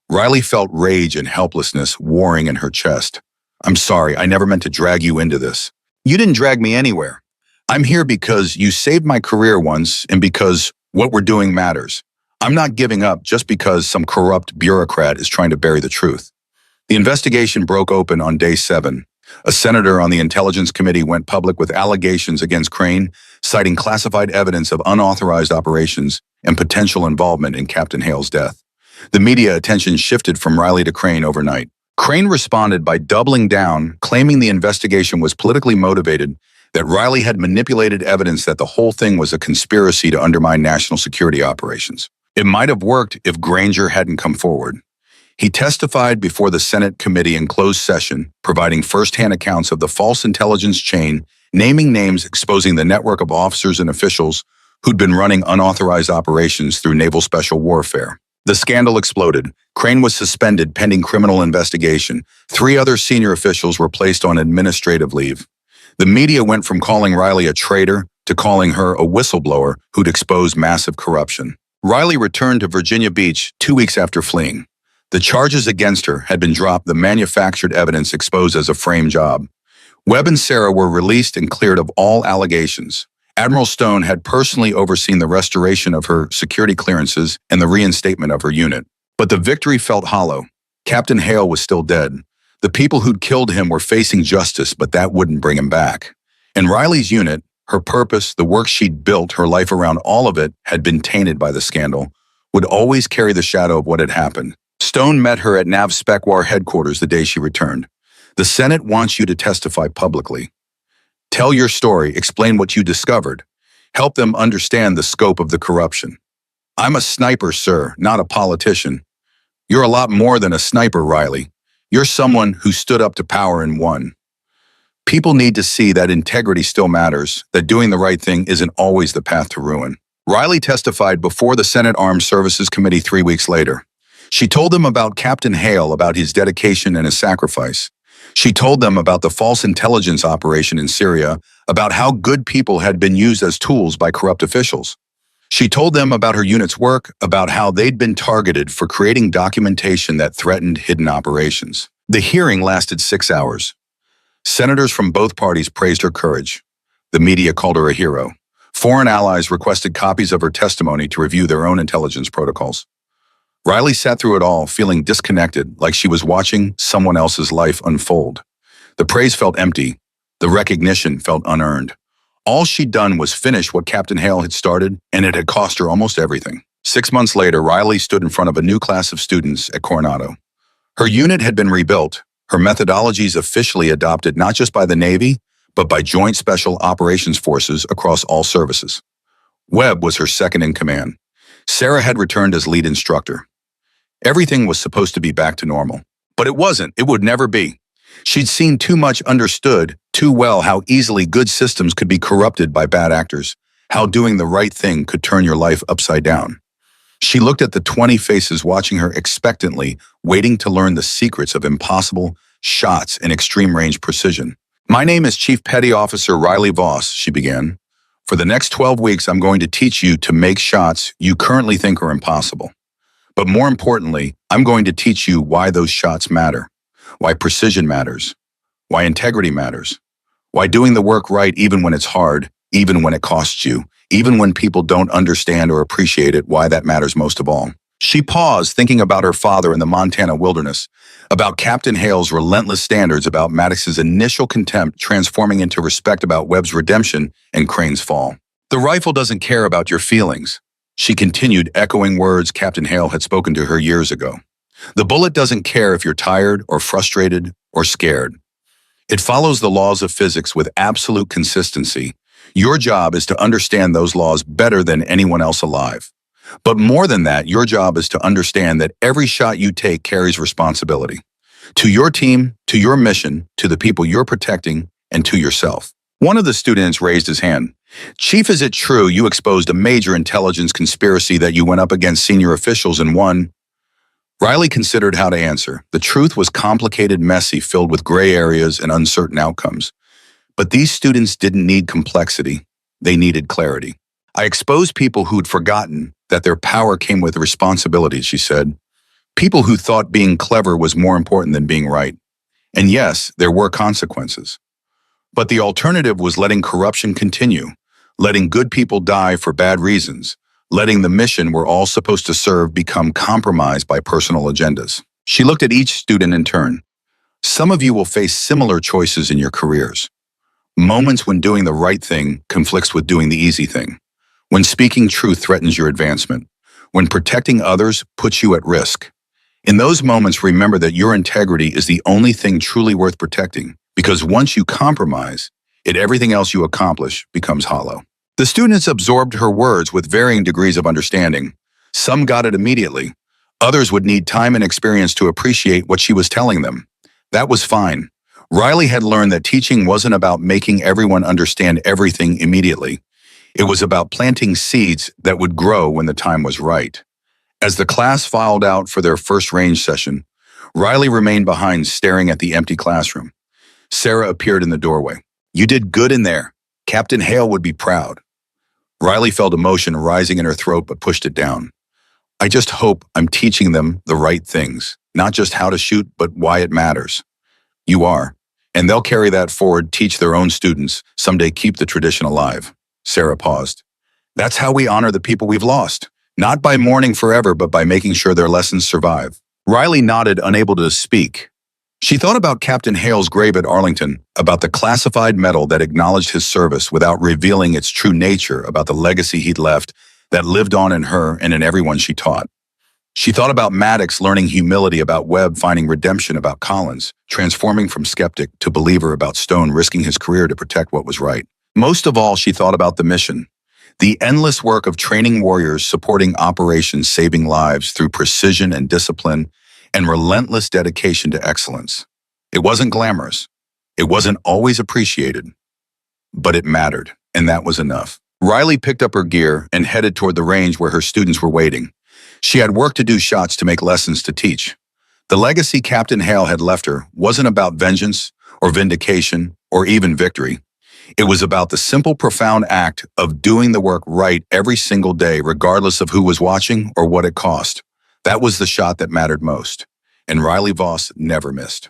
Riley felt rage and helplessness warring in her chest. "I'm sorry, I never meant to drag you into this." "You didn't drag me anywhere. I'm here because you saved my career once and because what we're doing matters. I'm not giving up just because some corrupt bureaucrat is trying to bury the truth." The investigation broke open on day 7. A senator on the Intelligence Committee went public with allegations against Crane, citing classified evidence of unauthorized operations and potential involvement in Captain Hale's death. The media attention shifted from Riley to Crane overnight. Crane responded by doubling down, claiming the investigation was politically motivated, that Riley had manipulated evidence, that the whole thing was a conspiracy to undermine national security operations. It might have worked if Granger hadn't come forward. He testified before the Senate committee in closed session, providing firsthand accounts of the false intelligence chain, naming names, exposing the network of officers and officials who'd been running unauthorized operations through naval special warfare. The scandal exploded. Crane was suspended pending criminal investigation. 3 other senior officials were placed on administrative leave. The media went from calling Riley a traitor to calling her a whistleblower who'd exposed massive corruption. Riley returned to Virginia Beach 2 weeks after fleeing. The charges against her had been dropped, the manufactured evidence exposed as a frame job. Webb and Sarah were released and cleared of all allegations. Admiral Stone had personally overseen the restoration of her security clearances and the reinstatement of her unit. But the victory felt hollow. Captain Hale was still dead. The people who'd killed him were facing justice, but that wouldn't bring him back. And Riley's unit, her purpose, the work she'd built, her life around all of it, had been tainted by the scandal, would always carry the shadow of what had happened. Stone met her at NAV SPECWAR headquarters the day she returned. "The Senate wants you to testify publicly. Tell your story, explain what you discovered. Help them understand the scope of the corruption." "I'm a sniper, sir, not a politician." "You're a lot more than a sniper, Riley. You're someone who stood up to power and won." People need to see that integrity still matters, that doing the right thing isn't always the path to ruin. Riley testified before the Senate Armed Services Committee 3 weeks later. She told them about Captain Hale, about his dedication and his sacrifice. She told them about the false intelligence operation in Syria, about how good people had been used as tools by corrupt officials. She told them about her unit's work, about how they'd been targeted for creating documentation that threatened hidden operations. The hearing lasted 6 hours. Senators from both parties praised her courage. The media called her a hero. Foreign allies requested copies of her testimony to review their own intelligence protocols. Riley sat through it all, feeling disconnected, like she was watching someone else's life unfold. The praise felt empty. The recognition felt unearned. All she'd done was finish what Captain Hale had started, and it had cost her almost everything. 6 months later, Riley stood in front of a new class of students at Coronado. Her unit had been rebuilt, her methodologies officially adopted not just by the Navy, but by Joint Special Operations Forces across all services. Webb was her second in command. Sarah had returned as lead instructor. Everything was supposed to be back to normal. But it wasn't. It would never be. She'd seen too much, understood too well how easily good systems could be corrupted by bad actors, how doing the right thing could turn your life upside down. She looked at the 20 faces watching her expectantly, waiting to learn the secrets of impossible shots and extreme-range precision. "My name is Chief Petty Officer Riley Voss," she began. "For the next 12 weeks, I'm going to teach you to make shots you currently think are impossible. But more importantly, I'm going to teach you why those shots matter, why precision matters, why integrity matters, why doing the work right even when it's hard, even when it costs you, even when people don't understand or appreciate it, why that matters most of all." She paused, thinking about her father in the Montana wilderness, about Captain Hale's relentless standards, about Maddox's initial contempt transforming into respect, about Webb's redemption and Crane's fall. "The rifle doesn't care about your feelings," she continued, echoing words Captain Hale had spoken to her years ago. "The bullet doesn't care if you're tired or frustrated or scared. It follows the laws of physics with absolute consistency. Your job is to understand those laws better than anyone else alive. But more than that, your job is to understand that every shot you take carries responsibility. To your team, to your mission, to the people you're protecting, and to yourself. One of the students raised his hand. Chief, is it true you exposed a major intelligence conspiracy that you went up against senior officials and won? Riley considered how to answer. The truth was complicated, messy, filled with gray areas and uncertain outcomes. But these students didn't need complexity. They needed clarity. I exposed people who'd forgotten that their power came with responsibility, she said. People who thought being clever was more important than being right. And yes, there were consequences. But the alternative was letting corruption continue, letting good people die for bad reasons, letting the mission we're all supposed to serve become compromised by personal agendas. She looked at each student in turn. Some of you will face similar choices in your careers. Moments when doing the right thing conflicts with doing the easy thing. When speaking truth threatens your advancement. When protecting others puts you at risk. In those moments, remember that your integrity is the only thing truly worth protecting, because once you compromise, everything else you accomplish becomes hollow. The students absorbed her words with varying degrees of understanding. Some got it immediately. Others would need time and experience to appreciate what she was telling them. That was fine. Riley had learned that teaching wasn't about making everyone understand everything immediately. It was about planting seeds that would grow when the time was right. As the class filed out for their first range session, Riley remained behind, staring at the empty classroom. Sarah appeared in the doorway. You did good in there. Captain Hale would be proud. Riley felt emotion rising in her throat but pushed it down. I just hope I'm teaching them the right things, not just how to shoot, but why it matters. You are. And they'll carry that forward, teach their own students, someday keep the tradition alive. Sarah paused. That's how we honor the people we've lost. Not by mourning forever, but by making sure their lessons survive. Riley nodded, unable to speak. She thought about Captain Hale's grave at Arlington, about the classified medal that acknowledged his service without revealing its true nature, about the legacy he'd left that lived on in her and in everyone she taught. She thought about Maddox learning humility, about Webb finding redemption, about Collins transforming from skeptic to believer, about Stone risking his career to protect what was right. Most of all, she thought about the mission. The endless work of training warriors, supporting operations, saving lives through precision and discipline, and relentless dedication to excellence. It wasn't glamorous. It wasn't always appreciated. But it mattered, and that was enough. Riley picked up her gear and headed toward the range where her students were waiting. She had work to do, shots to make, lessons to teach. The legacy Captain Hale had left her wasn't about vengeance or vindication or even victory. It was about the simple, profound act of doing the work right every single day, regardless of who was watching or what it cost. That was the shot that mattered most, and Riley Voss never missed.